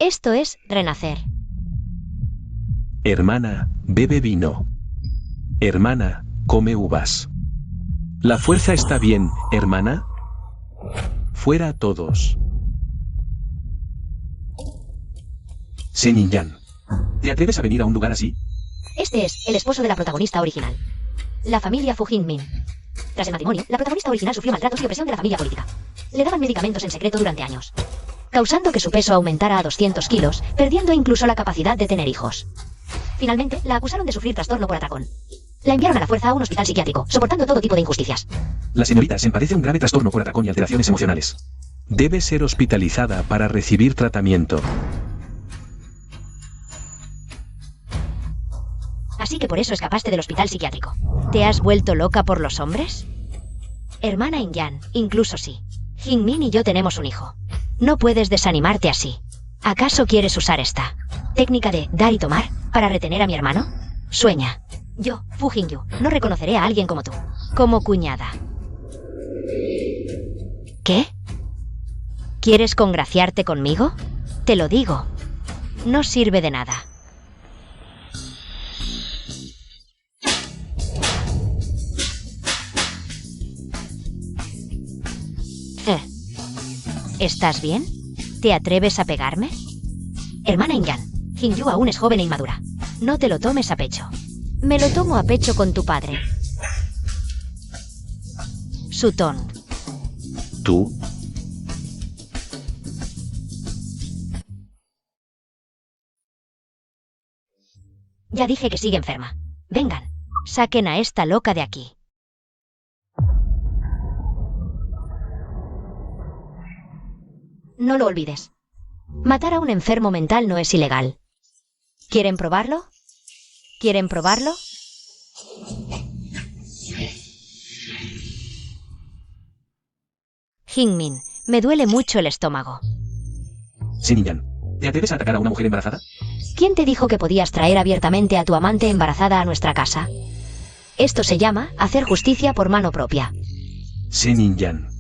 Esto es renacer. Hermana, bebe vino. Hermana, come uvas. La fuerza está bien, hermana. Fuera todos. Zenin Yan. ¿Te atreves a venir a un lugar así? Este es el esposo de la protagonista original. La familia Fu Jingmin. Tras el matrimonio, la protagonista original sufrió maltratos y opresión de la familia política. Le daban medicamentos en secreto durante años, causando que su peso aumentara a 200 kilos, perdiendo incluso la capacidad de tener hijos. Finalmente, la acusaron de sufrir trastorno por atracón. La enviaron a la fuerza a un hospital psiquiátrico, soportando todo tipo de injusticias. La señorita Sen padece un grave trastorno por atracón y alteraciones emocionales. Debe ser hospitalizada para recibir tratamiento. Así que por eso escapaste del hospital psiquiátrico. ¿Te has vuelto loca por los hombres? Hermana Inyan, incluso sí. Jingmin y yo tenemos un hijo. No puedes desanimarte así. ¿Acaso quieres usar esta técnica de dar y tomar para retener a mi hermano? Sueña. Yo, Fu Jingyu, no reconoceré a alguien como tú. Como cuñada. ¿Qué? ¿Quieres congraciarte conmigo? Te lo digo. No sirve de nada. ¿Estás bien? ¿Te atreves a pegarme? Hermana Inyan, Jingyu aún es joven e inmadura. No te lo tomes a pecho. Me lo tomo a pecho con tu padre. Sutón. ¿Tú? Ya dije que sigue enferma. Vengan, saquen a esta loca de aquí. No lo olvides. Matar a un enfermo mental no es ilegal. ¿Quieren probarlo? ¿Quieren probarlo? Jingmin, me duele mucho el estómago. Zenin Yan, ¿te atreves a atacar a una mujer embarazada? ¿Quién te dijo que podías traer abiertamente a tu amante embarazada a nuestra casa? Esto se llama hacer justicia por mano propia. Zenin Yan.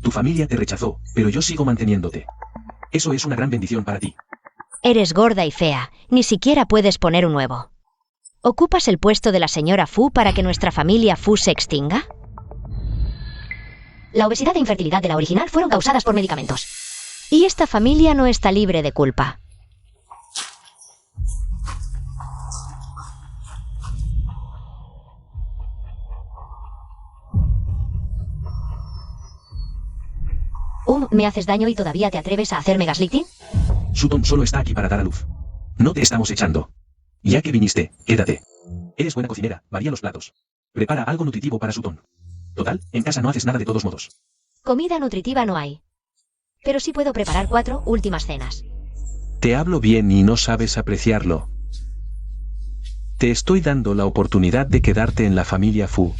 Tu familia te rechazó, pero yo sigo manteniéndote. Eso es una gran bendición para ti. Eres gorda y fea, ni siquiera puedes poner un huevo. ¿Ocupas el puesto de la señora Fu para que nuestra familia Fu se extinga? La obesidad e infertilidad de la original fueron causadas por medicamentos. Y esta familia no está libre de culpa. ¿Me haces daño y todavía te atreves a hacerme gaslighting? Sutton solo está aquí para dar a luz. No te estamos echando. Ya que viniste, quédate. Eres buena cocinera, varía los platos. Prepara algo nutritivo para Sutton. Total, en casa no haces nada de todos modos. Comida nutritiva no hay. Pero sí puedo preparar 4 últimas cenas. Te hablo bien y no sabes apreciarlo. Te estoy dando la oportunidad de quedarte en la familia Fu.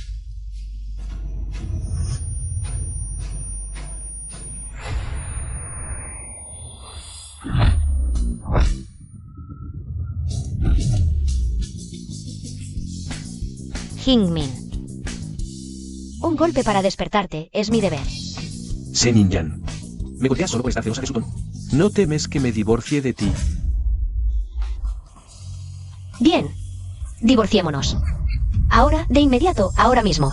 Jingmin. Un golpe para despertarte es mi deber. Zenin Yan. ¿Me golpeas solo por estar celosa de Sutton? ¿No temes que me divorcie de ti? Bien. Divorciémonos. Ahora, de inmediato, ahora mismo.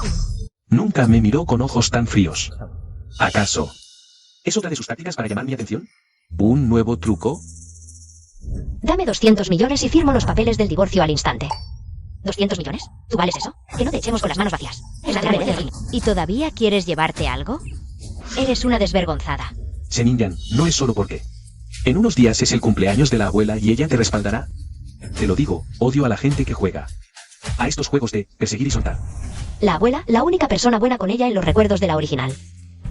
Nunca me miró con ojos tan fríos. ¿Acaso? ¿Es otra de sus tácticas para llamar mi atención? ¿Un nuevo truco? Dame 200 millones y firmo los papeles del divorcio al instante. ¿200 millones? ¿Tú vales eso? Que no te echemos con las manos vacías. Es la clave del fin. ¿Y todavía quieres llevarte algo? Eres una desvergonzada. Zenin Yan, no es solo porque. En unos días es el cumpleaños de la abuela y ella te respaldará. Te lo digo, odio a la gente que juega a estos juegos de perseguir y soltar. La abuela, la única persona buena con ella en los recuerdos de la original.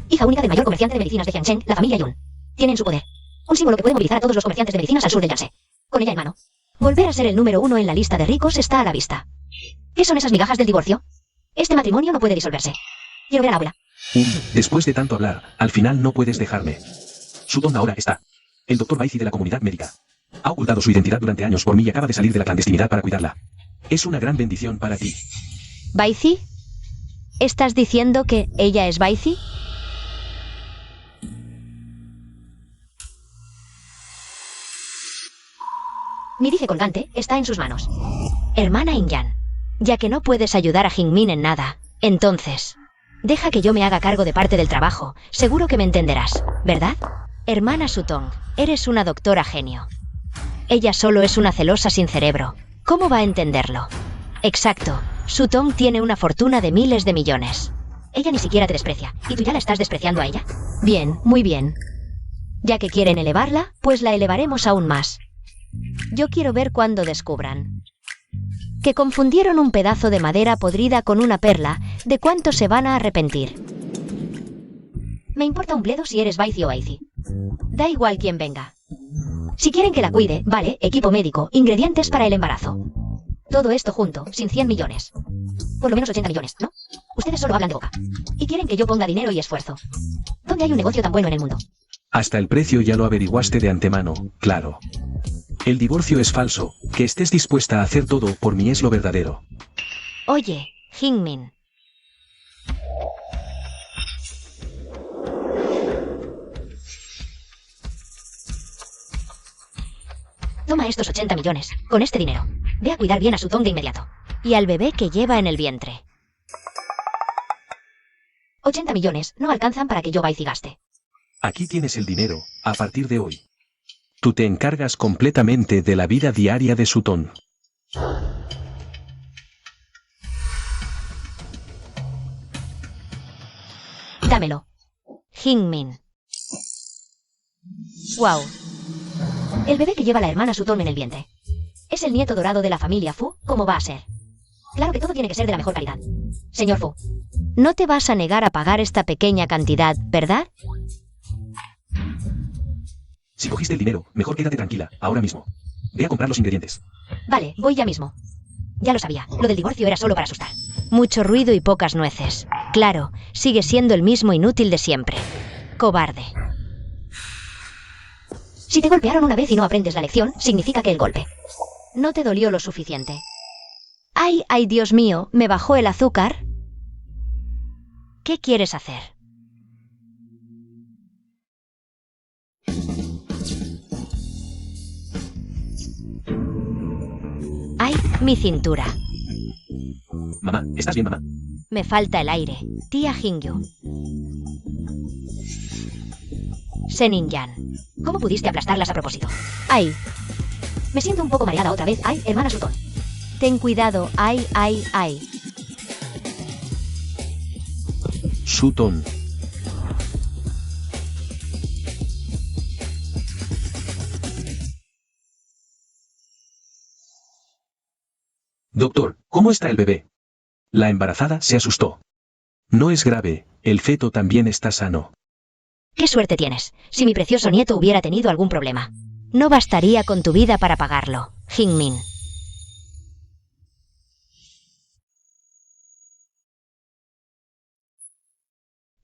Hija única del mayor comerciante de medicinas de Jiangsheng, la familia Yun. Tienen su poder. Un símbolo que puede movilizar a todos los comerciantes de medicinas al sur de Yangtze. Con ella en mano. Volver a ser el número 1 en la lista de ricos está a la vista. ¿Qué son esas migajas del divorcio? Este matrimonio no puede disolverse. Quiero ver a la abuela. Después de tanto hablar, al final no puedes dejarme. Sutton ahora está. El doctor Baizi de la comunidad médica. Ha ocultado su identidad durante años por mí y acaba de salir de la clandestinidad para cuidarla. Es una gran bendición para ti. ¿Baizi? ¿Estás diciendo que ella es Baizi? Mi dije colgante está en sus manos. Hermana In-yan, ya que no puedes ayudar a Jin-min en nada, entonces, deja que yo me haga cargo de parte del trabajo. Seguro que me entenderás, ¿verdad? Hermana Sutong, eres una doctora genio. Ella solo es una celosa sin cerebro. ¿Cómo va a entenderlo? Exacto. Sutong tiene una fortuna de miles de millones. Ella ni siquiera te desprecia, ¿y tú ya la estás despreciando a ella? Bien, muy bien. Ya que quieren elevarla, pues la elevaremos aún más. Yo quiero ver cuando descubran que confundieron un pedazo de madera podrida con una perla, de cuánto se van a arrepentir. Me importa un bledo si eres Baizi o Aizi. Da igual quién venga. Si quieren que la cuide, vale, equipo médico, ingredientes para el embarazo. Todo esto junto, sin 100 millones. Por lo menos 80 millones, ¿no? Ustedes solo hablan de boca. Y quieren que yo ponga dinero y esfuerzo. ¿Dónde hay un negocio tan bueno en el mundo? Hasta el precio ya lo averiguaste de antemano, claro. El divorcio es falso, que estés dispuesta a hacer todo por mí es lo verdadero. Oye, Jin-min. Toma estos 80 millones. Con este dinero, ve a cuidar bien a Sutong de inmediato. Y al bebé que lleva en el vientre. 80 millones no alcanzan para que yo Baizi gaste. Aquí tienes el dinero, a partir de hoy. Tú te encargas completamente de la vida diaria de Sutong. Dámelo. Jin-min. Wow. El bebé que lleva la hermana Sutong en el vientre. Es el nieto dorado de la familia Fu, ¿cómo va a ser? Claro que todo tiene que ser de la mejor calidad. Señor Fu. No te vas a negar a pagar esta pequeña cantidad, ¿verdad? Si cogiste el dinero, mejor quédate tranquila, ahora mismo. Ve a comprar los ingredientes. Vale, voy ya mismo. Ya lo sabía, lo del divorcio era solo para asustar. Mucho ruido y pocas nueces. Claro, sigue siendo el mismo inútil de siempre. Cobarde. Si te golpearon una vez y no aprendes la lección, significa que el golpe no te dolió lo suficiente. ¡Ay, ay, Dios mío! ¿Me bajó el azúcar? ¿Qué quieres hacer? ¡Ay, mi cintura! Mamá, ¿estás bien, mamá? Me falta el aire. Tía Jingyu. Senin-yan. ¿Cómo pudiste aplastarlas a propósito? ¡Ay! Me siento un poco mareada otra vez. ¡Ay, hermana Sutong! Ten cuidado. ¡Ay, ay, ay! Sutong. Doctor, ¿cómo está el bebé? La embarazada se asustó. No es grave, el feto también está sano. ¡Qué suerte tienes! Si mi precioso nieto hubiera tenido algún problema. No bastaría con tu vida para pagarlo, Jin-min.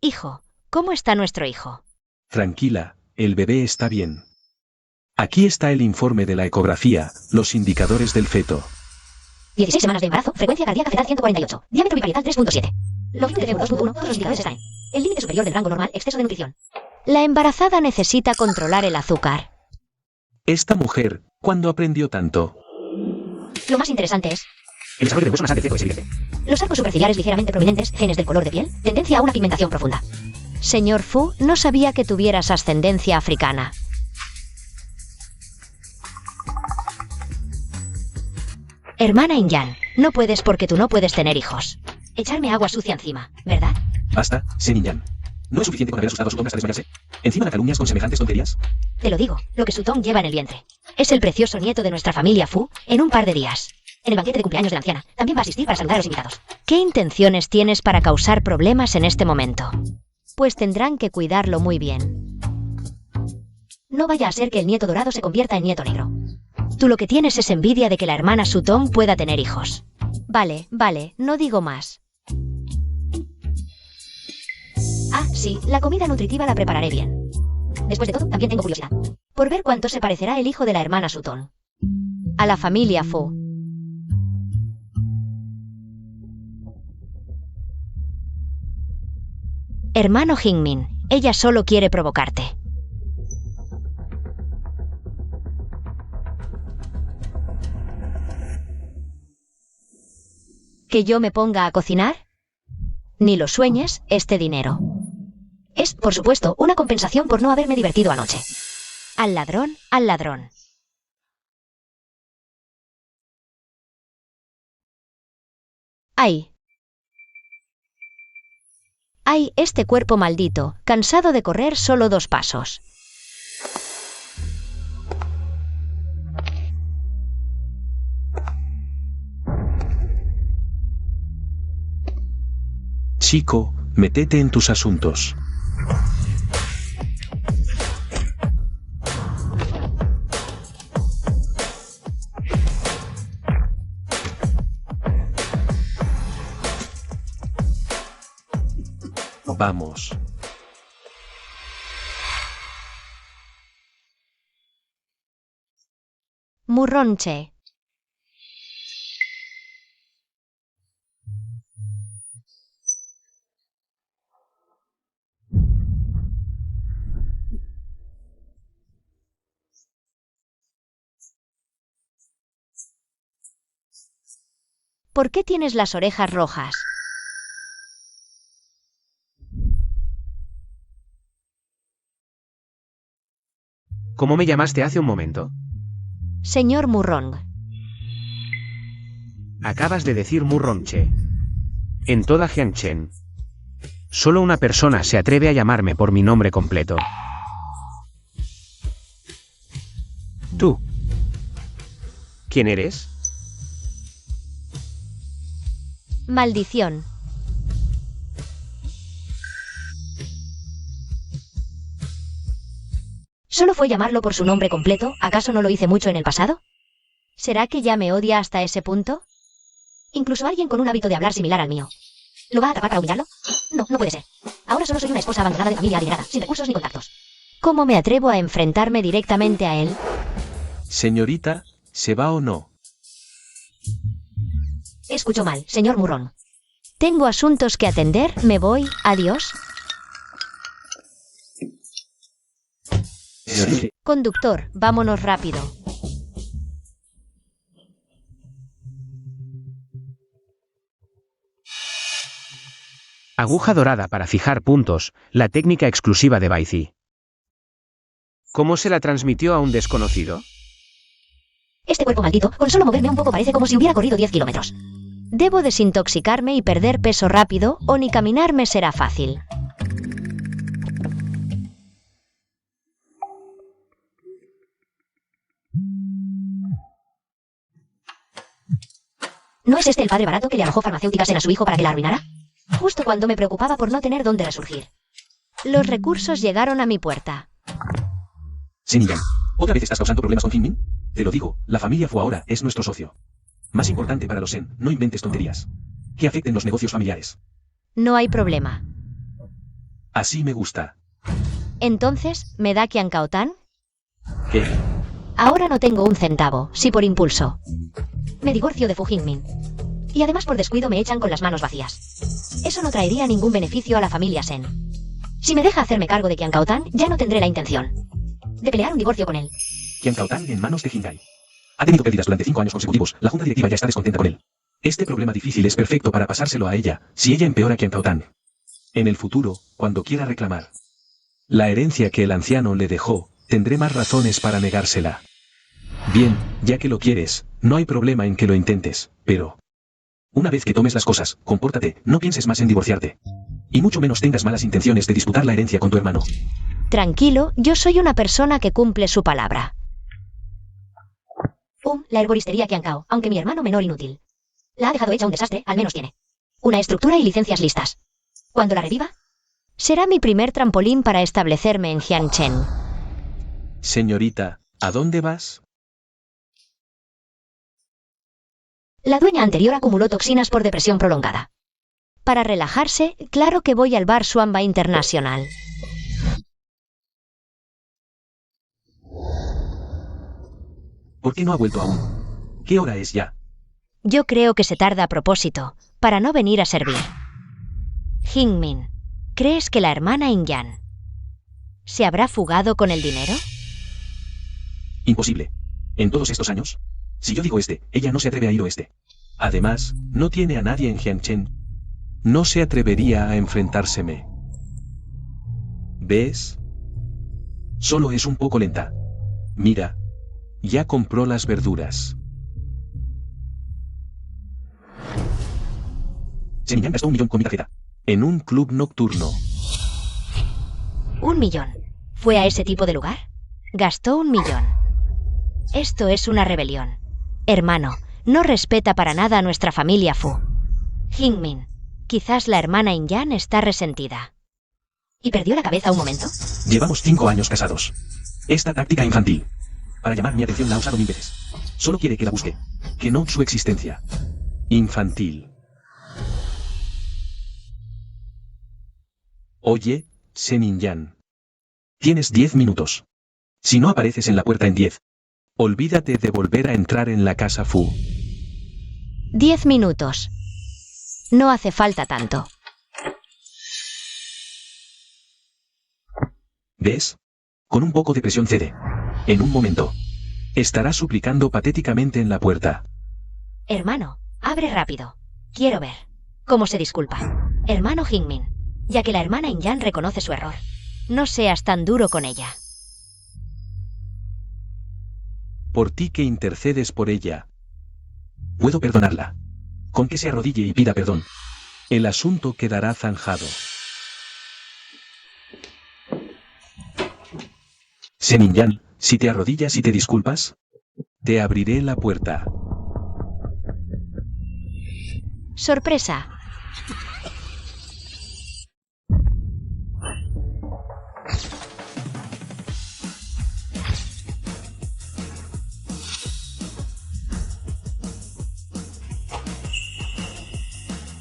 Hijo, ¿cómo está nuestro hijo? Tranquila, el bebé está bien. Aquí está el informe de la ecografía, los indicadores del feto. 16 semanas de embarazo, frecuencia cardíaca fetal 148, diámetro biparietal 3.7. Longitud de 2.1, todos los indicadores están. El límite superior del rango normal, exceso de nutrición. La embarazada necesita controlar el azúcar. Esta mujer, ¿cuándo aprendió tanto? Lo más interesante es El desarrollo de hueso nasal del feto es evidente. los arcos superciliares ligeramente prominentes, genes del color de piel, tendencia a una pigmentación profunda. Señor Fu, no sabía que tuvieras ascendencia africana. Hermana In-yan, no puedes porque tú no puedes tener hijos. Echarme agua sucia encima, ¿verdad? Basta, Senin-yan. ¿No es suficiente con haber asustado a Sutong hasta desmayarse? ¿Encima la calumnias con semejantes tonterías? Te lo digo, lo que Sutong lleva en el vientre. Es el precioso nieto de nuestra familia Fu, en un par de días. En el banquete de cumpleaños de la anciana, también va a asistir para saludar a los invitados. ¿Qué intenciones tienes para causar problemas en este momento? Pues tendrán que cuidarlo muy bien. No vaya a ser que el nieto dorado se convierta en nieto negro. Tú lo que tienes es envidia de que la hermana Sutong pueda tener hijos. Vale, vale, no digo más. Ah, sí, la comida nutritiva la prepararé bien. Después de todo, también tengo curiosidad por ver cuánto se parecerá el hijo de la hermana Sutong a la familia Fu. Hermano Jin-min, ella solo quiere provocarte. ¿Que yo me ponga a cocinar? Ni lo sueñes, este dinero. Es, por supuesto, una compensación por no haberme divertido anoche. Al ladrón, al ladrón. ¡Ay! ¡Ay, este cuerpo maldito, cansado de correr solo 2 pasos! Chico, métete en tus asuntos. Vamos. Murronche. ¿Por qué tienes las orejas rojas? ¿Cómo me llamaste hace un momento? Señor Murrong. Acabas de decir Murronche. En toda Jiangchen. Solo una persona se atreve a llamarme por mi nombre completo. ¿Tú? ¿Quién eres? Maldición. ¿Solo fue llamarlo por su nombre completo? ¿Acaso no lo hice mucho en el pasado? ¿Será que ya me odia hasta ese punto? Incluso alguien con un hábito de hablar similar al mío. ¿Lo va a atrapar para humillarlo? No, no puede ser. Ahora solo soy una esposa abandonada de familia adinerada, sin recursos ni contactos. ¿Cómo me atrevo a enfrentarme directamente a él? Señorita, ¿se va o no? Escucho mal, señor Murrón. Tengo asuntos que atender, me voy, adiós. Señorita. Conductor, vámonos rápido. Aguja dorada para fijar puntos, la técnica exclusiva de Baizi. ¿Cómo se la transmitió a un desconocido? Este cuerpo maldito, con solo moverme un poco parece como si hubiera corrido 10 kilómetros. Debo desintoxicarme y perder peso rápido, o ni caminar me será fácil. ¿No es este el padre barato que le arrojó farmacéuticas a su hijo para que la arruinara? Justo cuando me preocupaba por no tener dónde resurgir. Los recursos llegaron a mi puerta. Xinyan, ¿otra vez estás causando problemas con Jinmin? Te lo digo, la familia Fu ahora es nuestro socio. Más importante para los Shen, no inventes tonterías. Que afecten los negocios familiares. No hay problema. Así me gusta. Entonces, ¿me da Qian Cao Tan? ¿Qué? Ahora no tengo un centavo, sí por impulso. Me divorcio de Fu Jinmin. Y además por descuido me echan con las manos vacías. Eso no traería ningún beneficio a la familia Shen. Si me deja hacerme cargo de Qian Cao Tan, ya no tendré la intención de pelear un divorcio con él. Qian Cao Tan en manos de Jingai. Ha tenido pérdidas durante 5 años consecutivos, la junta directiva ya está descontenta con él. Este problema difícil es perfecto para pasárselo a ella, si ella empeora a Qian Cao Tan. En el futuro, cuando quiera reclamar la herencia que el anciano le dejó, tendré más razones para negársela. Bien, ya que lo quieres, no hay problema en que lo intentes, pero una vez que tomes las cosas, compórtate, no pienses más en divorciarte. Y mucho menos tengas malas intenciones de disputar la herencia con tu hermano. Tranquilo, yo soy una persona que cumple su palabra. La herboristería Qian Cao, aunque mi hermano menor inútil. La ha dejado hecha un desastre, al menos tiene una estructura y licencias listas. Cuando la reviva, será mi primer trampolín para establecerme en Jiangchen. Señorita, ¿a dónde vas? La dueña anterior acumuló toxinas por depresión prolongada. Para relajarse, claro que voy al bar Suamba International. ¿Por qué no ha vuelto aún? ¿Qué hora es ya? Yo creo que se tarda a propósito, para no venir a servir. Jinmin, ¿crees que la hermana Ingyan se habrá fugado con el dinero? Imposible. En todos estos años, si yo digo este, ella no se atreve a ir oeste. Además, no tiene a nadie en Jiangchen. No se atrevería a enfrentárseme. ¿Ves? Solo es un poco lenta. Mira. Ya compró las verduras. Zenin Yang gastó 1 millón con mi tarjeta. En un club nocturno. 1 millón. ¿Fue a ese tipo de lugar? Gastó 1 millón. Esto es una rebelión. Hermano, no respeta para nada a nuestra familia Fu. Jingmin, quizás la hermana Inyan está resentida. ¿Y perdió la cabeza un momento? Llevamos 5 años casados. Esta táctica infantil. Para llamar mi atención la ha usado 1000 veces. Solo quiere que la busque. Que no su existencia. Infantil. Oye, Zenin Yang. Tienes 10 minutos. Si no apareces en la puerta en 10, olvídate de volver a entrar en la casa Fu. 10 minutos. No hace falta tanto. ¿Ves? Con un poco de presión cede. En un momento. Estará suplicando patéticamente en la puerta. Hermano, abre rápido. Quiero ver. ¿Cómo se disculpa? Hermano Jingmin, ya que la hermana Inyan reconoce su error. No seas tan duro con ella. Por ti que intercedes por ella. Puedo perdonarla. Con que se arrodille y pida perdón. El asunto quedará zanjado. Zenin Yang, si te arrodillas y te disculpas, te abriré la puerta. Sorpresa.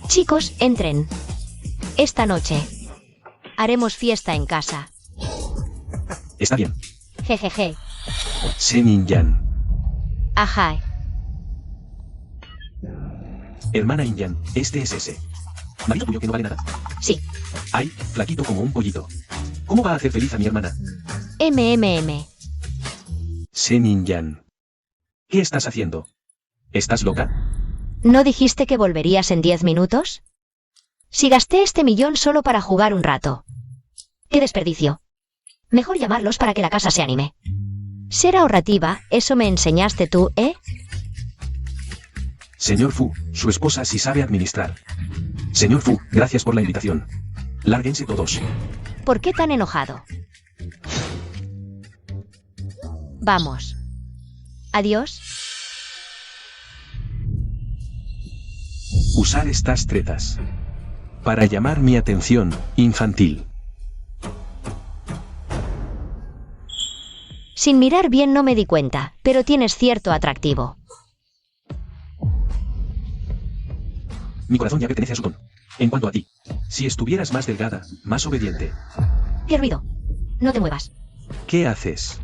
Chicos, entren. Esta noche haremos fiesta en casa. Está bien. Jejeje. Zenin Yang. Ajá. Hermana Inyan, este es ese. Marido tuyo que no vale nada. Sí. Ay, flaquito como un pollito. ¿Cómo va a hacer feliz a mi hermana? MMM. Zenin Yang. ¿Qué estás haciendo? ¿Estás loca? ¿No dijiste que volverías en 10 minutos? Si gasté este millón solo para jugar un rato. ¡Qué desperdicio! Mejor llamarlos para que la casa se anime. Ser ahorrativa, eso me enseñaste tú, ¿eh? Señor Fu, su esposa sí sabe administrar. Señor Fu, gracias por la invitación. Lárguense todos. ¿Por qué tan enojado? Vamos. Adiós. Usar estas tretas. Para llamar mi atención, infantil. Sin mirar bien no me di cuenta, pero tienes cierto atractivo. Mi corazón ya pertenece a Sutton. En cuanto a ti, si estuvieras más delgada, más obediente. ¿Qué ruido? No te muevas. ¿Qué haces?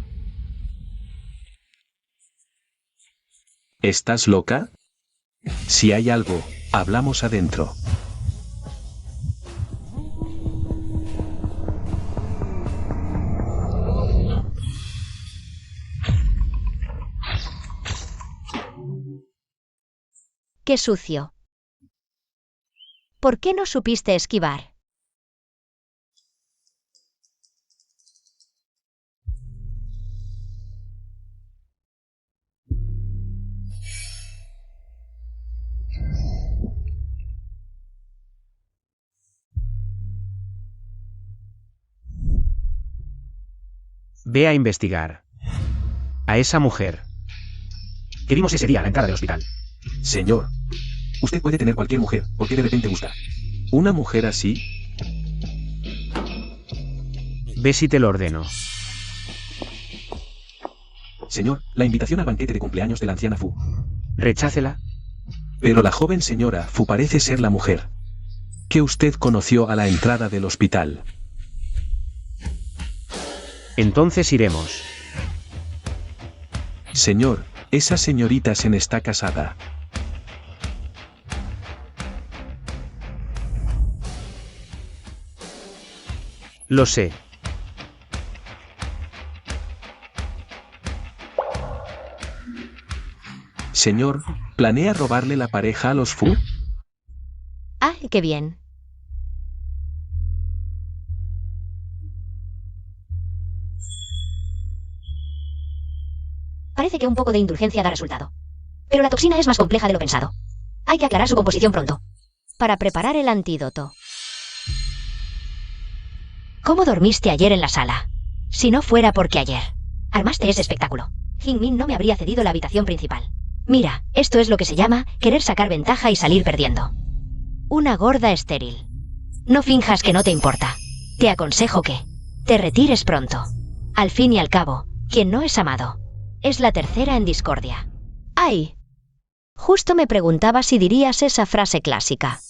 ¿Estás loca? Si hay algo, hablamos adentro. Qué sucio. ¿Por qué no supiste esquivar? Ve a investigar. A esa mujer. ¿Qué vimos ese día a la entrada del hospital? Señor, usted puede tener cualquier mujer, porque de repente gusta. ¿Una mujer así? Ve si te lo ordeno. Señor, la invitación al banquete de cumpleaños de la anciana Fu. Rechácela. Pero la joven señora Fu parece ser la mujer que usted conoció a la entrada del hospital. Entonces iremos. Señor, esa señorita Sen está casada. Lo sé. Señor, ¿Planea robarle la pareja a los Fu? Ah, qué bien. Parece que un poco de indulgencia da resultado. Pero la toxina es más compleja de lo pensado. Hay que aclarar su composición pronto. Para preparar el antídoto. ¿Cómo dormiste ayer en la sala? Si no fuera porque ayer armaste ese espectáculo, Jin-min no me habría cedido la habitación principal. Mira, esto es lo que se llama querer sacar ventaja y salir perdiendo. Una gorda estéril. No finjas que no te importa. Te aconsejo que te retires pronto. Al fin y al cabo, quien no es amado es la tercera en discordia. ¡Ay! Justo me preguntaba si dirías esa frase clásica.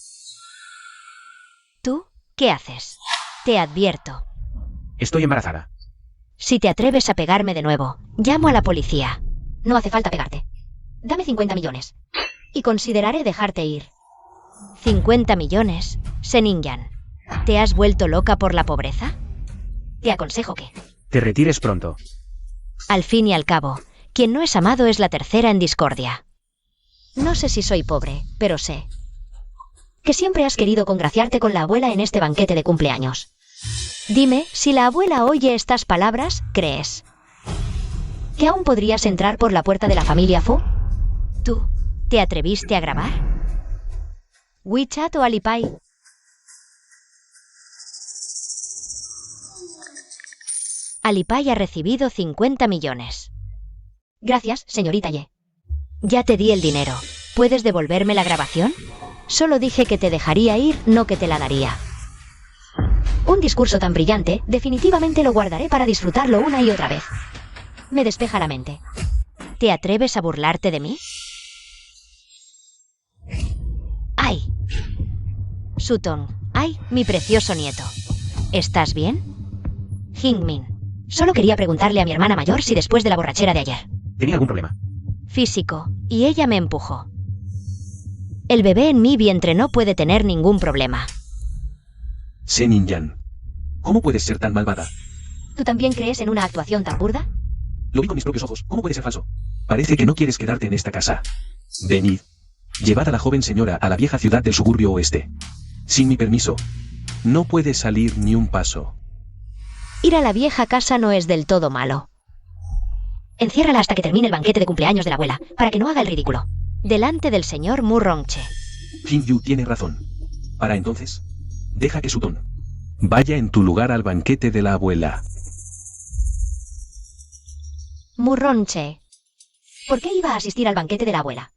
¿Tú qué haces? Te advierto. Estoy embarazada. Si te atreves a pegarme de nuevo, llamo a la policía. No hace falta pegarte. Dame 50 millones. Y consideraré dejarte ir. 50 millones, Seninyan. ¿Te has vuelto loca por la pobreza? Te aconsejo que Te retires pronto. al fin y al cabo, quien no es amado es la tercera en discordia. No sé si soy pobre, pero sé que siempre has querido congraciarte con la abuela en este banquete de cumpleaños. Dime, si la abuela oye estas palabras, ¿crees que aún podrías entrar por la puerta de la familia Fu? ¿Tú te atreviste a grabar? ¿WeChat o Alipay? Alipay ha recibido 50 millones. Gracias, señorita Ye. Ya te di el dinero. ¿Puedes devolverme la grabación? Solo dije que te dejaría ir, no que te la daría. Un discurso tan brillante, definitivamente lo guardaré para disfrutarlo una y otra vez. Me despeja la mente. ¿Te atreves a burlarte de mí? ¡Ay! Sutong, ¡ay, mi precioso nieto! ¿Estás bien? Jin-min, solo quería preguntarle a mi hermana mayor si después de la borrachera de ayer ¿Tenía algún problema? físico, y ella me empujó. El bebé en mi vientre no puede tener ningún problema. Seninyan. ¿Cómo puedes ser tan malvada? ¿Tú también crees en una actuación tan burda? Lo vi con mis propios ojos. ¿Cómo puede ser falso? Parece que no quieres quedarte en esta casa. Venid. Llevad a la joven señora a la vieja ciudad del suburbio oeste. Sin mi permiso. No puede salir ni un paso. Ir a la vieja casa no es del todo malo. Enciérrala hasta que termine el banquete de cumpleaños de la abuela, para que no haga el ridículo. Delante del señor Murrongche. Jin-yu tiene razón. Para entonces, deja que Sutong vaya en tu lugar al banquete de la abuela. Murrongche. ¿Por qué iba a asistir al banquete de la abuela?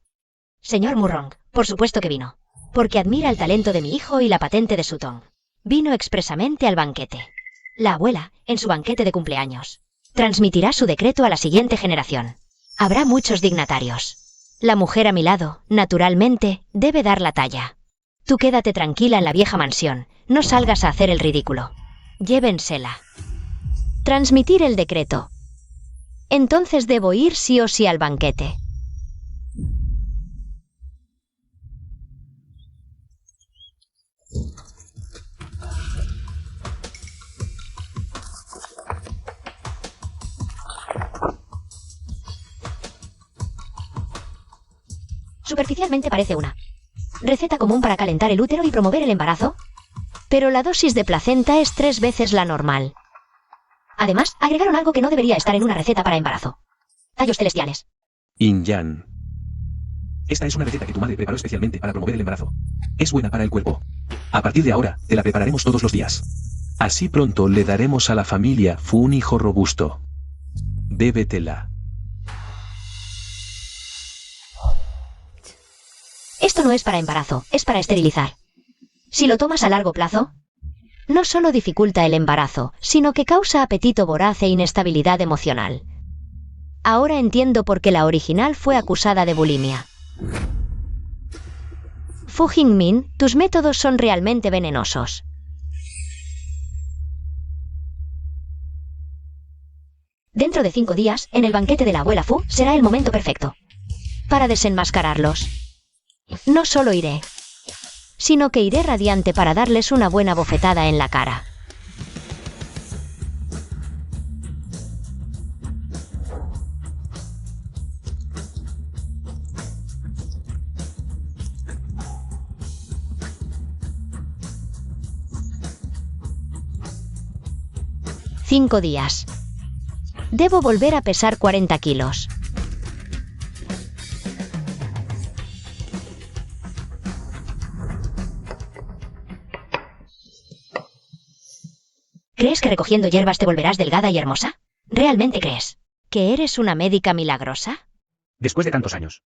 Señor Murrong, por supuesto que vino. Porque admira el talento de mi hijo y la patente de Sutong. Vino expresamente al banquete. La abuela, en su banquete de cumpleaños, transmitirá su decreto a la siguiente generación. Habrá muchos dignatarios. La mujer a mi lado, naturalmente, debe dar la talla. Tú quédate tranquila en la vieja mansión, no salgas a hacer el ridículo. Llévensela. Transmitir el decreto. Entonces debo ir sí o sí al banquete. Superficialmente parece una receta común para calentar el útero y promover el embarazo, pero la dosis de placenta es 3 veces la normal. Además, agregaron algo que no debería estar en una receta para embarazo. Tallos celestiales. Yin-Yan. Esta es una receta que tu madre preparó especialmente para promover el embarazo. Es buena para el cuerpo. A partir de ahora, te la prepararemos todos los días. Así pronto le daremos a la familia Fu un hijo robusto. Bébetela. Esto no es para embarazo, es para esterilizar. Si lo tomas a largo plazo, no solo dificulta el embarazo, sino que causa apetito voraz e inestabilidad emocional. Ahora entiendo por qué la original fue acusada de bulimia. Fu Jin-min, tus métodos son realmente venenosos. Dentro de 5 días, en el banquete de la abuela Fu, será el momento perfecto para desenmascararlos. No solo iré, sino que iré radiante para darles una buena bofetada en la cara. 5 días. Debo volver a pesar 40 kilos. ¿Crees que recogiendo hierbas te volverás delgada y hermosa? ¿Realmente crees que eres una médica milagrosa? Después de tantos años.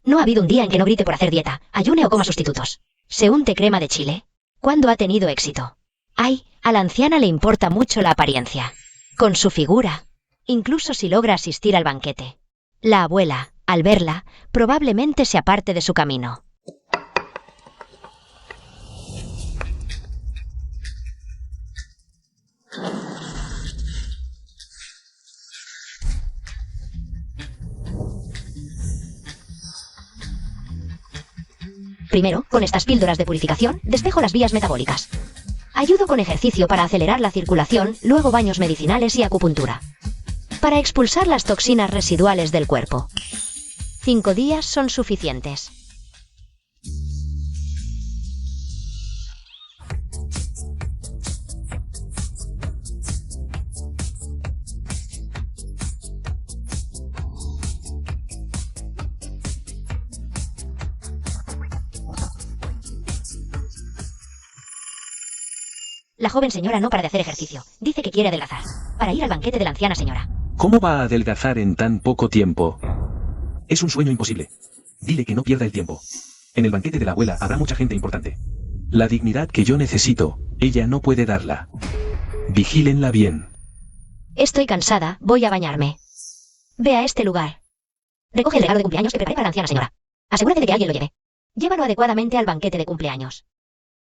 No ha habido un día en que no grite por hacer dieta, ayune o coma sustitutos. Se unte crema de chile. ¿Cuándo ha tenido éxito? Ay, a la anciana le importa mucho la apariencia. Con su figura. Incluso si logra asistir al banquete. La abuela, al verla, probablemente se aparte de su camino. Primero, con estas píldoras de purificación, despejo las vías metabólicas. Ayudo con ejercicio para acelerar la circulación, luego baños medicinales y acupuntura. Para expulsar las toxinas residuales del cuerpo. 5 días son suficientes. La joven señora no para de hacer ejercicio. Dice que quiere adelgazar. Para ir al banquete de la anciana señora. ¿Cómo va a adelgazar en tan poco tiempo? Es un sueño imposible. Dile que no pierda el tiempo. En el banquete de la abuela habrá mucha gente importante. La dignidad que yo necesito, ella no puede darla. Vigílenla bien. Estoy cansada, voy a bañarme. Ve a este lugar. Recoge el regalo de cumpleaños que preparé para la anciana señora. Asegúrate de que alguien lo lleve. Llévalo adecuadamente al banquete de cumpleaños.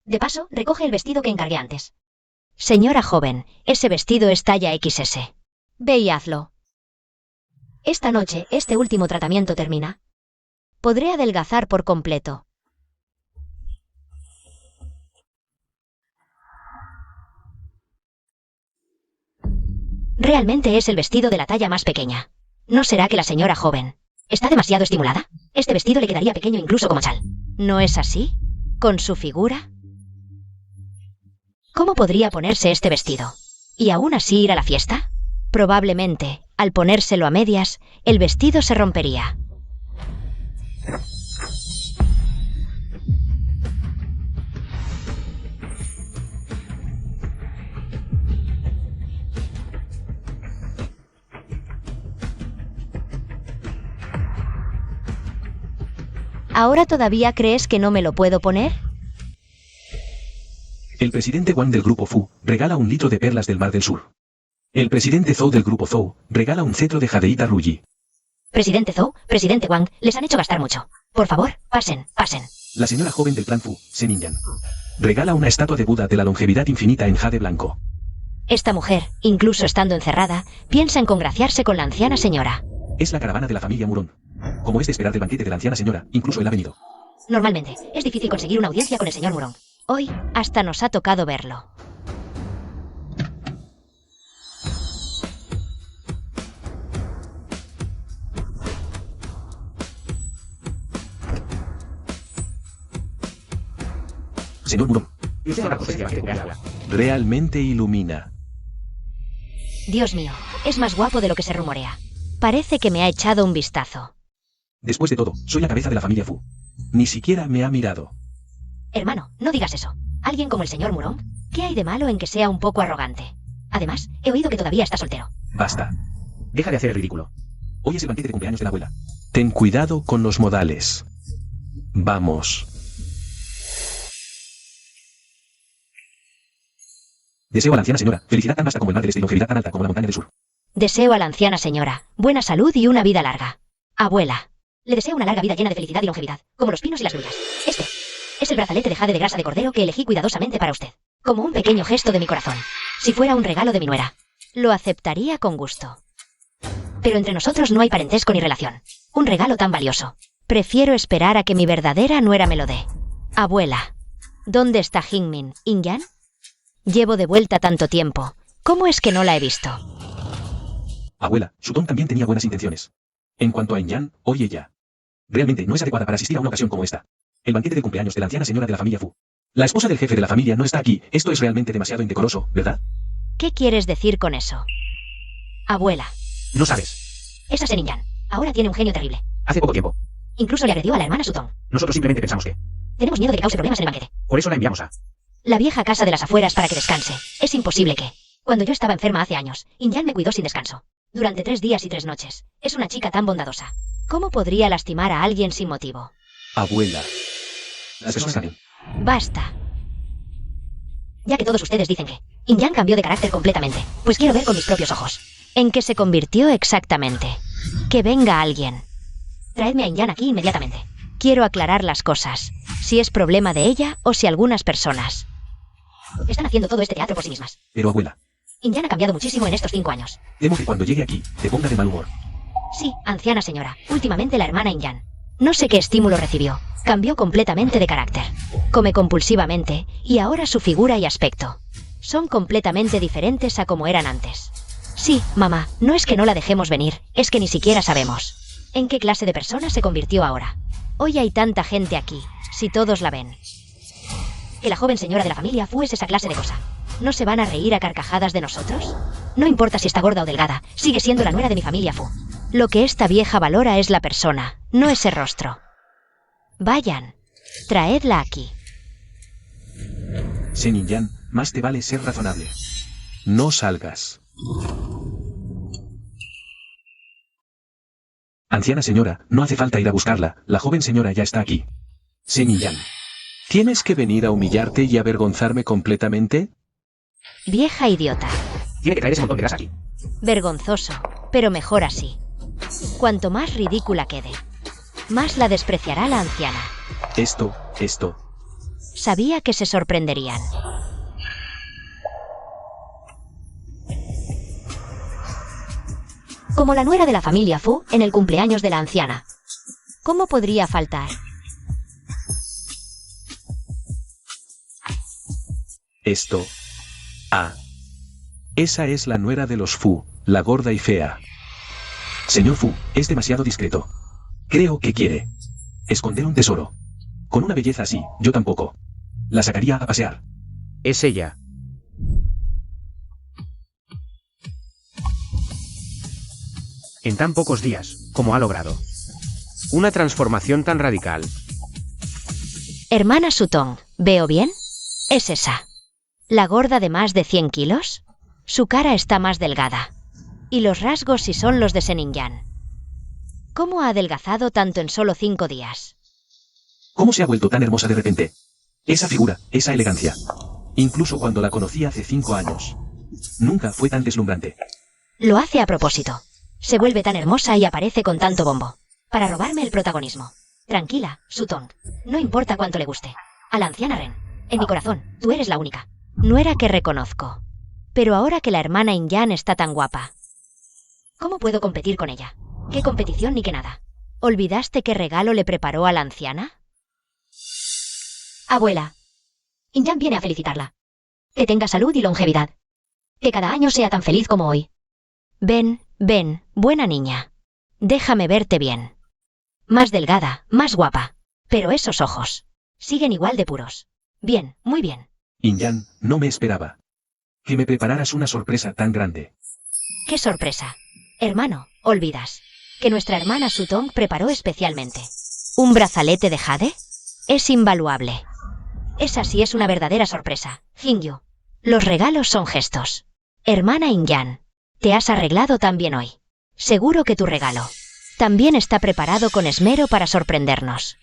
De paso, recoge el vestido que encargué antes. Señora joven, ese vestido es talla XS. Ve y hazlo. Esta noche, este último tratamiento termina. Podré adelgazar por completo. Realmente es el vestido de la talla más pequeña. ¿No será que la señora joven está demasiado estimulada? Este vestido le quedaría pequeño incluso como chal. ¿No es así? ¿Con su figura? ¿Cómo podría ponerse este vestido? ¿Y aún así ir a la fiesta? Probablemente, al ponérselo a medias, el vestido se rompería. ¿Ahora todavía crees que no me lo puedo poner? El presidente Wang del Grupo Fu regala 1 litro de perlas del Mar del Sur. El presidente Zhou del Grupo Zhou regala un cetro de jadeíta Ruyi. Presidente Zhou, presidente Wang, les han hecho gastar mucho. Por favor, pasen, pasen. La señora joven del clan Fu, Senin Yan, regala una estatua de Buda de la longevidad infinita en jade blanco. Esta mujer, incluso estando encerrada, piensa en congraciarse con la anciana señora. Es la caravana de la familia Murón. Como es de esperar del banquete de la anciana señora, incluso él ha venido. Normalmente, es difícil conseguir una audiencia con el señor Murón. Hoy, hasta nos ha tocado verlo. Señor Murón, realmente ilumina. Dios mío, es más guapo de lo que se rumorea. Parece que me ha echado un vistazo. Después de todo, soy la cabeza de la familia Fu. Ni siquiera me ha mirado. Hermano, no digas eso. ¿Alguien como el señor Murón? ¿Qué hay de malo en que sea un poco arrogante? Además, he oído que todavía está soltero. Basta. Deja de hacer el ridículo. Hoy es el banquete de cumpleaños de la abuela. Ten cuidado con los modales. Vamos. Deseo a la anciana señora felicidad tan vasta como el mar del este y longevidad tan alta como la montaña del sur. Deseo a la anciana señora buena salud y una vida larga. Abuela, le deseo una larga vida llena de felicidad y longevidad, como los pinos y las grullas. Este es el brazalete de jade de grasa de cordero que elegí cuidadosamente para usted, como un pequeño gesto de mi corazón. Si fuera un regalo de mi nuera, lo aceptaría con gusto. Pero entre nosotros no hay parentesco ni relación. Un regalo tan valioso. Prefiero esperar a que mi verdadera nuera me lo dé. Abuela, ¿dónde está Jingmin? ¿Inyan? Llevo de vuelta tanto tiempo. ¿Cómo es que no la he visto? Abuela, Shutong también tenía buenas intenciones. En cuanto a Inyan, hoy ella realmente no es adecuada para asistir a una ocasión como esta. El banquete de cumpleaños de la anciana señora de la familia Fu. La esposa del jefe de la familia no está aquí. Esto es realmente demasiado indecoroso, ¿verdad? ¿Qué quieres decir con eso? Abuela. No sabes. Esa Zenin Yan. Ahora tiene un genio terrible. Hace poco tiempo. Incluso le agredió a la hermana Sutong. Nosotros simplemente pensamos que... Tenemos miedo de que cause problemas en el banquete. Por eso la enviamos a... La vieja casa de las afueras para que descanse. Es imposible que... Cuando yo estaba enferma hace años, Inyan me cuidó sin descanso. Durante 3 días y 3 noches. Es una chica tan bondadosa. ¿Cómo podría lastimar a alguien sin motivo? Abuela. Las personas saben. Basta. Ya que todos ustedes dicen que Inyan cambió de carácter completamente, pues quiero ver con mis propios ojos. ¿En qué se convirtió exactamente? Que venga alguien. Traedme a Inyan aquí inmediatamente. Quiero aclarar las cosas. Si es problema de ella o si algunas personas están haciendo todo este teatro por sí mismas. Pero abuela, Inyan ha cambiado muchísimo en estos 5 años. temo que cuando llegue aquí, te ponga de mal humor. Sí, anciana señora. Últimamente la hermana Inyan. No sé qué estímulo recibió. Cambió completamente de carácter. Come compulsivamente, y ahora su figura y aspecto son completamente diferentes a como eran antes. Sí, mamá, no es que no la dejemos venir, es que ni siquiera sabemos en qué clase de persona se convirtió ahora. Hoy hay tanta gente aquí, si todos la ven. Que la joven señora de la familia Fu es esa clase de cosa. ¿No se van a reír a carcajadas de nosotros? No importa si está gorda o delgada, sigue siendo la nuera de mi familia Fu. Lo que esta vieja valora es la persona, no ese rostro. Vayan, traedla aquí. Zenin Yan, más te vale ser razonable. No salgas. Anciana señora, no hace falta ir a buscarla, la joven señora ya está aquí. Zenin Yan. ¿Tienes que venir a humillarte y avergonzarme completamente? Vieja idiota. Tiene que traer ese montón de gas aquí. Vergonzoso, pero mejor así. Cuanto más ridícula quede, más la despreciará la anciana. Esto. Sabía que se sorprenderían. Como la nuera de la familia Fu en el cumpleaños de la anciana. ¿Cómo podría faltar? Esto. Ah. Esa es la nuera de los Fu, la gorda y fea. Señor Fu, es demasiado discreto. Creo que quiere esconder un tesoro. Con una belleza así, yo tampoco la sacaría a pasear. Es ella. En tan pocos días, como ha logrado una transformación tan radical. Hermana Sutong, ¿veo bien? Es esa. ¿La gorda de más de 100 kilos? Su cara está más delgada. Y los rasgos sí son los de Zenin Yan. ¿Cómo ha adelgazado tanto en solo 5 días? ¿Cómo se ha vuelto tan hermosa de repente? Esa figura, esa elegancia. Incluso cuando la conocí hace 5 años. Nunca fue tan deslumbrante. Lo hace a propósito. Se vuelve tan hermosa y aparece con tanto bombo. Para robarme el protagonismo. Tranquila, Sutong. No importa cuánto le guste. A la anciana Ren. En mi corazón, tú eres la única. Nuera que reconozco. Pero ahora que la hermana Inyan está tan guapa, ¿cómo puedo competir con ella? ¿Qué competición ni qué nada? ¿Olvidaste qué regalo le preparó a la anciana? Abuela. Inyan viene a felicitarla. Que tenga salud y longevidad. Que cada año sea tan feliz como hoy. Ven, buena niña. Déjame verte bien. Más delgada, más guapa. Pero esos ojos siguen igual de puros. Bien, muy bien. Inyan, no me esperaba que me prepararas una sorpresa tan grande. ¡Qué sorpresa! Hermano, olvidas que nuestra hermana Sutong preparó especialmente un brazalete de jade. Es invaluable. Esa sí es una verdadera sorpresa, Jingyu. Los regalos son gestos. Hermana Inyan, te has arreglado tan bien hoy. Seguro que tu regalo también está preparado con esmero para sorprendernos.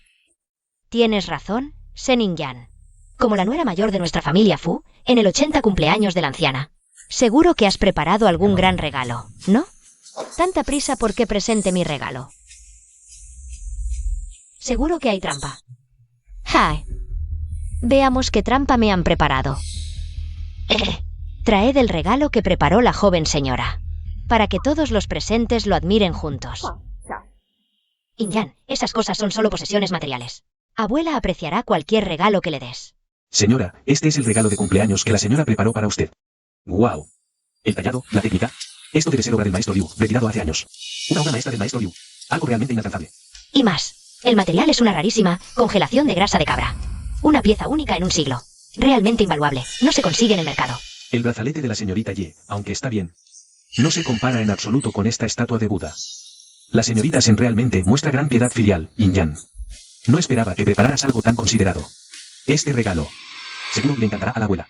Tienes razón, Zenin Yan. Como la nuera mayor de nuestra familia Fu, en el 80 cumpleaños de la anciana. Seguro que has preparado algún gran regalo, ¿no? Tanta prisa por qué presente mi regalo. Seguro que hay trampa. ¡Jai! Veamos qué trampa me han preparado. Traed el regalo que preparó la joven señora, para que todos los presentes lo admiren juntos. Inyan, esas cosas son solo posesiones materiales. Abuela apreciará cualquier regalo que le des. Señora, este es el regalo de cumpleaños que la señora preparó para usted. ¡Guau! El tallado, la técnica. Esto debe ser obra del maestro Liu, retirado hace años. Una obra maestra del maestro Liu. Algo realmente inalcanzable. Y más. El material es una rarísima congelación de grasa de cabra. Una pieza única en un siglo. Realmente invaluable. No se consigue en el mercado. El brazalete de la señorita Ye, aunque está bien, no se compara en absoluto con esta estatua de Buda. La señorita Sen realmente muestra gran piedad filial, Yin-Yang. No esperaba que prepararas algo tan considerado. Este regalo seguro le encantará a la abuela.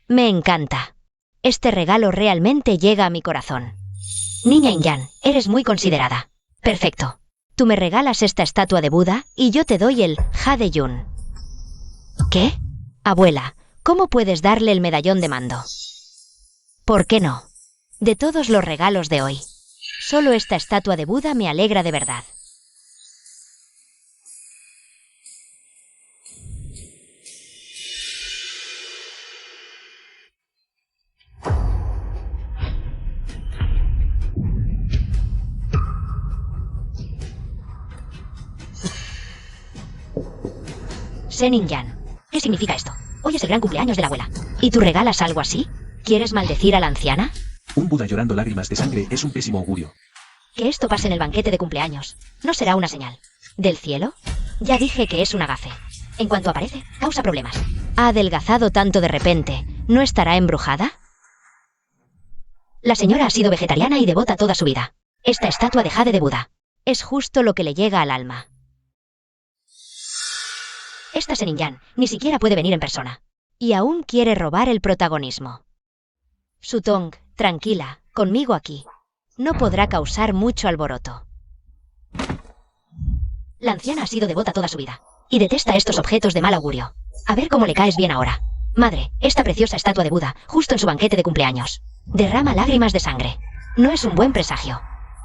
Me encanta. Este regalo realmente llega a mi corazón. Niña Yin-Yang, eres muy considerada. Perfecto. Tú me regalas esta estatua de Buda y yo te doy el Jade Yun. ¿Qué? Abuela, ¿cómo puedes darle el medallón de mando? ¿Por qué no? De todos los regalos de hoy, solo esta estatua de Buda me alegra de verdad. Yin-Yang, ¿qué significa esto? Hoy es el gran cumpleaños de la abuela. ¿Y tú regalas algo así? ¿Quieres maldecir a la anciana? Un Buda llorando lágrimas de sangre es un pésimo augurio. Que esto pase en el banquete de cumpleaños. ¿No será una señal? ¿Del cielo? Ya dije que es un agafe. En cuanto aparece, causa problemas. ¿Ha adelgazado tanto de repente? ¿No estará embrujada? La señora ha sido vegetariana y devota toda su vida. Esta estatua de Jade de Buda es justo lo que le llega al alma. Esta Yin-Yang ni siquiera puede venir en persona. Y aún quiere robar el protagonismo. Sutong, tranquila, conmigo aquí. No podrá causar mucho alboroto. La anciana ha sido devota toda su vida. Y detesta estos objetos de mal augurio. A ver cómo le caes bien ahora. Madre, esta preciosa estatua de Buda, justo en su banquete de cumpleaños. Derrama lágrimas de sangre. No es un buen presagio.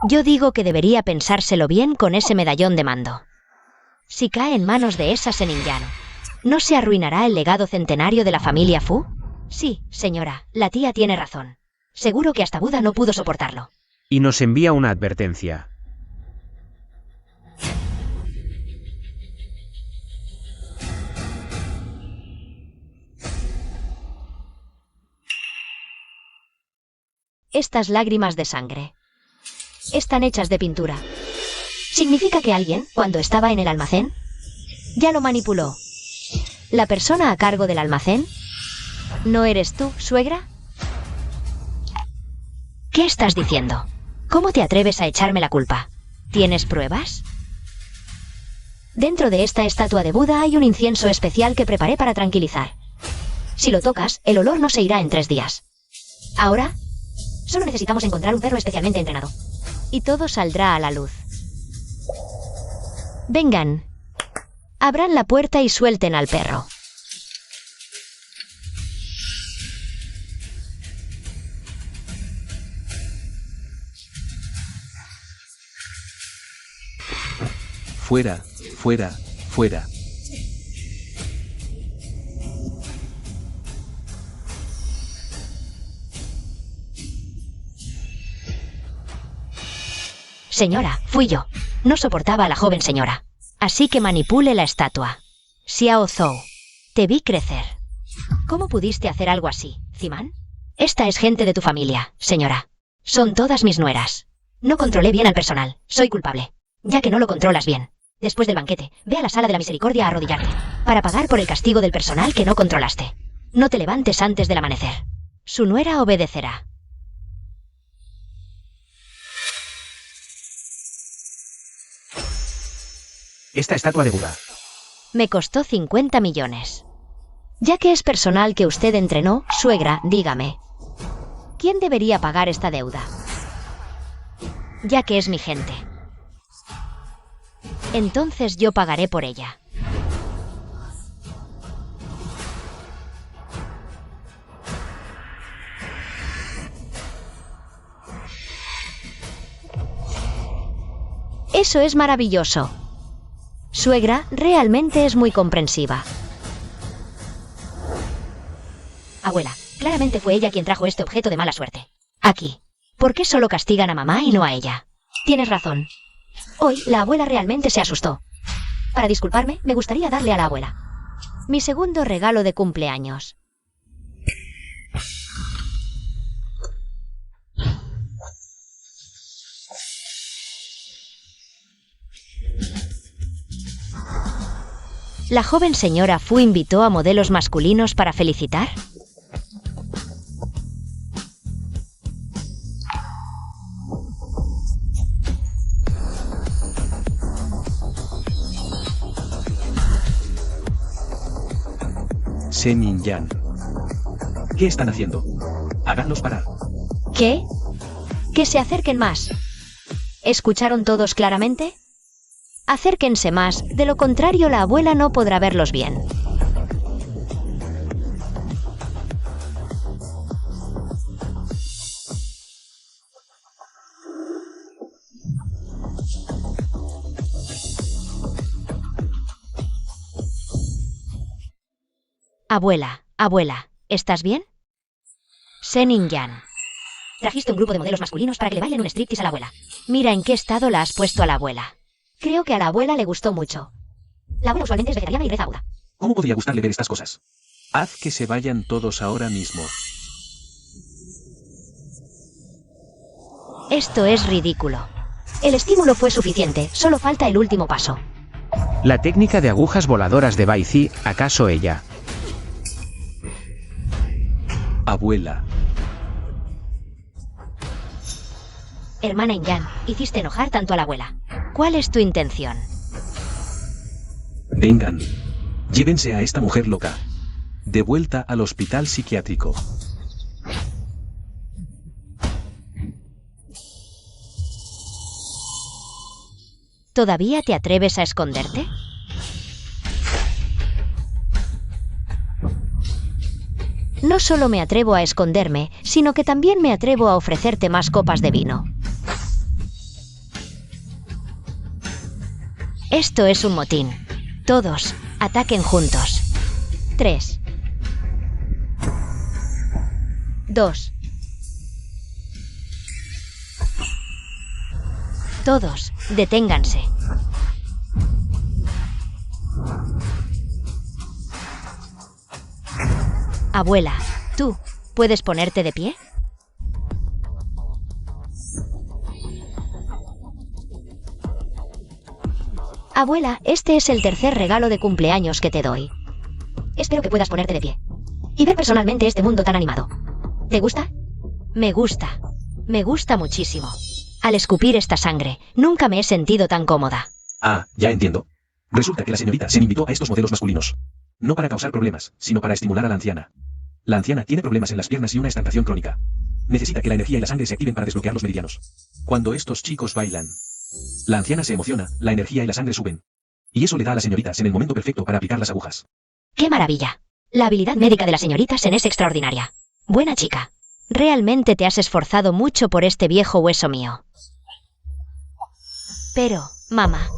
Yo digo que debería pensárselo bien con ese medallón de mando. Si cae en manos de esa Yin-Yang, ¿no se arruinará el legado centenario de la familia Fu? Sí, señora, la tía tiene razón. Seguro que hasta Buda no pudo soportarlo. Y nos envía una advertencia. Estas lágrimas de sangre están hechas de pintura. ¿Significa que alguien, cuando estaba en el almacén, ya lo manipuló? ¿La persona a cargo del almacén? ¿No eres tú, suegra? ¿Qué estás diciendo? ¿Cómo te atreves a echarme la culpa? ¿Tienes pruebas? Dentro de esta estatua de Buda hay un incienso especial que preparé para tranquilizar. Si lo tocas, el olor no se irá en 3 días. Ahora, solo necesitamos encontrar un perro especialmente entrenado. Y todo saldrá a la luz. Vengan. Abran la puerta y suelten al perro. Fuera, fuera, fuera. Señora, fui yo. No soportaba a la joven señora. Así que manipule la estatua. Xiao Zhou, te vi crecer. ¿Cómo pudiste hacer algo así, Ziman? Esta es gente de tu familia, señora. Son todas mis nueras. No controlé bien al personal. Soy culpable. Ya que no lo controlas bien. Después del banquete, ve a la sala de la misericordia a arrodillarte. Para pagar por el castigo del personal que no controlaste. No te levantes antes del amanecer. Su nuera obedecerá. Esta estatua de Buda Me costó 50 millones. Ya que es personal que usted entrenó, suegra, dígame. ¿Quién debería pagar esta deuda? Ya que es mi gente. Entonces yo pagaré por ella. Eso es maravilloso. Suegra realmente es muy comprensiva. Abuela, claramente fue ella quien trajo este objeto de mala suerte. Aquí. ¿Por qué solo castigan a mamá y no a ella? Tienes razón. Hoy, la abuela realmente se asustó. Para disculparme, me gustaría darle a la abuela mi segundo regalo de cumpleaños. ¿La joven señora Fu invitó a modelos masculinos para felicitar? Sen y Yan. ¿Qué están haciendo? Háganlos parar. ¿Qué? Que se acerquen más. ¿Escucharon todos claramente? Acérquense más, de lo contrario la abuela no podrá verlos bien. Abuela, ¿estás bien? Sen Yan. Trajiste un grupo de modelos masculinos para que le bailen un striptease a la abuela. Mira en qué estado la has puesto a la abuela. Creo que a la abuela le gustó mucho. La abuela usualmente es vegetariana y reza aguda. ¿Cómo podría gustarle ver estas cosas? Haz que se vayan todos ahora mismo. Esto es ridículo. El estímulo fue suficiente, solo falta el último paso. La técnica de agujas voladoras de Bai Zi, ¿acaso ella? Abuela. Hermana Yan, hiciste enojar tanto a la abuela. ¿Cuál es tu intención? Vengan. Llévense a esta mujer loca. De vuelta al hospital psiquiátrico. ¿Todavía te atreves a esconderte? No solo me atrevo a esconderme, sino que también me atrevo a ofrecerte más copas de vino. Esto es un motín. Todos, ataquen juntos. 3. 2. Todos, deténganse. Abuela, ¿tú puedes ponerte de pie? Abuela, este es el tercer regalo de cumpleaños que te doy. Espero que puedas ponerte de pie y ver personalmente este mundo tan animado. ¿Te gusta? Me gusta. Me gusta muchísimo. Al escupir esta sangre, nunca me he sentido tan cómoda. Ah, ya entiendo. Resulta que la señorita se invitó a estos modelos masculinos. No para causar problemas, sino para estimular a la anciana. La anciana tiene problemas en las piernas y una estancación crónica. Necesita que la energía y la sangre se activen para desbloquear los meridianos. Cuando estos chicos bailan, la anciana se emociona, la energía y la sangre suben. Y eso le da a la señorita Sen el momento perfecto para aplicar las agujas. ¡Qué maravilla! La habilidad médica de la señorita Sen es extraordinaria. Buena chica. Realmente te has esforzado mucho por este viejo hueso mío. Pero, mamá,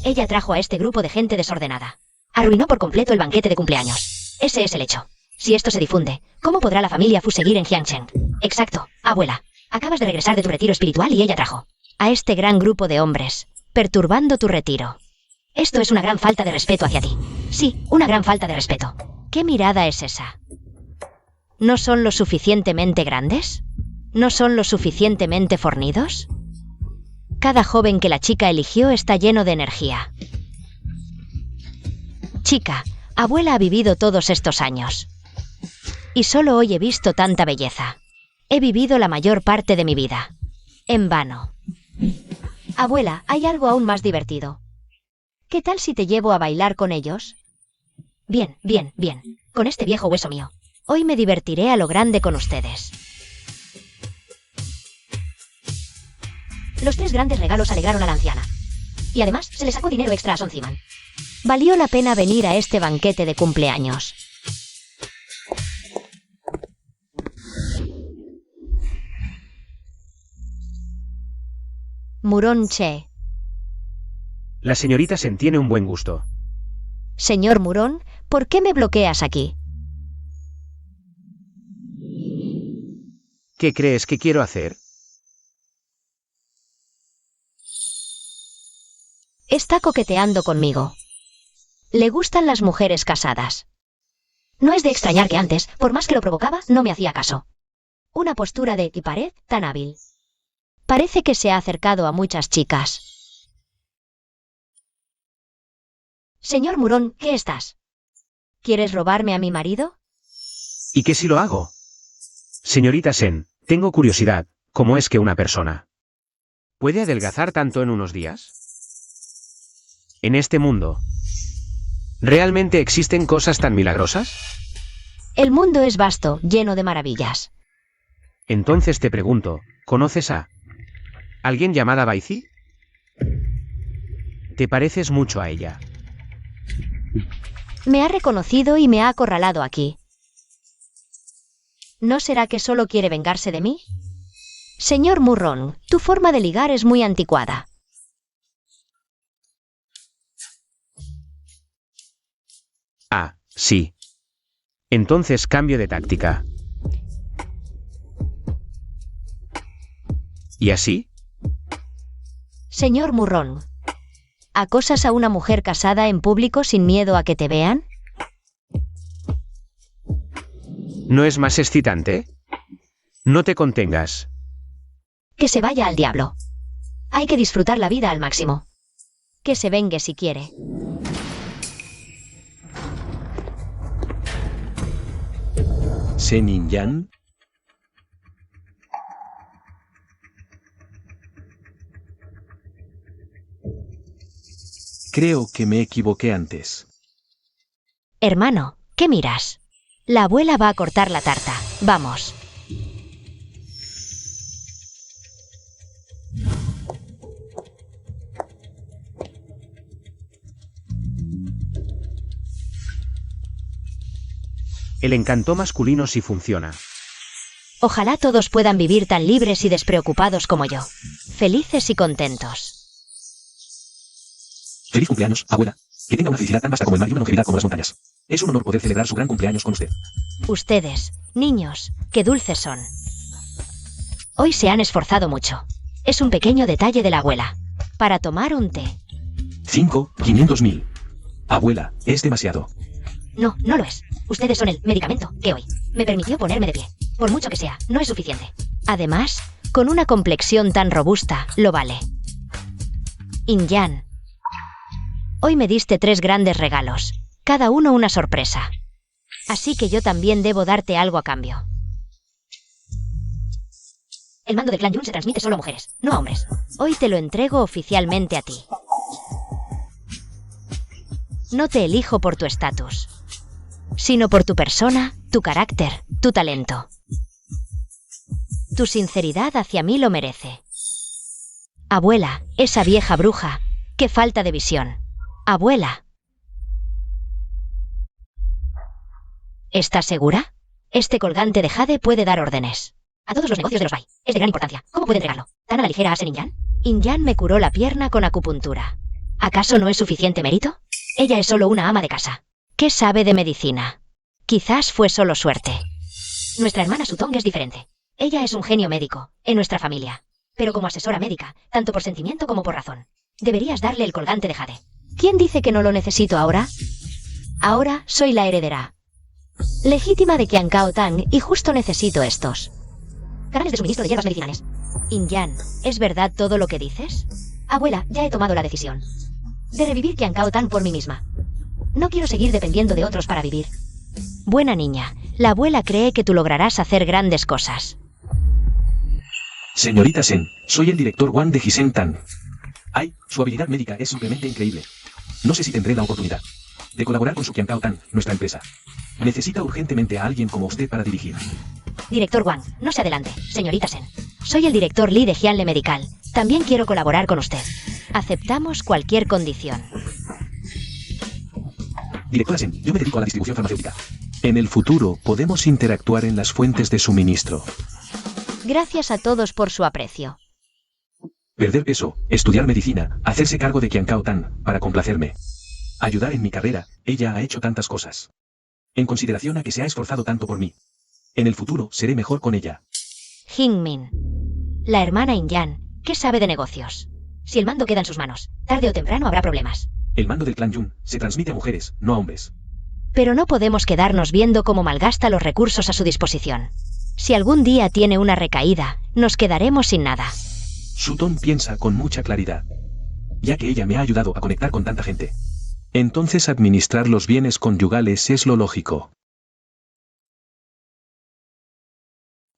Ella trajo a este grupo de gente desordenada. Arruinó por completo el banquete de cumpleaños. Ese es el hecho. Si esto se difunde, ¿cómo podrá la familia Fu seguir en Jiangchen? Exacto, abuela. Acabas de regresar de tu retiro espiritual y ella trajo a este gran grupo de hombres, perturbando tu retiro. Esto es una gran falta de respeto hacia ti. Sí, una gran falta de respeto. ¿Qué mirada es esa? ¿No son lo suficientemente grandes? ¿No son lo suficientemente fornidos? Cada joven que la chica eligió está lleno de energía. Chica, abuela ha vivido todos estos años. Y solo hoy he visto tanta belleza. He vivido la mayor parte de mi vida. En vano. Abuela, hay algo aún más divertido. ¿Qué tal si te llevo a bailar con ellos? Bien, bien, bien. Con este viejo hueso mío. Hoy me divertiré a lo grande con ustedes. Los 3 grandes regalos alegraron a la anciana. Y además, se le sacó dinero extra a Son Ziman. Valió la pena venir a este banquete de cumpleaños. Murón Che. La señorita Sen tiene un buen gusto. Señor Murón, ¿por qué me bloqueas aquí? ¿Qué crees que quiero hacer? Está coqueteando conmigo. Le gustan las mujeres casadas. No es de extrañar que antes, por más que lo provocaba, no me hacía caso. Una postura de y pared tan hábil. Parece que se ha acercado a muchas chicas. Señor Murón, ¿qué estás? ¿Quieres robarme a mi marido? ¿Y qué si lo hago? Señorita Sen, tengo curiosidad, ¿cómo es que una persona puede adelgazar tanto en unos días? En este mundo, ¿realmente existen cosas tan milagrosas? El mundo es vasto, lleno de maravillas. Entonces te pregunto, ¿conoces a alguien llamada Baizi? Te pareces mucho a ella. Me ha reconocido y me ha acorralado aquí. ¿No será que solo quiere vengarse de mí? Señor Murron, tu forma de ligar es muy anticuada. Ah, sí. Entonces cambio de táctica. ¿Y así? Señor Murron, ¿acosas a una mujer casada en público sin miedo a que te vean? ¿No es más excitante? No te contengas. Que se vaya al diablo. Hay que disfrutar la vida al máximo. Que se vengue si quiere. ¿Sen Yan? Creo que me equivoqué antes. Hermano, ¿qué miras? La abuela va a cortar la tarta. Vamos. El encanto masculino sí funciona. Ojalá todos puedan vivir tan libres y despreocupados como yo. Felices y contentos. Feliz cumpleaños, abuela. Que tenga una felicidad tan vasta como el mar y una longevidad como las montañas. Es un honor poder celebrar su gran cumpleaños con usted. Ustedes, niños, qué dulces son. Hoy se han esforzado mucho. Es un pequeño detalle de la abuela. Para tomar un té. 500.000. Abuela, es demasiado. No, no lo es. Ustedes son el medicamento que hoy me permitió ponerme de pie. Por mucho que sea, no es suficiente. Además, con una complexión tan robusta, lo vale. Inyan. Hoy me diste 3 grandes regalos. Cada uno una sorpresa. Así que yo también debo darte algo a cambio. El mando del clan Yun se transmite solo a mujeres, no a hombres. Hoy te lo entrego oficialmente a ti. No te elijo por tu estatus, sino por tu persona, tu carácter, tu talento. Tu sinceridad hacia mí lo merece. Abuela, esa vieja bruja, qué falta de visión. Abuela. ¿Estás segura? Este colgante de jade puede dar órdenes. A todos los negocios de los Bai. Es de gran importancia. ¿Cómo puede entregarlo? ¿Tan a la ligera a Sen Inyan? Inyan me curó la pierna con acupuntura. ¿Acaso no es suficiente mérito? Ella es solo una ama de casa. ¿Qué sabe de medicina? Quizás fue solo suerte. Nuestra hermana Sutong es diferente. Ella es un genio médico, en nuestra familia. Pero como asesora médica, tanto por sentimiento como por razón. Deberías darle el colgante de jade. ¿Quién dice que no lo necesito ahora? Ahora soy la heredera legítima de Qian Cao Tang y justo necesito estos. Canales de suministro de hierbas medicinales. Inyan, ¿es verdad todo lo que dices? Abuela, ya he tomado la decisión de revivir Qian Cao Tang por mí misma. No quiero seguir dependiendo de otros para vivir. Buena niña, la abuela cree que tú lograrás hacer grandes cosas. Señorita Sen, soy el director Wang de Hisen Tan. Ay, su habilidad médica es simplemente increíble. No sé si tendré la oportunidad de colaborar con su Qian Cao Tang, nuestra empresa. Necesita urgentemente a alguien como usted para dirigir. Director Wang, no se adelante, señorita Sen. Soy el director Li de Jianle Medical. También quiero colaborar con usted. Aceptamos cualquier condición. Directora Sen, yo me dedico a la distribución farmacéutica. En el futuro podemos interactuar en las fuentes de suministro. Gracias a todos por su aprecio. Perder peso, estudiar medicina, hacerse cargo de Qian Cao Tang, para complacerme. Ayudar en mi carrera, ella ha hecho tantas cosas. En consideración a que se ha esforzado tanto por mí. En el futuro seré mejor con ella. Jingmin. La hermana Inyan, ¿qué sabe de negocios? Si el mando queda en sus manos, tarde o temprano habrá problemas. El mando del clan Yun se transmite a mujeres, no a hombres. Pero no podemos quedarnos viendo cómo malgasta los recursos a su disposición. Si algún día tiene una recaída, nos quedaremos sin nada. Sutong piensa con mucha claridad. Ya que ella me ha ayudado a conectar con tanta gente. Entonces administrar los bienes conyugales es lo lógico.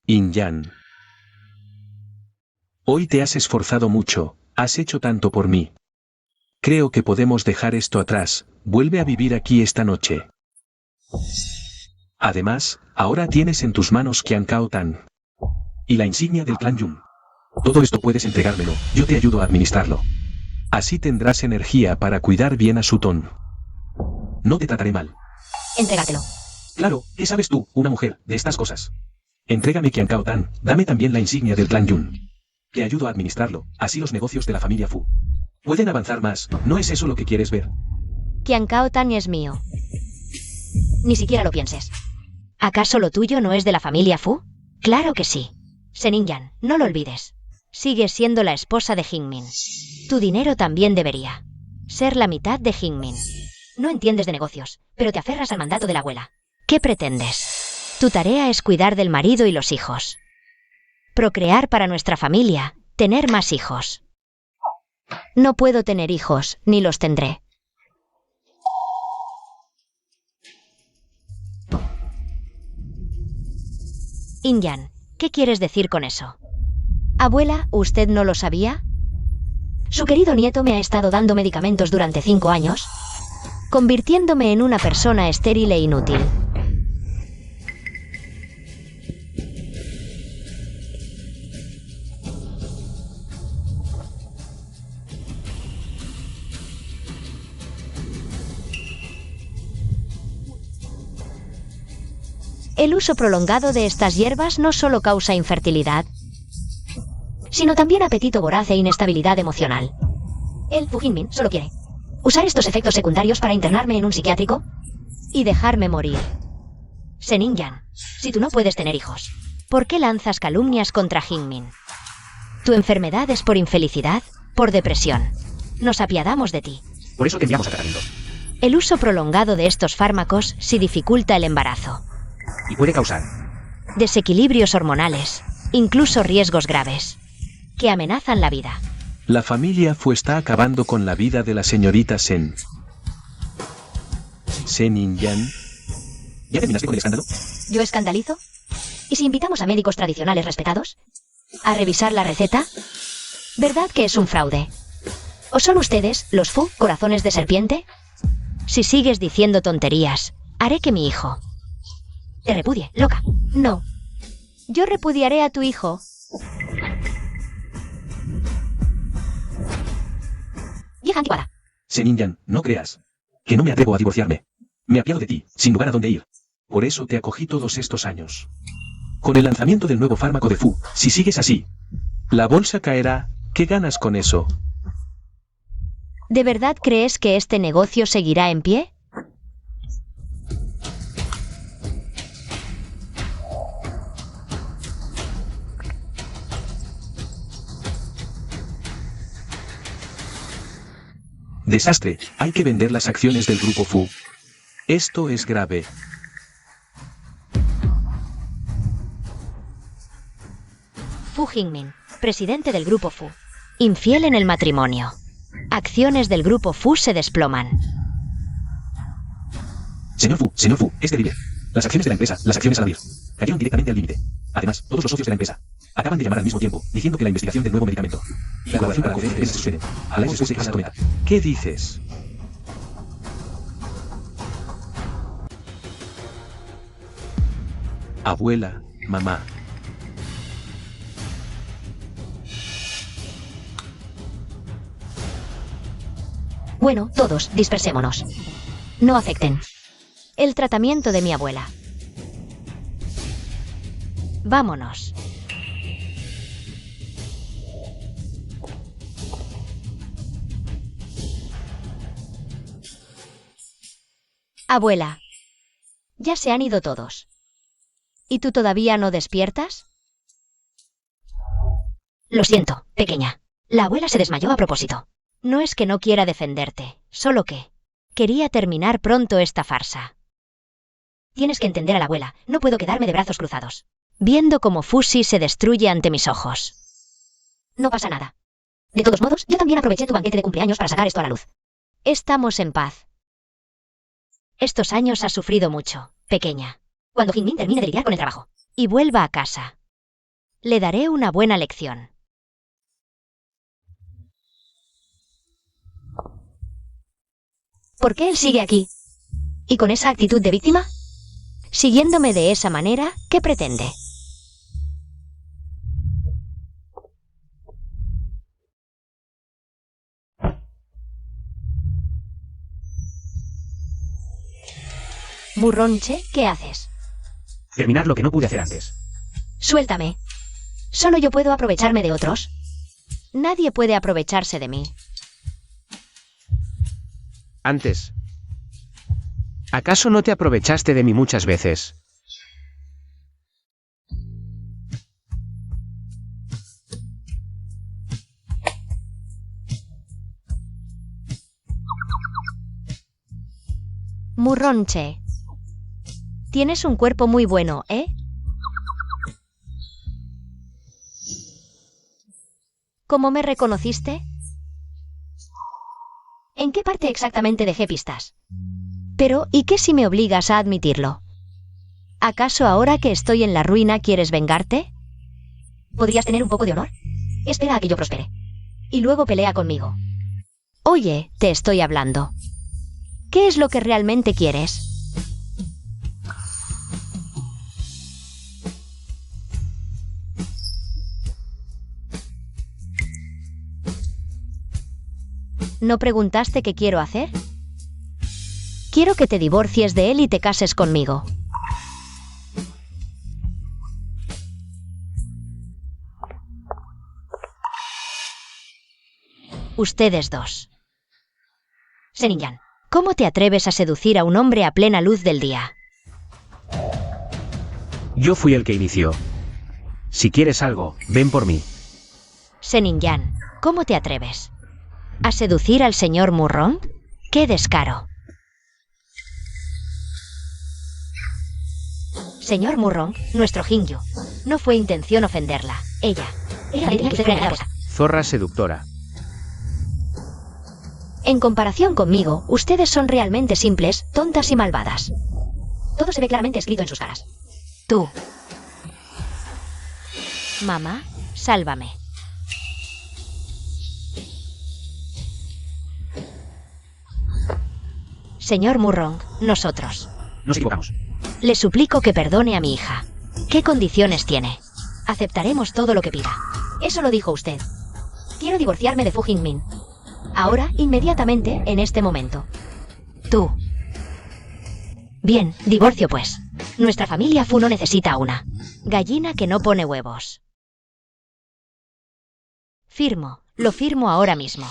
Inyan. Hoy te has esforzado mucho, has hecho tanto por mí. Creo que podemos dejar esto atrás, vuelve a vivir aquí esta noche. Además, ahora tienes en tus manos Qiankao Tan. Y la insignia del clan Yun. Todo esto puedes entregármelo, yo te ayudo a administrarlo. Así tendrás energía para cuidar bien a Sutton. No te trataré mal. Entregártelo. Claro, ¿qué sabes tú, una mujer, de estas cosas? Entrégame Qiankao Tan, dame también la insignia del clan Yun. Te ayudo a administrarlo, así los negocios de la familia Fu pueden avanzar más, ¿no es eso lo que quieres ver? Qiankao Tan es mío. Ni siquiera lo pienses. ¿Acaso lo tuyo no es de la familia Fu? Claro que sí. Seninyan, no lo olvides. Sigues siendo la esposa de Jingmin. Tu dinero también debería ser la mitad de Jingmin. No entiendes de negocios, pero te aferras al mandato de la abuela. ¿Qué pretendes? Tu tarea es cuidar del marido y los hijos. Procrear para nuestra familia, tener más hijos. No puedo tener hijos, ni los tendré. Inyan, ¿qué quieres decir con eso? Abuela, ¿usted no lo sabía? Su querido nieto me ha estado dando medicamentos durante 5 años, convirtiéndome en una persona estéril e inútil. El uso prolongado de estas hierbas no solo causa infertilidad, sino también apetito voraz e inestabilidad emocional. El Fu Jingmin solo quiere usar estos efectos secundarios para internarme en un psiquiátrico y dejarme morir. Seninyan, si tú no puedes tener hijos, ¿por qué lanzas calumnias contra Jingmin? Tu enfermedad es por infelicidad, por depresión. Nos apiadamos de ti. Por eso te enviamos a tratamiento. El uso prolongado de estos fármacos sí dificulta el embarazo. Y puede causar desequilibrios hormonales, incluso riesgos graves, que amenazan la vida. La familia Fu está acabando con la vida de la señorita Sen. Seninyan. ¿Ya terminaste con el escándalo? ¿Yo escandalizo? ¿Y si invitamos a médicos tradicionales respetados a revisar la receta? ¿Verdad que es un fraude? ¿O son ustedes, los Fu, corazones de serpiente? Si sigues diciendo tonterías, haré que mi hijo te repudie, loca. No. Yo repudiaré a tu hijo. Vieja anticuada. Seninyan, no creas que no me atrevo a divorciarme. Me apiado de ti, sin lugar a dónde ir. Por eso te acogí todos estos años. Con el lanzamiento del nuevo fármaco de Fu, si sigues así, la bolsa caerá. ¿Qué ganas con eso? ¿De verdad crees que este negocio seguirá en pie? Desastre, hay que vender las acciones del grupo Fu. Esto es grave. Fu Jingmin, presidente del grupo Fu. Infiel en el matrimonio. Acciones del grupo Fu se desploman. Señor Fu, es terrible. Las acciones de la empresa, las acciones a la DIR, cayeron directamente al límite. Además, todos los socios de la empresa acaban de llamar al mismo tiempo, diciendo que la investigación del nuevo medicamento, la colaboración para coger empresas sucede. A la después de esa tormenta. ¿Qué dices? Abuela, mamá. Bueno, todos, dispersémonos. No afecten el tratamiento de mi abuela. Vámonos. Abuela, ya se han ido todos. ¿Y tú todavía no despiertas? Lo siento, pequeña. La abuela se desmayó a propósito. No es que no quiera defenderte, solo que quería terminar pronto esta farsa. Tienes que entender a la abuela, no puedo quedarme de brazos cruzados, viendo cómo Fuxi se destruye ante mis ojos. No pasa nada. De todos modos, yo también aproveché tu banquete de cumpleaños para sacar esto a la luz. Estamos en paz. Estos años has sufrido mucho, pequeña. Cuando Jingmin termine de lidiar con el trabajo y vuelva a casa, le daré una buena lección. ¿Por qué él sigue aquí? ¿Y con esa actitud de víctima? Siguiéndome de esa manera, ¿qué pretende? Murronche, ¿qué haces? Terminar lo que no pude hacer antes. Suéltame. Solo yo puedo aprovecharme de otros. Nadie puede aprovecharse de mí. Antes. ¿Acaso no te aprovechaste de mí muchas veces? Murronche. Tienes un cuerpo muy bueno, ¿eh? ¿Cómo me reconociste? ¿En qué parte exactamente dejé pistas? Pero, ¿y qué si me obligas a admitirlo? ¿Acaso ahora que estoy en la ruina quieres vengarte? ¿Podrías tener un poco de honor? Espera a que yo prospere. Y luego pelea conmigo. Oye, te estoy hablando. ¿Qué es lo que realmente quieres? ¿No preguntaste qué quiero hacer? Quiero que te divorcies de él y te cases conmigo. Ustedes dos. Seninyan. ¿Cómo te atreves a seducir a un hombre a plena luz del día? Yo fui el que inició. Si quieres algo, ven por mí. Seninyan, ¿cómo te atreves? ¿A seducir al señor Murrong? ¡Qué descaro! Señor Murrong, nuestro Hingyu. No fue intención ofenderla. Ella. Era la que usted creía cosa. Zorra seductora. En comparación conmigo, ustedes son realmente simples, tontas y malvadas. Todo se ve claramente escrito en sus caras. Tú. Mamá, sálvame. Señor Murrong, nosotros. Nos equivocamos. Le suplico que perdone a mi hija. ¿Qué condiciones tiene? Aceptaremos todo lo que pida. Eso lo dijo usted. Quiero divorciarme de Fu Jingmin. Ahora, inmediatamente, en este momento. Tú. Bien, divorcio pues. Nuestra familia Fu no necesita una gallina que no pone huevos. Firmo, lo firmo ahora mismo.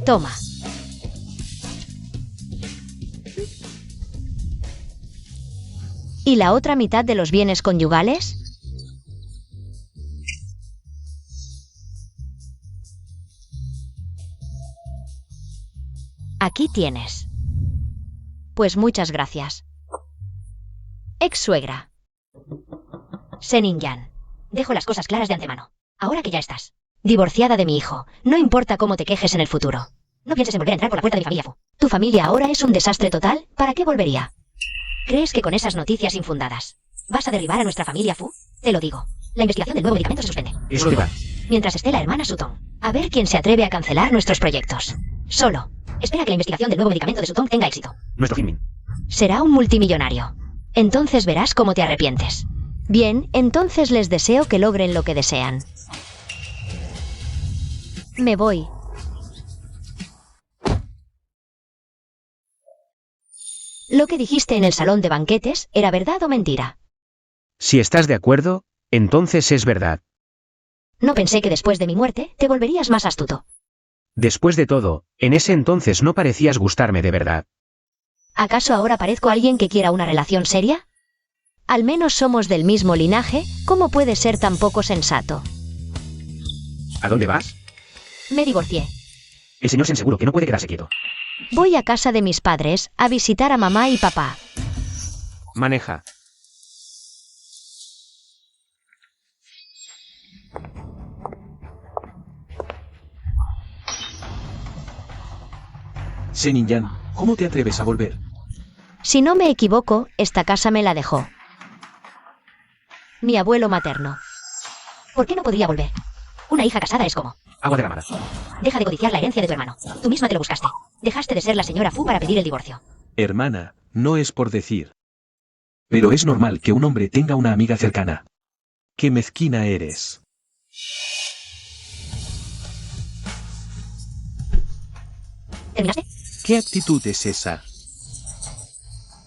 Toma. ¿Y la otra mitad de los bienes conyugales? Aquí tienes. Pues muchas gracias. Ex-suegra. Seninyan. Dejo las cosas claras de antemano. Ahora que ya estás divorciada de mi hijo, no importa cómo te quejes en el futuro. No pienses en volver a entrar por la puerta de mi familia Fu. ¿Tu familia ahora es un desastre total? ¿Para qué volvería? ¿Crees que con esas noticias infundadas vas a derribar a nuestra familia Fu? Te lo digo. La investigación del nuevo medicamento se suspende. Eso te va. Mientras esté la hermana Sutong. A ver quién se atreve a cancelar nuestros proyectos. Solo. Espera que la investigación del nuevo medicamento de Sutong tenga éxito. Nuestro Jingmin. Será un multimillonario. Entonces verás cómo te arrepientes. Bien, entonces les deseo que logren lo que desean. Me voy. ¿Lo que dijiste en el salón de banquetes era verdad o mentira? Si estás de acuerdo, entonces es verdad. No pensé que después de mi muerte te volverías más astuto. Después de todo, en ese entonces no parecías gustarme de verdad. ¿Acaso ahora parezco alguien que quiera una relación seria? Al menos somos del mismo linaje, ¿cómo puede ser tan poco sensato? ¿A dónde vas? Me divorcié. El señor Sen seguro que no puede quedarse quieto. Voy a casa de mis padres, a visitar a mamá y papá. Maneja. Seninyan, ¿cómo te atreves a volver? Si no me equivoco, esta casa me la dejó. Mi abuelo materno. ¿Por qué no podría volver? Una hija casada es como... Agua derramada. Deja de codiciar la herencia de tu hermano. Tú misma te lo buscaste. Dejaste de ser la señora Fu para pedir el divorcio. Hermana, no es por decir. Pero es normal que un hombre tenga una amiga cercana. ¡Qué mezquina eres! ¿Terminaste? ¿Qué actitud es esa?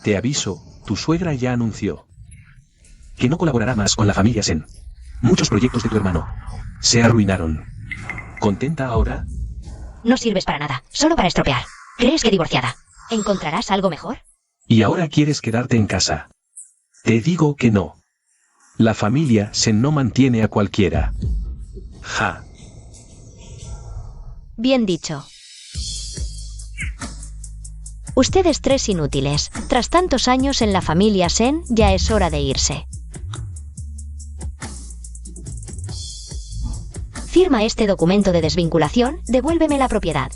Te aviso, tu suegra ya anunció que no colaborará más con la familia Sen. Muchos proyectos de tu hermano se arruinaron. ¿Contenta ahora? No sirves para nada, solo para estropear. ¿Crees que divorciada encontrarás algo mejor? ¿Y ahora quieres quedarte en casa? Te digo que no. La familia Sen no mantiene a cualquiera. Ja. Bien dicho. Ustedes tres inútiles. Tras tantos años en la familia Sen, ya es hora de irse. Firma este documento de desvinculación, devuélveme la propiedad.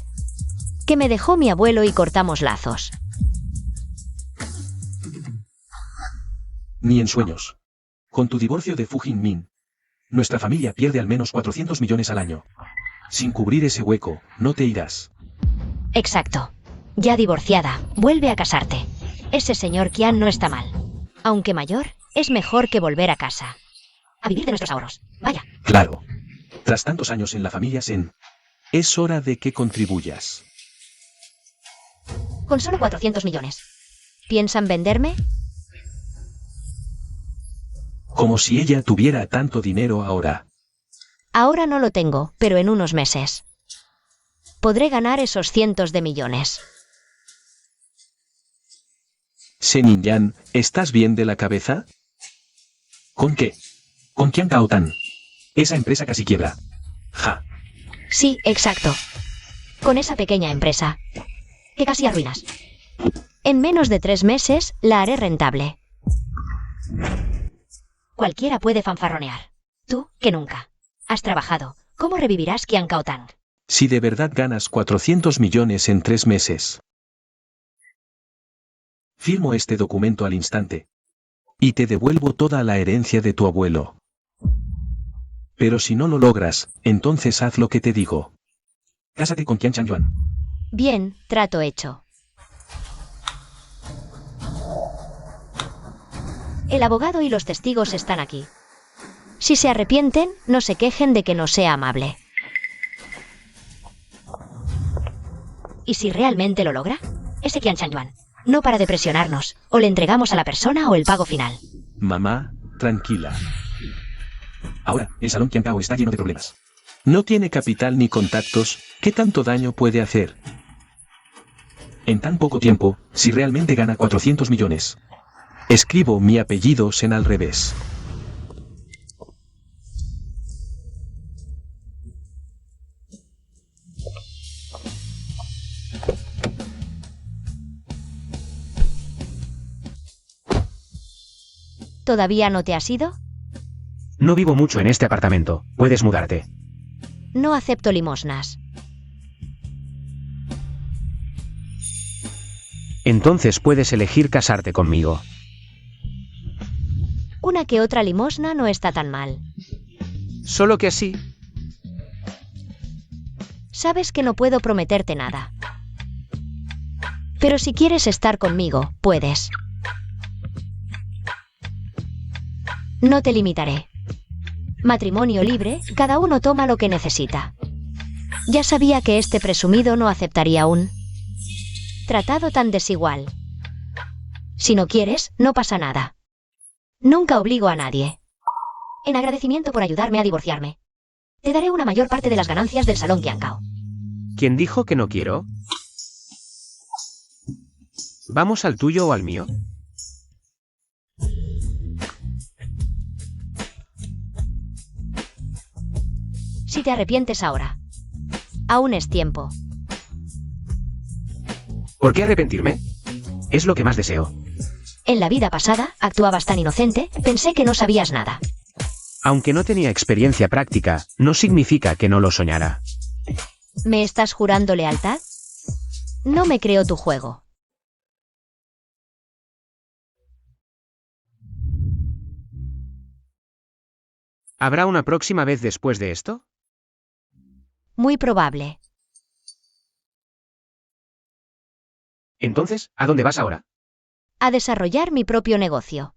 Que me dejó mi abuelo y cortamos lazos. Ni en sueños. Con tu divorcio de Fu Jinmin, nuestra familia pierde al menos 400 millones al año. Sin cubrir ese hueco, no te irás. Exacto. Ya divorciada, vuelve a casarte. Ese señor Qian no está mal. Aunque mayor, es mejor que volver a casa. A vivir de nuestros ahorros. Vaya. Claro. Tras tantos años en la familia Sen, es hora de que contribuyas. Con solo 400 millones. ¿Piensan venderme? Como si ella tuviera tanto dinero ahora. Ahora no lo tengo, pero en unos meses. Podré ganar esos cientos de millones. Senin Yan, ¿estás bien de la cabeza? ¿Con qué? ¿Con Qian Cao Tan? Esa empresa casi quiebra. Ja. Sí, exacto. Con esa pequeña empresa. Que casi arruinas. En menos de 3 meses, la haré rentable. Cualquiera puede fanfarronear. Tú, que nunca. Has trabajado. ¿Cómo revivirás Qian Cao Tan? Si de verdad ganas 400 millones en 3 meses. Firmo este documento al instante. Y te devuelvo toda la herencia de tu abuelo. Pero si no lo logras, entonces haz lo que te digo. Cásate con Qian Changyuan. Bien, trato hecho. El abogado y los testigos están aquí. Si se arrepienten, no se quejen de que no sea amable. ¿Y si realmente lo logra? Ese Qian Changyuan no para de presionarnos. O le entregamos a la persona o el pago final. Mamá, tranquila. Ahora, el salón Qian Cao está lleno de problemas. No tiene capital ni contactos, ¿qué tanto daño puede hacer? En tan poco tiempo, si realmente gana 400 millones. Escribo mi apellido Sen al revés. ¿Todavía no te has ido? No vivo mucho en este apartamento, puedes mudarte. No acepto limosnas. Entonces puedes elegir casarte conmigo. Una que otra limosna no está tan mal. Solo que así. Sabes que no puedo prometerte nada. Pero si quieres estar conmigo, puedes. No te limitaré. Matrimonio libre, cada uno toma lo que necesita. Ya sabía que este presumido no aceptaría un tratado tan desigual. Si no quieres, no pasa nada. Nunca obligo a nadie. En agradecimiento por ayudarme a divorciarme, te daré una mayor parte de las ganancias del salón Qian Cao. ¿Quién dijo que no quiero? ¿Vamos al tuyo o al mío? Si te arrepientes ahora, aún es tiempo. ¿Por qué arrepentirme? Es lo que más deseo. En la vida pasada, actuabas tan inocente, pensé que no sabías nada. Aunque no tenía experiencia práctica, no significa que no lo soñara. ¿Me estás jurando lealtad? No me creo tu juego. ¿Habrá una próxima vez después de esto? Muy probable. Entonces, ¿a dónde vas ahora? A desarrollar mi propio negocio.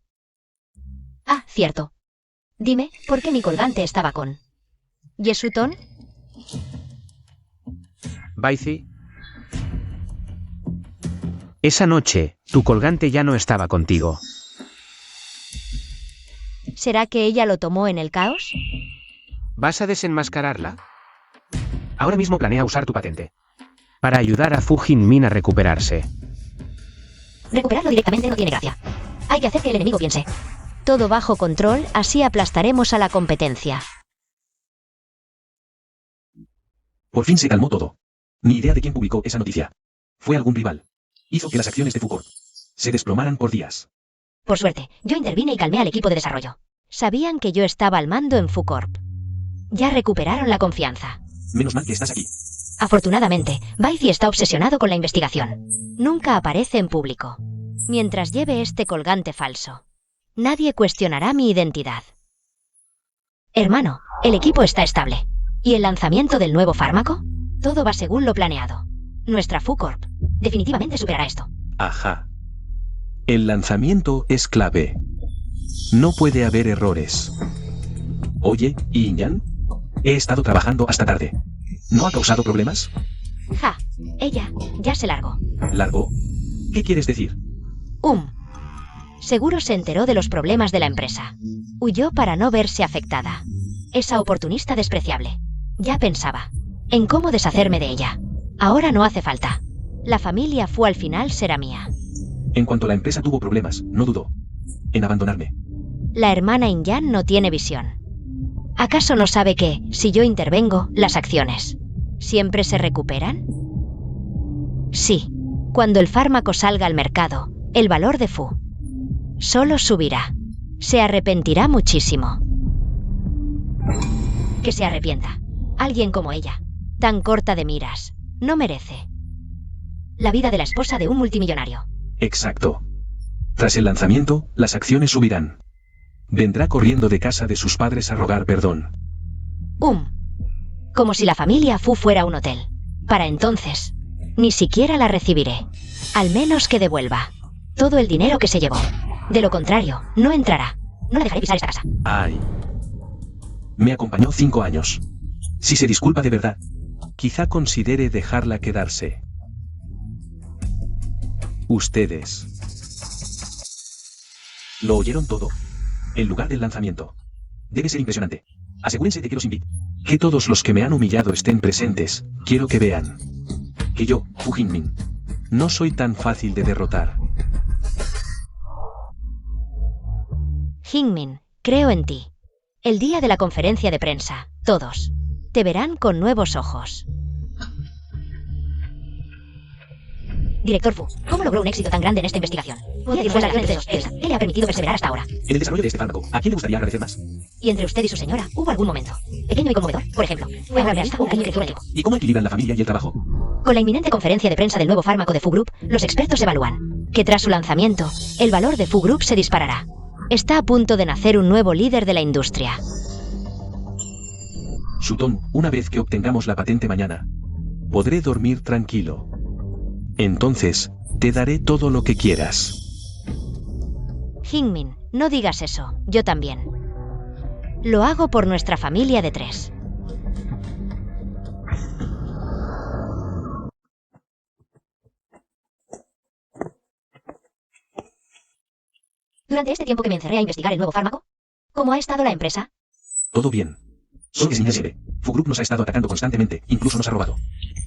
Ah, cierto. Dime, ¿por qué mi colgante estaba con? ¿Yesuton? Baizi. Esa noche, tu colgante ya no estaba contigo. ¿Será que ella lo tomó en el caos? ¿Vas a desenmascararla? Ahora mismo planea usar tu patente para ayudar a Fu Jinmin a recuperarse. Recuperarlo directamente no tiene gracia. Hay que hacer que el enemigo piense. Todo bajo control, así aplastaremos a la competencia. Por fin se calmó todo. Ni idea de quién publicó esa noticia. Fue algún rival. Hizo que las acciones de Foucault se desplomaran por días. Por suerte, yo intervine y calmé al equipo de desarrollo. Sabían que yo estaba al mando en FuCorp. Ya recuperaron la confianza. Menos mal que estás aquí. Afortunadamente, Baizi está obsesionado con la investigación. Nunca aparece en público. Mientras lleve este colgante falso, nadie cuestionará mi identidad. Hermano, el equipo está estable. ¿Y el lanzamiento del nuevo fármaco? Todo va según lo planeado. Nuestra FuCorp definitivamente superará esto. Ajá. El lanzamiento es clave. No puede haber errores. Oye, ¿y Inyan? He estado trabajando hasta tarde. ¿No ha causado problemas? Ja, ella ya se largó. ¿Largo? ¿Qué quieres decir? Seguro se enteró de los problemas de la empresa. Huyó para no verse afectada. Esa oportunista despreciable. Ya pensaba en cómo deshacerme de ella. Ahora no hace falta. La familia Fu al final será mía. En cuanto la empresa tuvo problemas, no dudó en abandonarme. La hermana Inyan no tiene visión. ¿Acaso no sabe que, si yo intervengo, las acciones siempre se recuperan? Sí. Cuando el fármaco salga al mercado, el valor de Fu solo subirá. Se arrepentirá muchísimo. Que se arrepienta. Alguien como ella, tan corta de miras, no merece la vida de la esposa de un multimillonario. Exacto. Tras el lanzamiento, las acciones subirán. Vendrá corriendo de casa de sus padres a rogar perdón. Como si la familia Fu fuera un hotel. Para entonces, ni siquiera la recibiré. Al menos que devuelva todo el dinero que se llevó. De lo contrario, no entrará. No la dejaré pisar esta casa. Ay. Me acompañó 5 años. Si se disculpa de verdad, quizá considere dejarla quedarse. Ustedes ¿lo oyeron todo? El lugar del lanzamiento debe ser impresionante. Asegúrense de que los invito. Que todos los que me han humillado estén presentes. Quiero que vean que yo, Fu Jinmin, no soy tan fácil de derrotar. Jinmin, creo en ti. El día de la conferencia de prensa, todos te verán con nuevos ojos. Director Fu, ¿cómo logró un éxito tan grande en esta investigación? ¿Podría decirnos las razones de ¿Qué le ha permitido perseverar hasta ahora? En el desarrollo de este fármaco, ¿a quién le gustaría agradecer más? Y entre usted y su señora, ¿hubo algún momento pequeño y conmovedor? Por ejemplo, ¿fue amable hasta un cariño que tuvo el equipo? ¿Y cómo equilibran la familia y el trabajo? Con la inminente conferencia de prensa del nuevo fármaco de Fu Group, los expertos evalúan que tras su lanzamiento, el valor de Fu Group se disparará. Está a punto de nacer un nuevo líder de la industria. Sutton, una vez que obtengamos la patente mañana, podré dormir tranquilo. Entonces, te daré todo lo que quieras. Jinmin, no digas eso, yo también. Lo hago por nuestra familia de 3. Durante este tiempo que me encerré a investigar el nuevo fármaco, ¿cómo ha estado la empresa? Todo bien. Solo que sin decirle, Fu Group nos ha estado atacando constantemente, incluso nos ha robado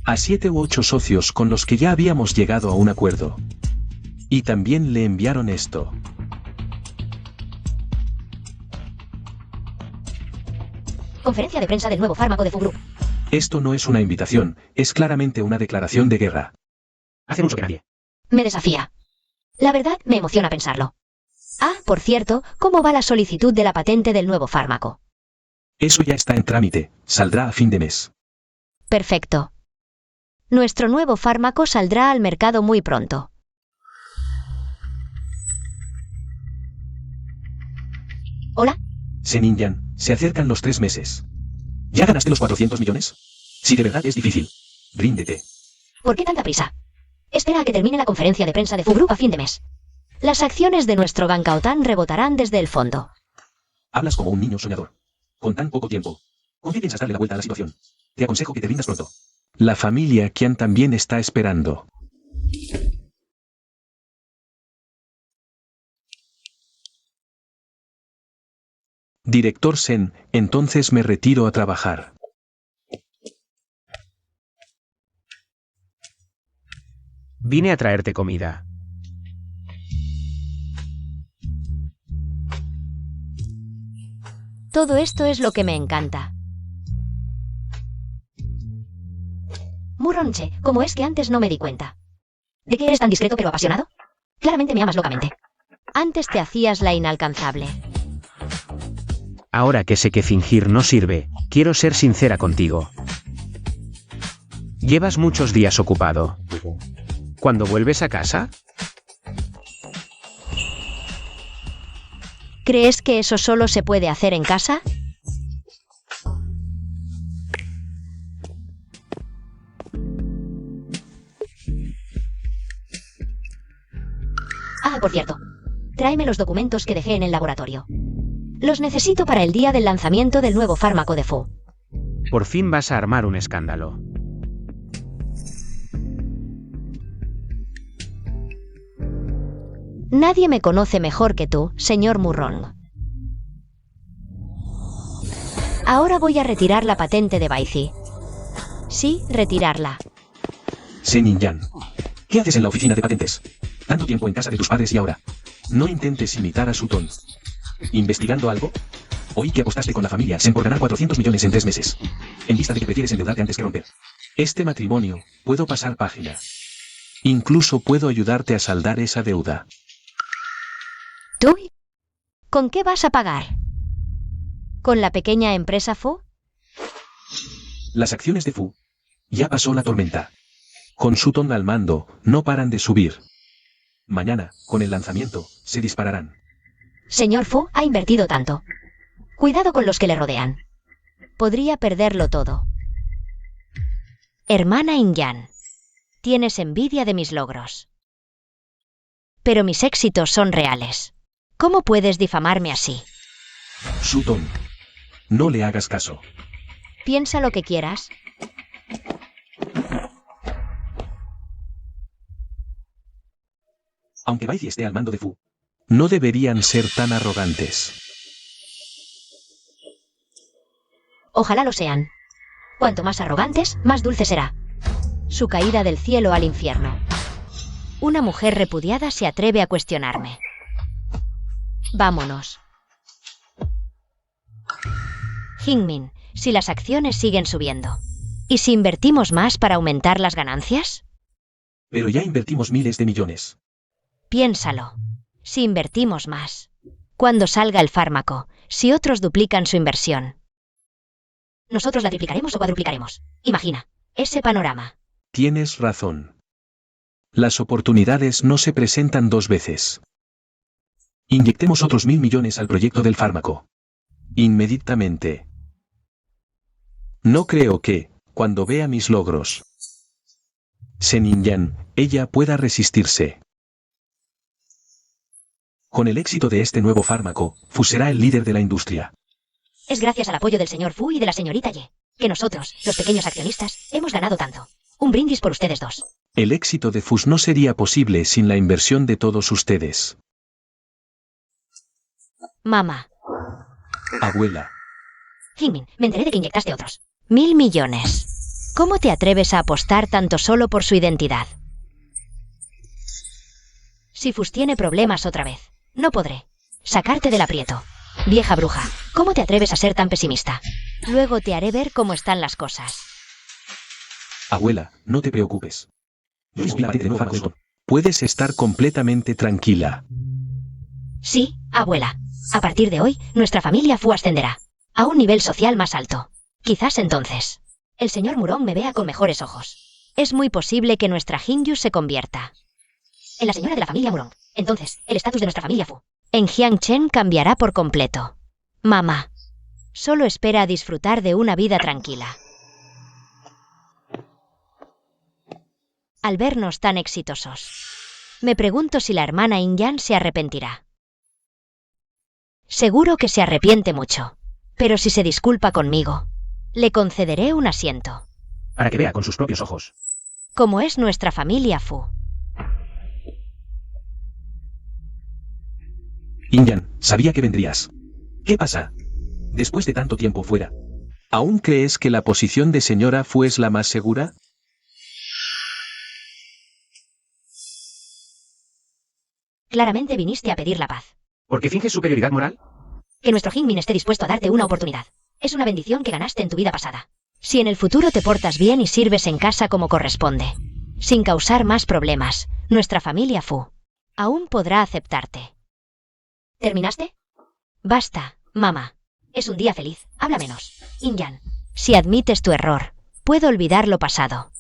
a 7 u 8 socios con los que ya habíamos llegado a un acuerdo. Y también le enviaron esto. Conferencia de prensa del nuevo fármaco de Fu Group. Esto no es una invitación, es claramente una declaración de guerra. Hace mucho que nadie me desafía. La verdad, me emociona pensarlo. Ah, por cierto, ¿cómo va la solicitud de la patente del nuevo fármaco? Eso ya está en trámite, saldrá a fin de mes. Perfecto. Nuestro nuevo fármaco saldrá al mercado muy pronto. ¿Hola? Zenin Yan, Se acercan los 3 meses. ¿Ya ganaste los 400 millones? Si de verdad es difícil, ríndete. ¿Por qué tanta prisa? Espera a que termine la conferencia de prensa de Fu Group a fin de mes. Las acciones de nuestro Bancaotan rebotarán desde el fondo. Hablas como un niño soñador. Con tan poco tiempo. ¿Con qué piensas darle la vuelta a la situación? Te aconsejo que te rindas pronto. La familia Qian también está esperando. Director Sen, entonces me retiro a trabajar. Vine a traerte comida. Todo esto es lo que me encanta. Murronche, ¿cómo es que antes no me di cuenta? ¿De qué eres tan discreto pero apasionado? Claramente me amas locamente. Antes te hacías la inalcanzable. Ahora que sé que fingir no sirve, quiero ser sincera contigo. Llevas muchos días ocupado. ¿Cuándo vuelves a casa? ¿Crees que eso solo se puede hacer en casa? Ah, por cierto. Tráeme los documentos que dejé en el laboratorio. Los necesito para el día del lanzamiento del nuevo fármaco de Fu. Por fin vas a armar un escándalo. Nadie me conoce mejor que tú, señor Murrong. Ahora voy a retirar la patente de Baizi. Sí, retirarla. Sen Yan. ¿Qué haces en la oficina de patentes? Tanto tiempo en casa de tus padres y ahora. No intentes imitar a Sutton. ¿Investigando algo? Oí que apostaste con la familia Sen por ganar 400 millones en 3 meses. En vista de que prefieres endeudarte antes que romper. Este matrimonio, puedo pasar página. Incluso puedo ayudarte a saldar esa deuda. ¿Tú? ¿Con qué vas a pagar? ¿Con la pequeña empresa Fu? Las acciones de Fu. Ya pasó la tormenta. Con Sutton al mando, no paran de subir. Mañana, con el lanzamiento, se dispararán. Señor Fu ha invertido tanto. Cuidado con los que le rodean. Podría perderlo todo. Hermana Inyan, tienes envidia de mis logros. Pero mis éxitos son reales. ¿Cómo puedes difamarme así? Sutton. No le hagas caso. Piensa lo que quieras. Aunque Baizi esté al mando de Fu, no deberían ser tan arrogantes. Ojalá lo sean. Cuanto más arrogantes, más dulce será. Su caída del cielo al infierno. Una mujer repudiada se atreve a cuestionarme. Vámonos. Hingmin, si las acciones siguen subiendo, ¿y si invertimos más para aumentar las ganancias? Pero ya invertimos miles de millones. Piénsalo. Si invertimos más. Cuando salga el fármaco, si otros duplican su inversión. Nosotros la triplicaremos o cuadruplicaremos. Imagina, ese panorama. Tienes razón. Las oportunidades no se presentan 2 veces. Inyectemos otros 1.000 millones al proyecto del fármaco. Inmediatamente. No creo que, cuando vea mis logros, Sen Yan, ella pueda resistirse. Con el éxito de este nuevo fármaco, Fu será el líder de la industria. Es gracias al apoyo del señor Fu y de la señorita Ye, que nosotros, los pequeños accionistas, hemos ganado tanto. Un brindis por ustedes dos. El éxito de Fu no sería posible sin la inversión de todos ustedes. Mamá. Abuela. Hingmin, me enteré de que inyectaste otros. 1.000 millones. ¿Cómo te atreves a apostar tanto solo por su identidad? Si Fu tiene problemas otra vez, no podré sacarte del aprieto. Vieja bruja, ¿cómo te atreves a ser tan pesimista? Luego te haré ver cómo están las cosas. Abuela, no te preocupes. Yo les voy la patente de nuevo fármaco. Puedes estar completamente tranquila. Sí, abuela. A partir de hoy, nuestra familia Fu ascenderá a un nivel social más alto. Quizás entonces el señor Murong me vea con mejores ojos. Es muy posible que nuestra Hingyu se convierta en la señora de la familia Murong. Entonces, el estatus de nuestra familia Fu en Jiangchen cambiará por completo. Mamá, Solo espera a disfrutar de una vida tranquila. Al vernos tan exitosos, me pregunto si la hermana Inyan se arrepentirá. Seguro que se arrepiente mucho, pero si se disculpa conmigo, le concederé un asiento. Para que vea con sus propios ojos. Como es nuestra familia Fu. Inyan, sabía que vendrías. ¿Qué pasa? Después de tanto tiempo fuera, ¿aún crees que la posición de señora Fu es la más segura? Claramente viniste a pedir la paz. ¿Por qué finges superioridad moral? Que nuestro Jingmin esté dispuesto a darte una oportunidad. Es una bendición que ganaste en tu vida pasada. Si en el futuro te portas bien y sirves en casa como corresponde, sin causar más problemas, nuestra familia Fu aún podrá aceptarte. ¿Terminaste? Basta, mamá. Es un día feliz. Habla menos. Inyan, si admites tu error, puedo olvidar lo pasado.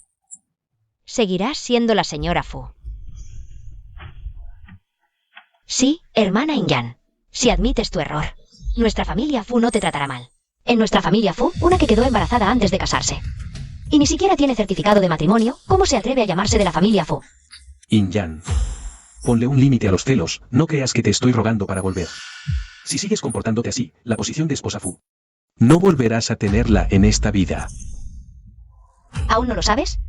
Seguirás siendo la señora Fu. Sí, hermana Inyan. Si admites tu error, nuestra familia Fu no te tratará mal. En nuestra familia Fu, una que quedó embarazada antes de casarse. Y ni siquiera tiene certificado de matrimonio, ¿cómo se atreve a llamarse de la familia Fu? Inyan, ponle un límite a los celos, no creas que te estoy rogando para volver. Si sigues comportándote así, la posición de esposa Fu, no volverás a tenerla en esta vida. ¿Aún no lo sabes?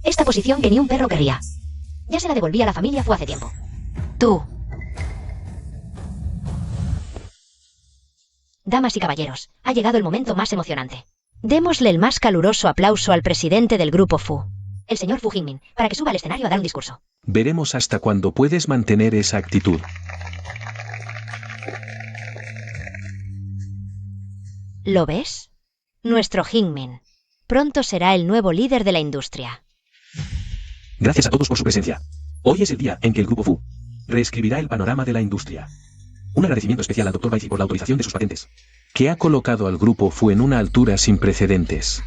Esta posición que ni un perro querría. Ya se la devolví a la familia Fu hace tiempo. Tú. Damas y caballeros, ha llegado el momento más emocionante. Démosle el más caluroso aplauso al presidente del grupo Fu, el señor Fu Jingmin, para que suba al escenario a dar un discurso. Veremos hasta cuándo puedes mantener esa actitud. ¿Lo ves? Nuestro Jingmin pronto será el nuevo líder de la industria. Gracias a todos por su presencia. Hoy es el día en que el grupo Fu reescribirá el panorama de la industria. Un agradecimiento especial al Dr. Baizi por la autorización de sus patentes, que ha colocado al grupo Fu en una altura sin precedentes.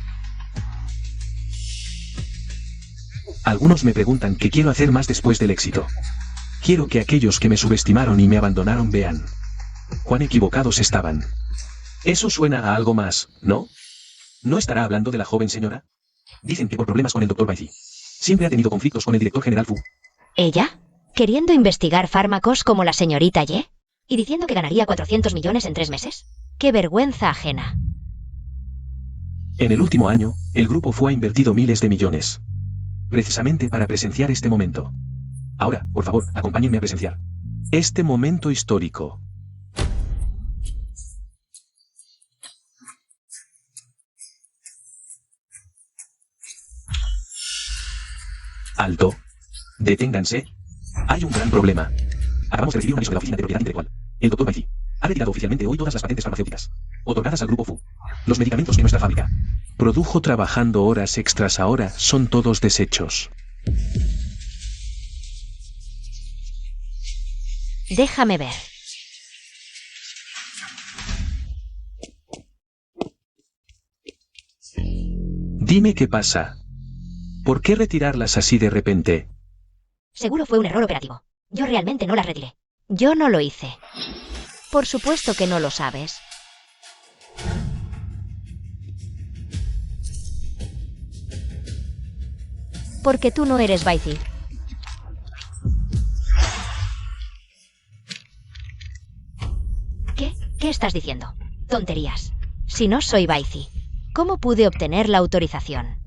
Algunos me preguntan qué quiero hacer más después del éxito. Quiero que aquellos que me subestimaron y me abandonaron vean cuán equivocados estaban. Eso suena a algo más, ¿no? ¿No estará hablando de la joven señora? Dicen que por problemas con el Dr. Baizi siempre ha tenido conflictos con el director general Fu. ¿Ella? ¿Queriendo investigar fármacos como la señorita Ye? ¿Y diciendo que ganaría 400 millones en 3 meses? ¡Qué vergüenza ajena! En el último año, el grupo Fu ha invertido miles de millones, precisamente para presenciar este momento. Ahora, por favor, acompáñenme a presenciar este momento histórico. Alto. Deténganse. Hay un gran problema. Acabamos de recibir un aviso de la Oficina de Propiedad Intelectual. El Dr. Baizi ha retirado oficialmente hoy todas las patentes farmacéuticas otorgadas al grupo Fu. Los medicamentos que nuestra fábrica produjo trabajando horas extras ahora son todos desechos. Déjame ver. Dime qué pasa. ¿Por qué retirarlas así de repente? Seguro fue un error operativo. Yo realmente no las retiré. Yo no lo hice. Por supuesto que no lo sabes. Porque tú no eres Baizi. ¿Qué? ¿Qué estás diciendo? Tonterías. Si no soy Baizi, ¿cómo pude obtener la autorización?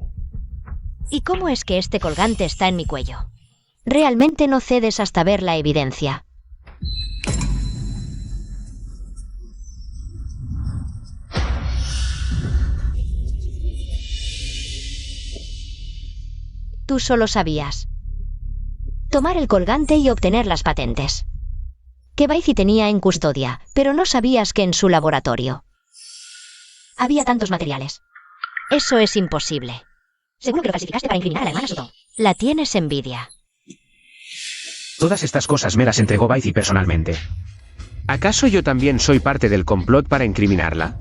¿Y cómo es que este colgante está en mi cuello? Realmente no cedes hasta ver la evidencia. Tú solo sabías tomar el colgante y obtener las patentes que Baizi tenía en custodia, pero no sabías que en su laboratorio había tantos materiales. Eso es imposible. Seguro que lo falsificaste para incriminar a la hermana Sutong. La tienes envidia. Todas estas cosas me las entregó Baizi personalmente. ¿Acaso yo también soy parte del complot para incriminarla?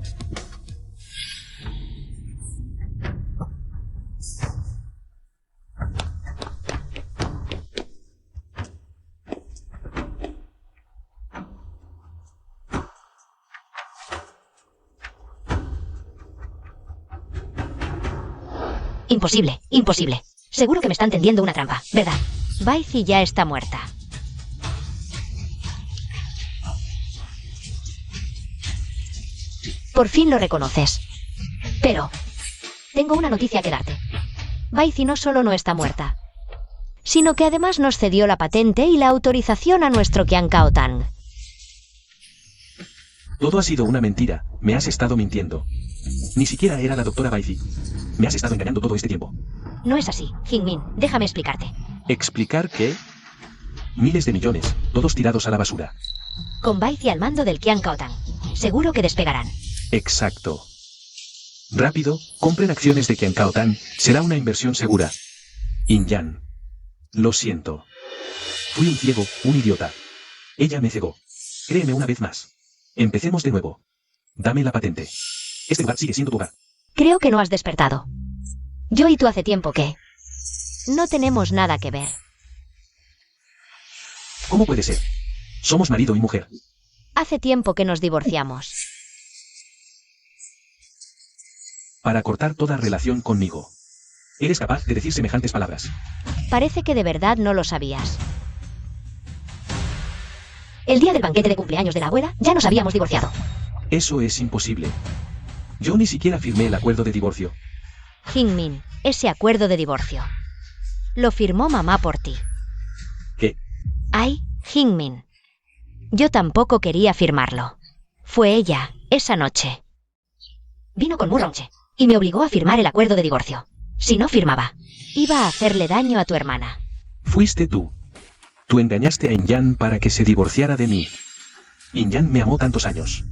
Imposible, imposible. Seguro que me están tendiendo una trampa, ¿verdad? Baizi ya está muerta. Por fin lo reconoces. Pero tengo una noticia que darte. Baizi no solo no está muerta, sino que además nos cedió la patente y la autorización a nuestro Qian Cao Tang. Todo ha sido una mentira. Me has estado mintiendo. Ni siquiera era la doctora Baizi. Me has estado engañando todo este tiempo. No es así, Jingmin. Déjame explicarte. ¿Explicar qué? Miles de millones, todos tirados a la basura. Con Baizi al mando del Qian Cao Tang. Seguro que despegarán. Exacto. Rápido, compren acciones de Qian Cao Tang. Será una inversión segura. Yin-Yang. Lo siento. Fui un ciego, un idiota. Ella me cegó. Créeme una vez más. Empecemos de nuevo. Dame la patente. Este lugar sigue siendo tu hogar. Creo que no has despertado. Yo y tú hace tiempo que... No tenemos nada que ver. ¿Cómo puede ser? Somos marido y mujer. Hace tiempo que nos divorciamos. Para cortar toda relación conmigo. Eres capaz de decir semejantes palabras. Parece que de verdad no lo sabías. El día del banquete de cumpleaños de la abuela ya nos habíamos divorciado. Eso es imposible. Yo ni siquiera firmé el acuerdo de divorcio. Jingmin, ese acuerdo de divorcio lo firmó mamá por ti. ¿Qué? Ay, Jingmin. Yo tampoco quería firmarlo. Fue ella, esa noche. Vino con Murronche y me obligó a firmar el acuerdo de divorcio. Si no firmaba, iba a hacerle daño a tu hermana. Fuiste tú. Tú engañaste a Yin-Yang para que se divorciara de mí. Yin-Yang me amó tantos años.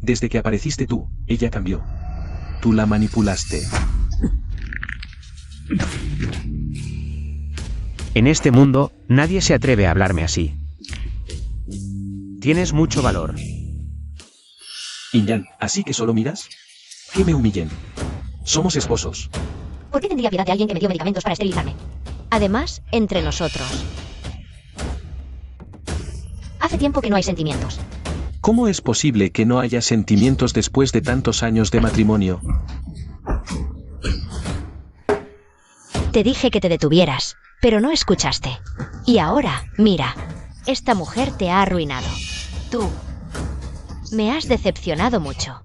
Desde que apareciste tú, ella cambió. Tú la manipulaste. En este mundo, nadie se atreve a hablarme así. Tienes mucho valor. Yin-Yang, ¿así que solo miras? Que me humillen. Somos esposos. ¿Por qué tendría piedad de alguien que me dio medicamentos para esterilizarme? Además, entre nosotros. Hace tiempo que no hay sentimientos. ¿Cómo es posible que no haya sentimientos después de tantos años de matrimonio? Te dije que te detuvieras, pero no escuchaste. Y ahora, mira, esta mujer te ha arruinado. Tú me has decepcionado mucho.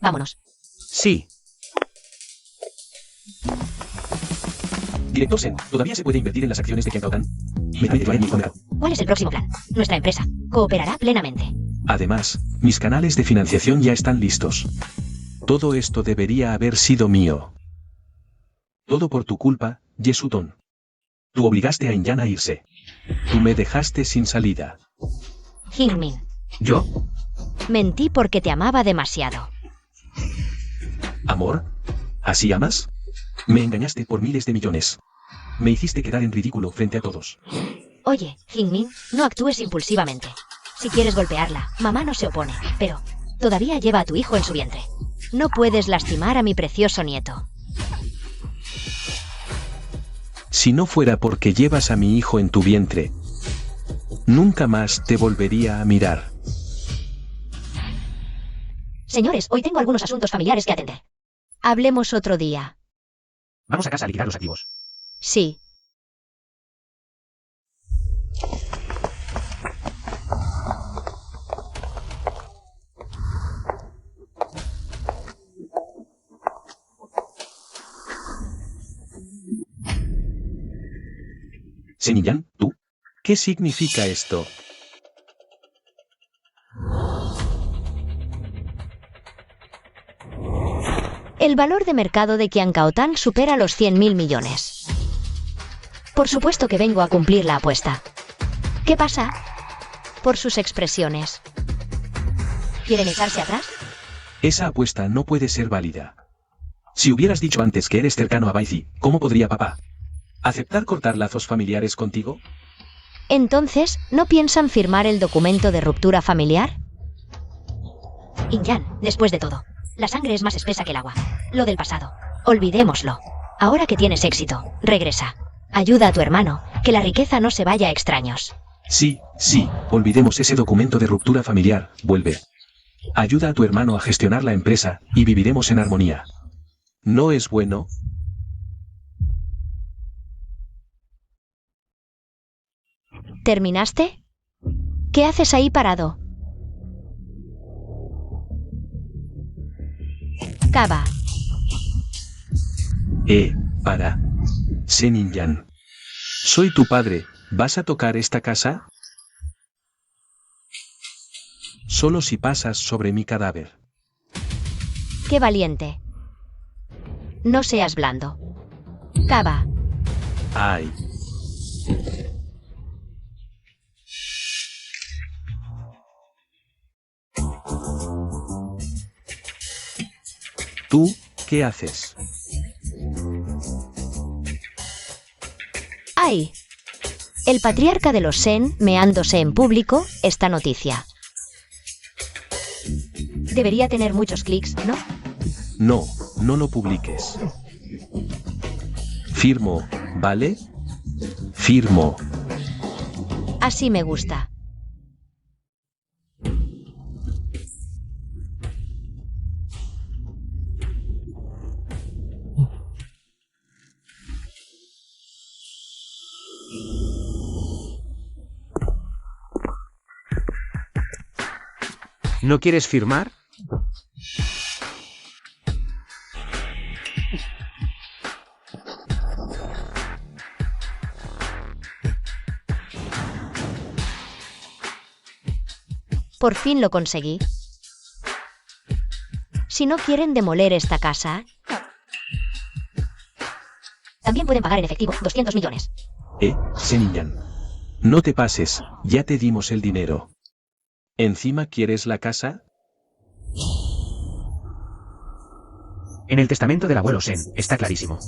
Vámonos. Sí. Director Sen, ¿todavía se puede invertir en las acciones de Qian Cao Tang? Me trae de mi condado. ¿Cuál es el próximo plan? Nuestra empresa cooperará plenamente. Además, mis canales de financiación ya están listos. Todo esto debería haber sido mío. Todo por tu culpa, Yesutón. Tú obligaste a Yin-Yang a irse. Tú me dejaste sin salida. Jingmin, ¿Yo? mentí porque te amaba demasiado. ¿Amor? ¿Así amas? Me engañaste por miles de millones. Me hiciste quedar en ridículo frente a todos. Oye, Jingmin, no actúes impulsivamente. Si quieres golpearla, mamá no se opone, pero todavía lleva a tu hijo en su vientre. No puedes lastimar a mi precioso nieto. Si no fuera porque llevas a mi hijo en tu vientre, nunca más te volvería a mirar. Señores, hoy tengo algunos asuntos familiares que atender. Hablemos otro día. Vamos a casa a liquidar los activos. Sí. Yin-Yang, ¿tú? ¿Qué significa esto? El valor de mercado de Qian Cao Tang supera los 100.000 millones. Por supuesto que vengo a cumplir la apuesta. ¿Qué pasa? Por sus expresiones. ¿Quieren echarse atrás? Esa apuesta no puede ser válida. Si hubieras dicho antes que eres cercano a Baizi, ¿cómo podría papá aceptar cortar lazos familiares contigo? Entonces, ¿no piensan firmar el documento de ruptura familiar? Yin-Yang, después de todo, la sangre es más espesa que el agua. Lo del pasado, olvidémoslo. Ahora que tienes éxito, regresa. Ayuda a tu hermano, que la riqueza no se vaya a extraños. Sí, olvidemos ese documento de ruptura familiar, vuelve. Ayuda a tu hermano a gestionar la empresa, y viviremos en armonía. ¿No es bueno? ¿Terminaste? ¿Qué haces ahí parado? Kaba, Para. Seninyan. Soy tu padre, ¿vas a tocar esta casa? Solo si pasas sobre mi cadáver. qué valiente. No seas blando. Kaba, Ay. ¿Tú qué haces? ¡ay! El patriarca de los Sen meándose en público esta noticia. Debería tener muchos clics, ¿no? No, no lo publiques. Firmo, ¿vale? Firmo. Así me gusta. ¿No quieres firmar? Por fin lo conseguí. Si no quieren demoler esta casa, También pueden pagar en efectivo 200 millones. Seninyan. No te pases, ya te dimos el dinero. ¿Encima quieres la casa? En el testamento del abuelo Sen, está clarísimo.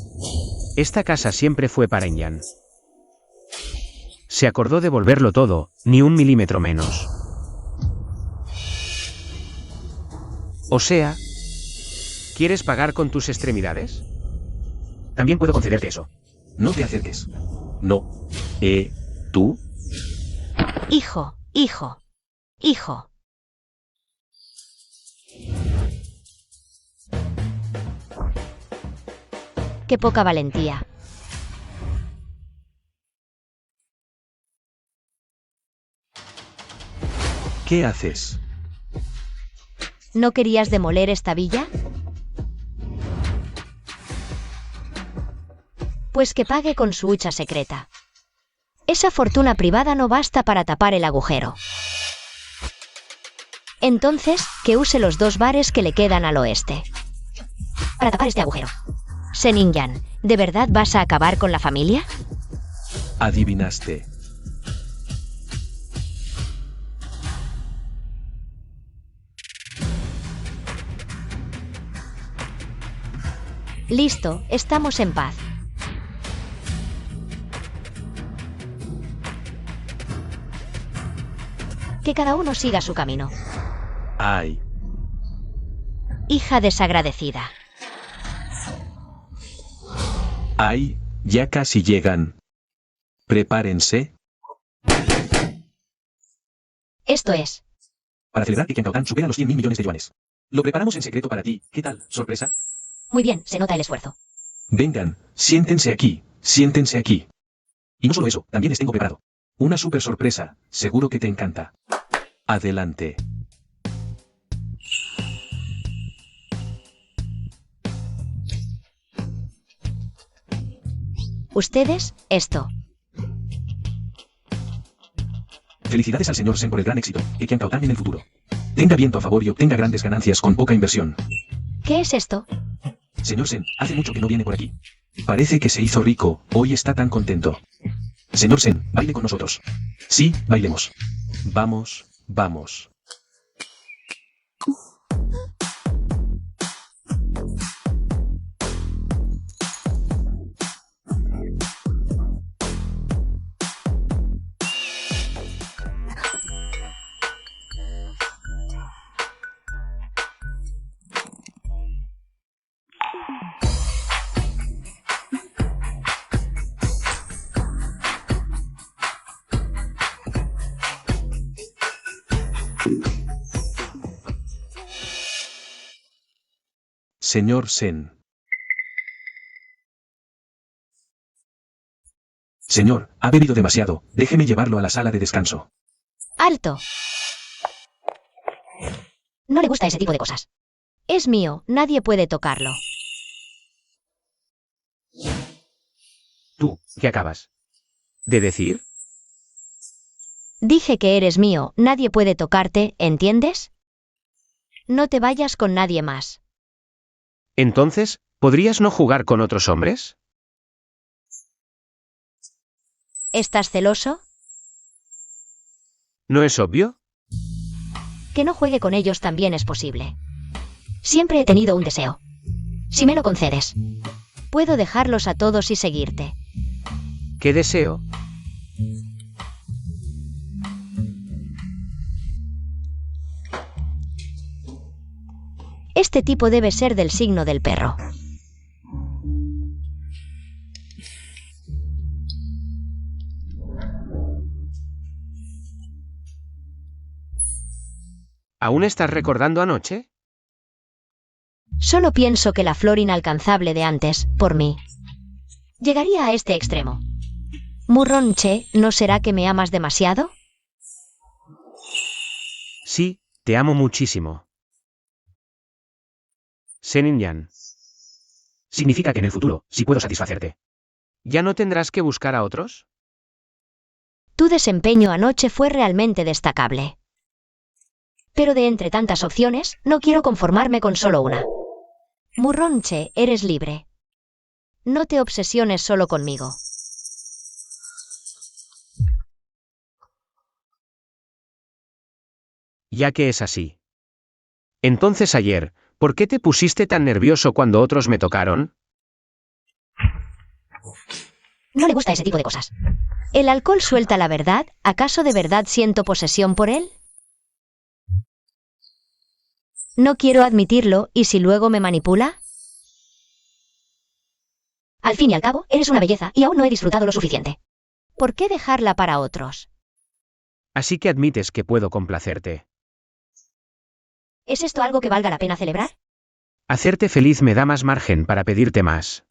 Esta casa siempre fue para Enyan. Se acordó devolverlo todo, ni un milímetro menos. O sea, ¿quieres pagar con tus extremidades? También puedo concederte eso. No te acerques. No. ¿Tú? hijo, hijo, hijo. Qué poca valentía. ¿Qué haces? ¿No querías demoler esta villa? Pues que pague con su hucha secreta. Esa fortuna privada no basta para tapar el agujero. Entonces, que use los 2 bares que le quedan al oeste. Para tapar este agujero. Seninyan, ¿de verdad vas a acabar con la familia? Adivinaste. Listo, estamos en paz. Que cada uno siga su camino. Ay. Hija desagradecida. Ay, ya casi llegan. Prepárense. Esto es. Para celebrar que Qiancaotán supera los 100.000 millones de yuanes. Lo preparamos en secreto para ti. ¿Qué tal? ¿Sorpresa? Muy bien, se nota el esfuerzo. Vengan, siéntense aquí, siéntense aquí. Y no solo eso, también les tengo preparado. Una súper sorpresa, seguro que te encanta. Adelante. Ustedes, esto. Felicidades al señor Sen por el gran éxito, que Qiancaotán en el futuro tenga viento a favor y obtenga grandes ganancias con poca inversión. ¿Qué es esto? Señor Sen, hace mucho que no viene por aquí. Parece que se hizo rico, hoy está tan contento. Señor Sen, baile con nosotros. Sí, bailemos. Vamos, vamos. señor Sen. Señor, ha bebido demasiado, déjeme llevarlo a la sala de descanso. ¡Alto! No le gusta ese tipo de cosas. Es mío, nadie puede tocarlo. ¿Tú, qué acabas de decir? Dije que eres mío, nadie puede tocarte, ¿entiendes? No te vayas con nadie más. Entonces, ¿podrías no jugar con otros hombres? ¿Estás celoso? ¿No es obvio? Que no juegue con ellos también es posible. Siempre he tenido un deseo. Si me lo concedes, puedo dejarlos a todos y seguirte. ¿Qué deseo? Este tipo debe ser del signo del perro. ¿Aún estás recordando anoche? Solo pienso que la flor inalcanzable de antes, por mí, llegaría a este extremo. Murronche, ¿no será que me amas demasiado? Sí, te amo muchísimo. Senin-yan. Significa que en el futuro, sí puedo satisfacerte. ¿Ya no tendrás que buscar a otros? Tu desempeño anoche fue realmente destacable. Pero de entre tantas opciones, no quiero conformarme con solo una. Murronche, eres libre. No te obsesiones solo conmigo. Ya que es así. Entonces ayer, ¿por qué te pusiste tan nervioso cuando otros me tocaron? No le gusta ese tipo de cosas. ¿El alcohol suelta la verdad? ¿Acaso de verdad siento posesión por él? No quiero admitirlo, ¿y si luego me manipula? Al fin y al cabo, eres una belleza y aún no he disfrutado lo suficiente. ¿Por qué dejarla para otros? Así que admites que puedo complacerte. ¿Es esto algo que valga la pena celebrar? Hacerte feliz me da más margen para pedirte más.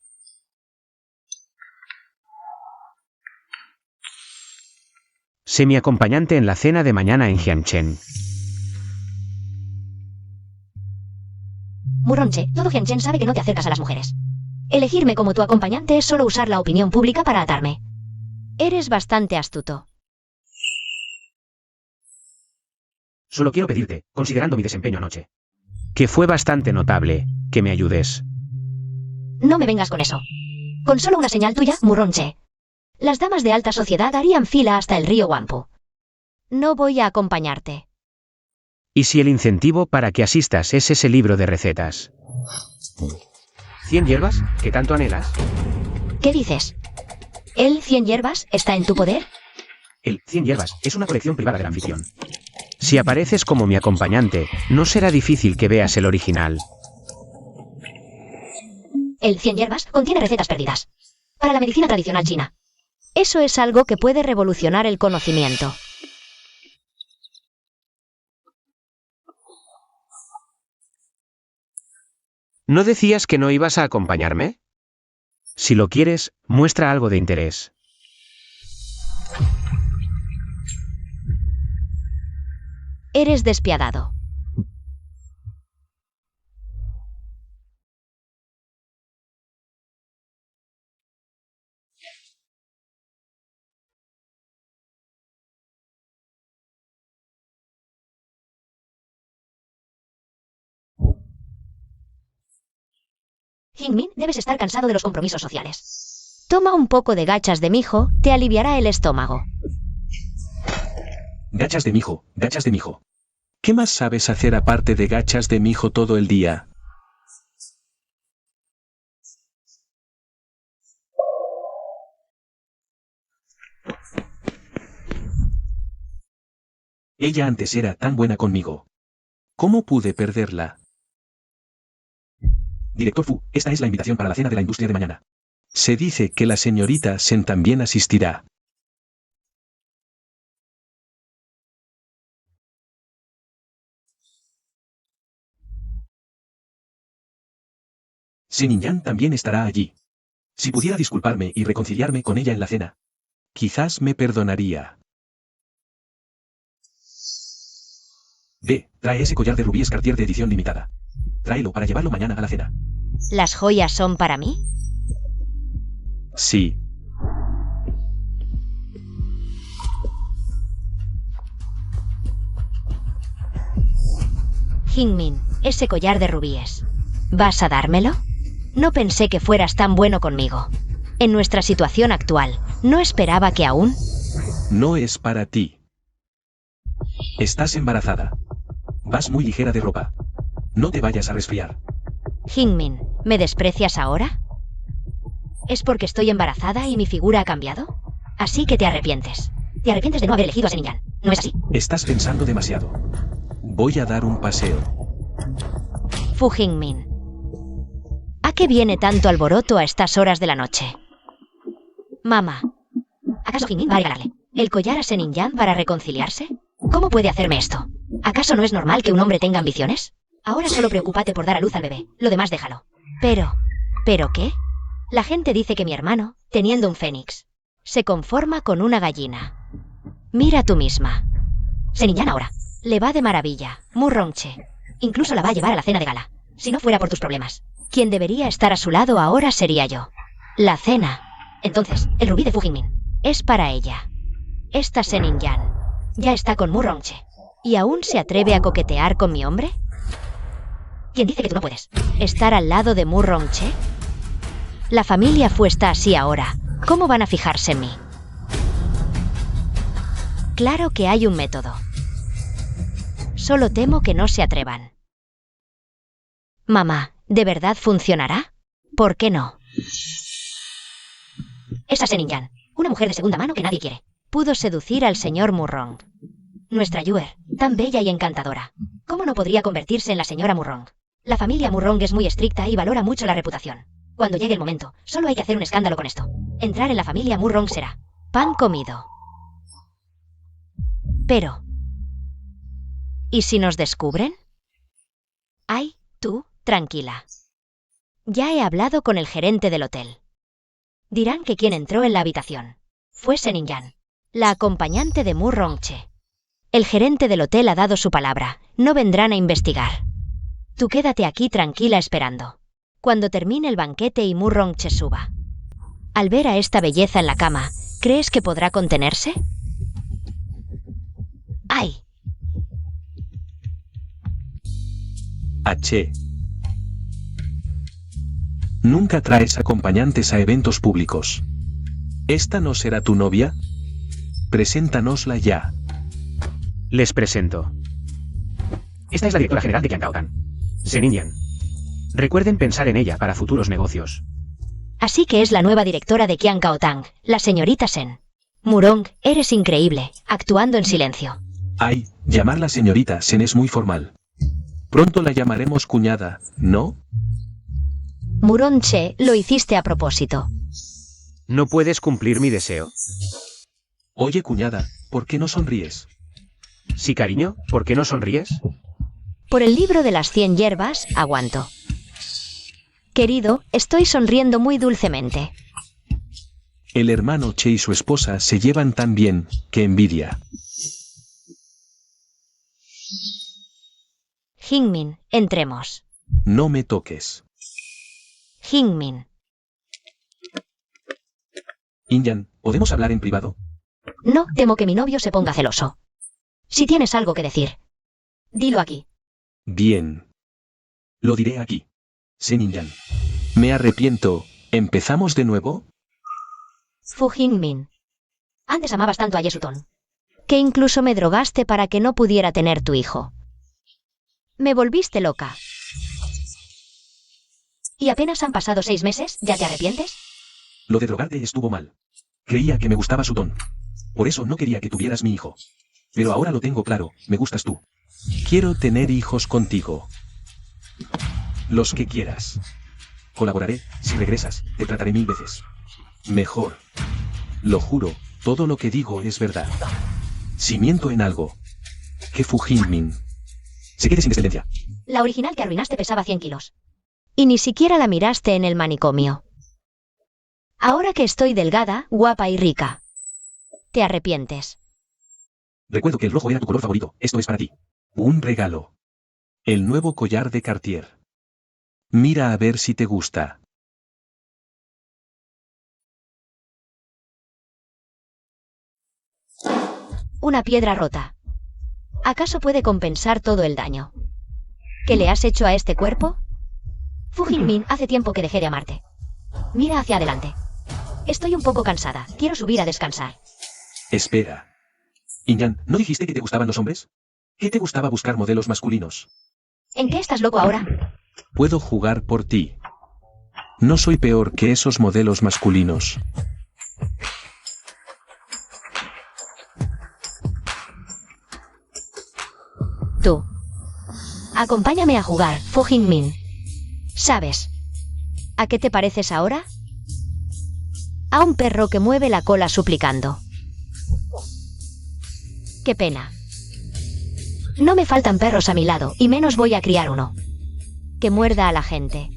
Sé mi acompañante en la cena de mañana en Jiangchen. Murronche, todo Jiangchen sabe que no te acercas a las mujeres. Elegirme como tu acompañante es solo usar la opinión pública para atarme. Eres bastante astuto. Solo quiero pedirte, considerando mi desempeño anoche, que fue bastante notable, que me ayudes. No me vengas con eso. Con solo una señal tuya, Murronche. Las damas de alta sociedad harían fila hasta el río Wampu. No voy a acompañarte. ¿Y si el incentivo para que asistas es ese libro de recetas? ¿100 hierbas? ¿Qué tanto anhelas? ¿Qué dices? ¿El 100 hierbas está en tu poder? El 100 hierbas es una colección privada del anfitrión. Si apareces como mi acompañante, no será difícil que veas el original. El 100 hierbas contiene recetas perdidas. Para la medicina tradicional china. Eso es algo que puede revolucionar el conocimiento. ¿No decías que no ibas a acompañarme? Si lo quieres, muestra algo de interés. Eres despiadado. Jingmin, debes estar cansado de los compromisos sociales. Toma un poco de gachas de mijo, te aliviará el estómago. Gachas de mijo, gachas de mijo. ¿Qué más sabes hacer aparte de gachas de mijo todo el día? Ella antes era tan buena conmigo. ¿Cómo pude perderla? Director Fu, esta es la invitación para la cena de la industria de mañana. Se dice que la señorita Sen también asistirá. Senin-yan también estará allí. Si pudiera disculparme y reconciliarme con ella en la cena, quizás me perdonaría. Ve, trae ese collar de rubíes Cartier de edición limitada. Tráelo para llevarlo mañana a la cena. ¿Las joyas son para mí? Sí. Jingmin, ese collar de rubíes. ¿Vas a dármelo? No pensé que fueras tan bueno conmigo. En nuestra situación actual, no esperaba que aún... No es para ti. Estás embarazada. Vas muy ligera de ropa. No te vayas a resfriar. Jingmin, ¿me desprecias ahora? ¿Es porque estoy embarazada y mi figura ha cambiado? Así que te arrepientes. Te arrepientes de no haber elegido a Senin-yan, ¿no es así? Estás pensando demasiado. Voy a dar un paseo. Fu Jingmin. ¿A qué viene tanto alboroto a estas horas de la noche? Mamá, ¿acaso Jingmin va a regalarle el collar a Senin-yan para reconciliarse? ¿Cómo puede hacerme esto? ¿Acaso no es normal que un hombre tenga ambiciones? Ahora solo preocúpate por dar a luz al bebé, lo demás déjalo. ¿Pero qué? La gente dice que mi hermano, teniendo un fénix, se conforma con una gallina. Mira tú misma. Senin-yan ahora le va de maravilla, Mu Rongche. Incluso la va a llevar a la cena de gala. Si no fuera por tus problemas, quien debería estar a su lado ahora sería yo. La cena. Entonces, el rubí de Fu Jingmin es para ella. Esta Senin-yan ya está con Mu Rongche. ¿Y aún se atreve a coquetear con mi hombre? ¿Quién dice que tú no puedes estar al lado de Mu Rongche? La familia Fu está así ahora. ¿Cómo van a fijarse en mí? Claro que hay un método. Solo temo que no se atrevan. Mamá, ¿de verdad funcionará? ¿Por qué no? Esa Senin-yan, una mujer de segunda mano que nadie quiere, pudo seducir al señor Murong. Nuestra Yuer, tan bella y encantadora. ¿Cómo no podría convertirse en la señora Murong? La familia Murong es muy estricta y valora mucho la reputación. Cuando llegue el momento, solo hay que hacer un escándalo con esto. Entrar en la familia Murong será pan comido. Pero... ¿y si nos descubren? Ay, tú, tranquila. Ya he hablado con el gerente del hotel. Dirán que quien entró en la habitación fue Senin-yan, la acompañante de Mu Rongche. El gerente del hotel ha dado su palabra, no vendrán a investigar. Tú quédate aquí tranquila esperando. Cuando termine el banquete y Mu Rongche suba. Al ver a esta belleza en la cama, ¿crees que podrá contenerse? ¡Ay! H. Nunca traes acompañantes a eventos públicos. ¿Esta no será tu novia? Preséntanosla ya. Les presento. Esta es la directora general de Qiangaotang, Senin-yan. Recuerden pensar en ella para futuros negocios. Así que es la nueva directora de Qiangaotang, la señorita Sen. Murong, eres increíble, actuando en silencio. Ay, llamarla señorita Sen es muy formal. Pronto la llamaremos cuñada, ¿no? Murongche, lo hiciste a propósito. ¿No puedes cumplir mi deseo? Oye, cuñada, ¿por qué no sonríes? Sí, cariño, ¿por qué no sonríes? Por el libro de las 100 hierbas, aguanto. Querido, estoy sonriendo muy dulcemente. El hermano Che y su esposa se llevan tan bien, que envidia. Jingmin, entremos. No me toques. Jingmin. Inyan, ¿podemos hablar en privado? No, temo que mi novio se ponga celoso. Si tienes algo que decir, dilo aquí. Bien. Lo diré aquí. Senin-yan. Me arrepiento. ¿Empezamos de nuevo? Fu Jingmin. Antes amabas tanto a Yesuton, que incluso me drogaste para que no pudiera tener tu hijo. Me volviste loca. ¿Y apenas han pasado 6 meses? ¿Ya te arrepientes? Lo de drogarte estuvo mal. Creía que me gustaba su tono. Por eso no quería que tuvieras mi hijo. Pero ahora lo tengo claro, me gustas tú. Quiero tener hijos contigo. Los que quieras. Colaboraré, si regresas, te trataré 1000 veces mejor. Lo juro, todo lo que digo es verdad. Si miento en algo, que Fu Jingmin se quede sin descendencia. La original que arruinaste pesaba 100 kilos. Y ni siquiera la miraste en el manicomio. Ahora que estoy delgada, guapa y rica. Te arrepientes. Recuerdo que el rojo era tu color favorito. Esto es para ti. Un regalo. El nuevo collar de Cartier. Mira a ver si te gusta. Una piedra rota. ¿Acaso puede compensar todo el daño que le has hecho a este cuerpo? Fu Jinmin, hace tiempo que dejé de amarte. Mira hacia adelante. Estoy un poco cansada. Quiero subir a descansar. Espera. Inyan, ¿no dijiste que te gustaban los hombres? ¿Qué te gustaba buscar modelos masculinos? ¿En qué estás loco ahora? Puedo jugar por ti. No soy peor que esos modelos masculinos. Tú. Acompáñame a jugar, Fu Jinmin. ¿Sabes a qué te pareces ahora? A un perro que mueve la cola suplicando. Qué pena. No me faltan perros a mi lado, y menos voy a criar uno que muerda a la gente.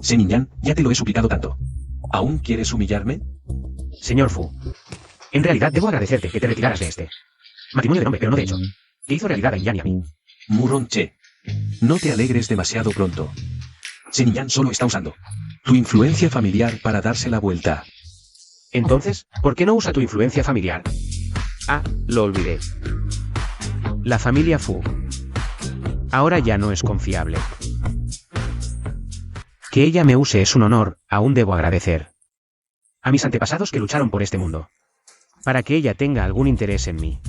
Inyan, ya te lo he suplicado tanto. ¿Aún quieres humillarme? Señor Fu, en realidad debo agradecerte que te retiraras de este matrimonio de nombre, pero no de hecho, que hizo realidad a Inyan y a mí. Muronche. No te alegres demasiado pronto. Inyan solo está usando tu influencia familiar para darse la vuelta. Entonces, ¿por qué no usa tu influencia familiar? Ah, lo olvidé. La familia Fu. Ahora ya no es confiable. Que ella me use es un honor, aún debo agradecer a mis antepasados que lucharon por este mundo, para que ella tenga algún interés en mí.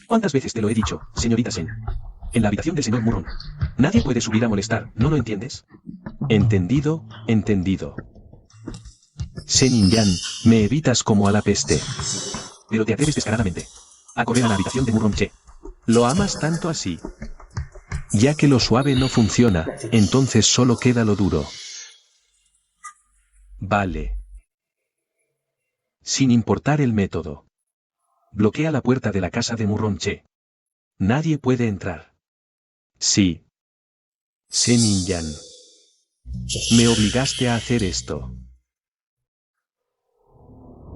¿Cuántas veces te lo he dicho, señorita Sen? En la habitación del señor Murron. Nadie puede subir a molestar, ¿no lo entiendes? Entendido, entendido. Inyan, me evitas como a la peste. Pero te atreves descaradamente a correr a la habitación de Murronche. ¿Lo amas tanto así? Ya que lo suave no funciona, entonces solo queda lo duro. Vale. Sin importar el método. Bloquea la puerta de la casa de Murronche. Nadie puede entrar. Sí. Inyan. Me obligaste a hacer esto.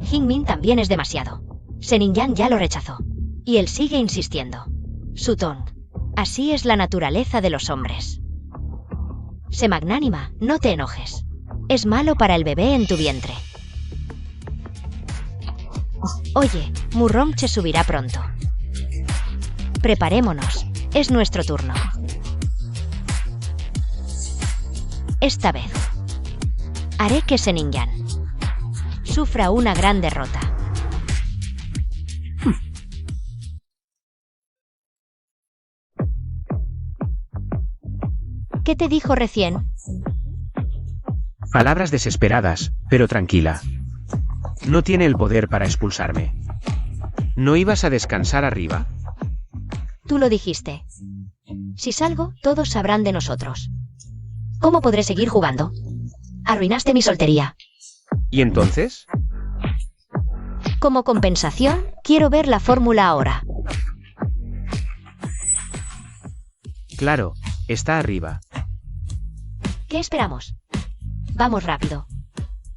Jinmin también es demasiado. Inyan ya lo rechazó. Y él sigue insistiendo. Sutong. Así es la naturaleza de los hombres. Sé magnánima, no te enojes. Es malo para el bebé en tu vientre. Oye, Murronche subirá pronto. Preparémonos. Es nuestro turno. Esta vez, haré que Inyan sufra una gran derrota. ¿Qué te dijo recién? Palabras desesperadas, pero tranquila. No tiene el poder para expulsarme. ¿No ibas a descansar arriba? Tú lo dijiste. Si salgo, todos sabrán de nosotros. ¿Cómo podré seguir jugando? Arruinaste mi soltería. ¿Y entonces? Como compensación, quiero ver la fórmula ahora. Claro, está arriba. ¿Qué esperamos? Vamos rápido.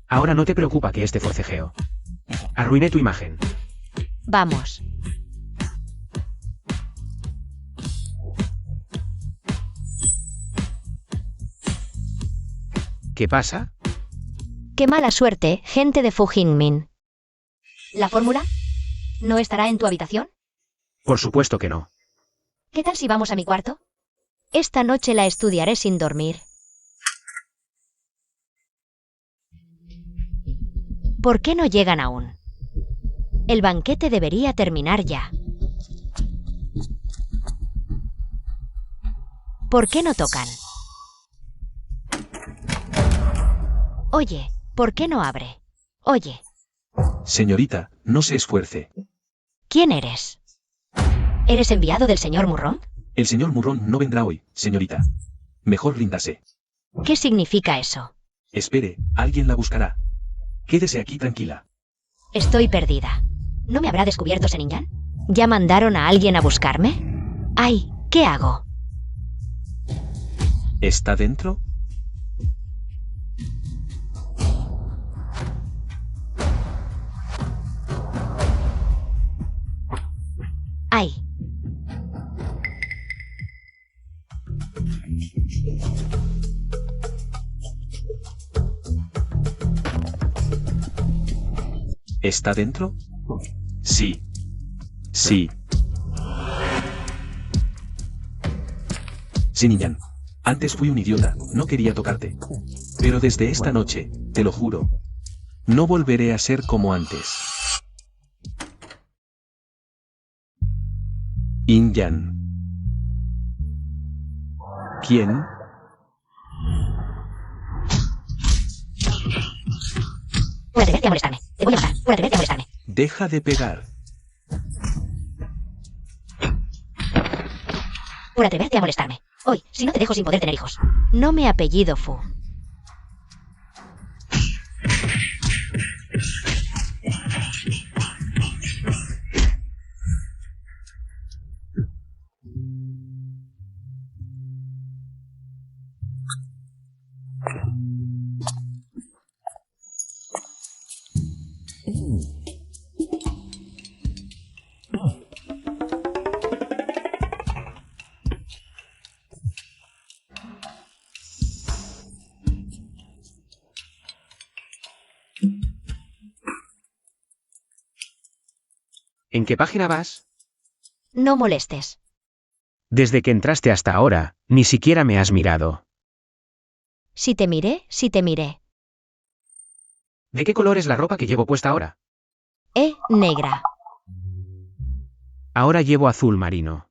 Ahora no te preocupa que este forcejeo arruine tu imagen. Vamos. ¿Qué pasa? Qué mala suerte, gente de Fu Jinmin. ¿La fórmula? ¿No estará en tu habitación? Por supuesto que no. ¿Qué tal si vamos a mi cuarto? Esta noche la estudiaré sin dormir. ¿Por qué no llegan aún? El banquete debería terminar ya. ¿Por qué no tocan? Oye, ¿por qué no abre? Oye, Señorita, no se esfuerce. ¿quién eres? ¿Eres enviado del señor Murron? El señor Murron no vendrá hoy, señorita. Mejor ríndase. ¿Qué significa eso? Espere, alguien la buscará. Quédese aquí tranquila. Estoy perdida. ¿No me habrá descubierto Inyan? ¿Ya mandaron a alguien a buscarme? Ay, ¿qué hago? ¿Está dentro? ¡Ay! ¿Está dentro? Sí. Sí. Sí, Ninjan. Antes fui un idiota, no quería tocarte. Pero desde esta noche, te lo juro, no volveré a ser como antes. Injan. ¿Quién? Por atreverte a molestarme. Te voy a matar. Por atreverte a molestarme. Deja de pegar. Por atreverte a molestarme. Hoy, si no te dejo sin poder tener hijos. No me apellido Fu. ¿En qué página vas? No molestes. Desde que entraste hasta ahora, ni siquiera me has mirado. Si te miré, si te miré. ¿De qué color es la ropa que llevo puesta ahora? Negra. Ahora llevo azul marino.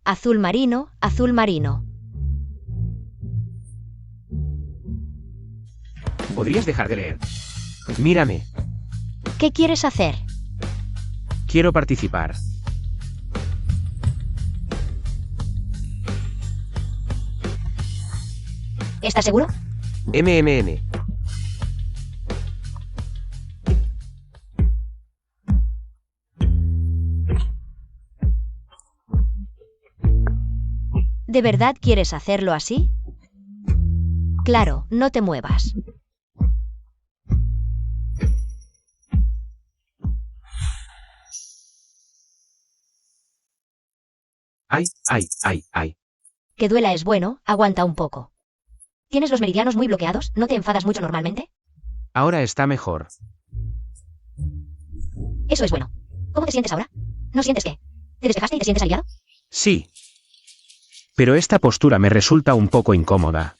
Azul marino, azul marino. ¿Podrías dejar de leer? Mírame. ¿Qué quieres hacer? Quiero participar. ¿Estás seguro? MMM. ¿De verdad quieres hacerlo así? Claro, no te muevas. Ay, ay, ay, ay. Que duela es bueno, aguanta un poco. ¿Tienes los meridianos muy bloqueados? ¿No te enfadas mucho normalmente? Ahora está mejor. Eso es bueno. ¿Cómo te sientes ahora? ¿No sientes qué? ¿Te despejaste y te sientes aliviado? Sí. Pero esta postura me resulta un poco incómoda.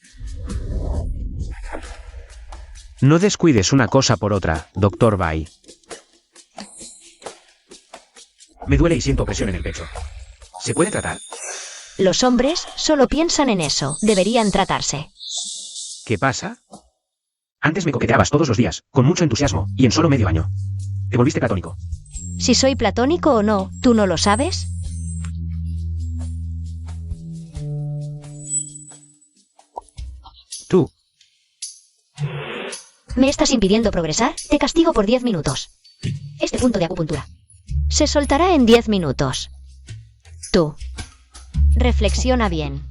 No descuides una cosa por otra, Dr. Bai. Me duele y siento presión en el pecho. ¿Se puede tratar? Los hombres solo piensan en eso. Deberían tratarse. ¿Qué pasa? Antes me coqueteabas todos los días, con mucho entusiasmo, y en solo medio año. Te volviste platónico. Si soy platónico o no, ¿tú no lo sabes? Tú. ¿Me estás impidiendo progresar? Te castigo por 10 minutos. Este punto de acupuntura se soltará en 10 minutos. Tú. Reflexiona bien.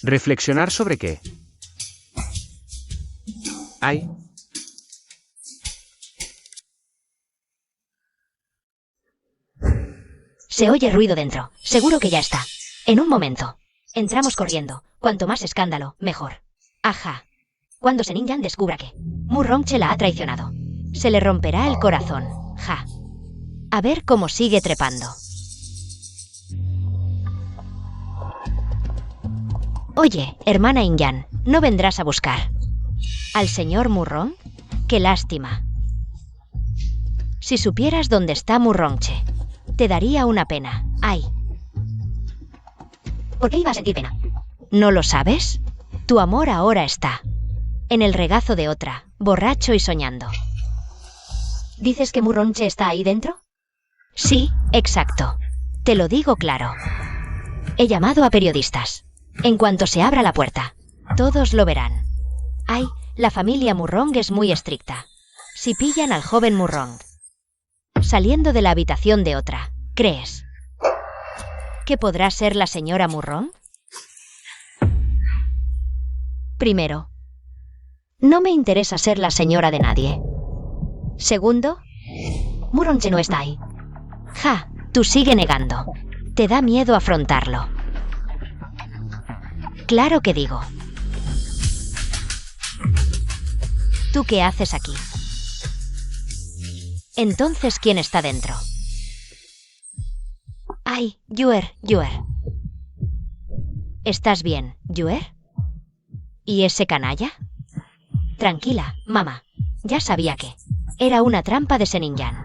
¿Reflexionar sobre qué? Ay. Se oye ruido dentro. Seguro que ya está. En un momento. Entramos corriendo. Cuanto más escándalo, mejor. Ajá. Cuando Ninjan descubra que Murongche la ha traicionado, se le romperá el corazón. Ja. A ver cómo sigue trepando. Oye, hermana Inyan, ¿no vendrás a buscar al señor Murrong? ¡Qué lástima! Si supieras dónde está Murongche, te daría una pena. ¡Ay! ¿Por qué iba a sentir pena? ¿No lo sabes? Tu amor ahora está en el regazo de otra, borracho y soñando. ¿Dices que Murongche está ahí dentro? Sí, exacto. Te lo digo claro. He llamado a periodistas. En cuanto se abra la puerta, todos lo verán. Ay, la familia Murrong es muy estricta. Si pillan al joven Murrong saliendo de la habitación de otra, ¿Crees que podrá ser la señora Murron? Primero, no me interesa ser la señora de nadie. Segundo, Murronche no está ahí. ja, tú sigue negando. Te da miedo afrontarlo. Claro que digo. ¿Tú qué haces aquí? Entonces, ¿quién está dentro? Ay, Yuer. ¿Estás bien, Yuer? ¿Y ese canalla? Tranquila, mamá. Ya sabía que era una trampa de Seninyan.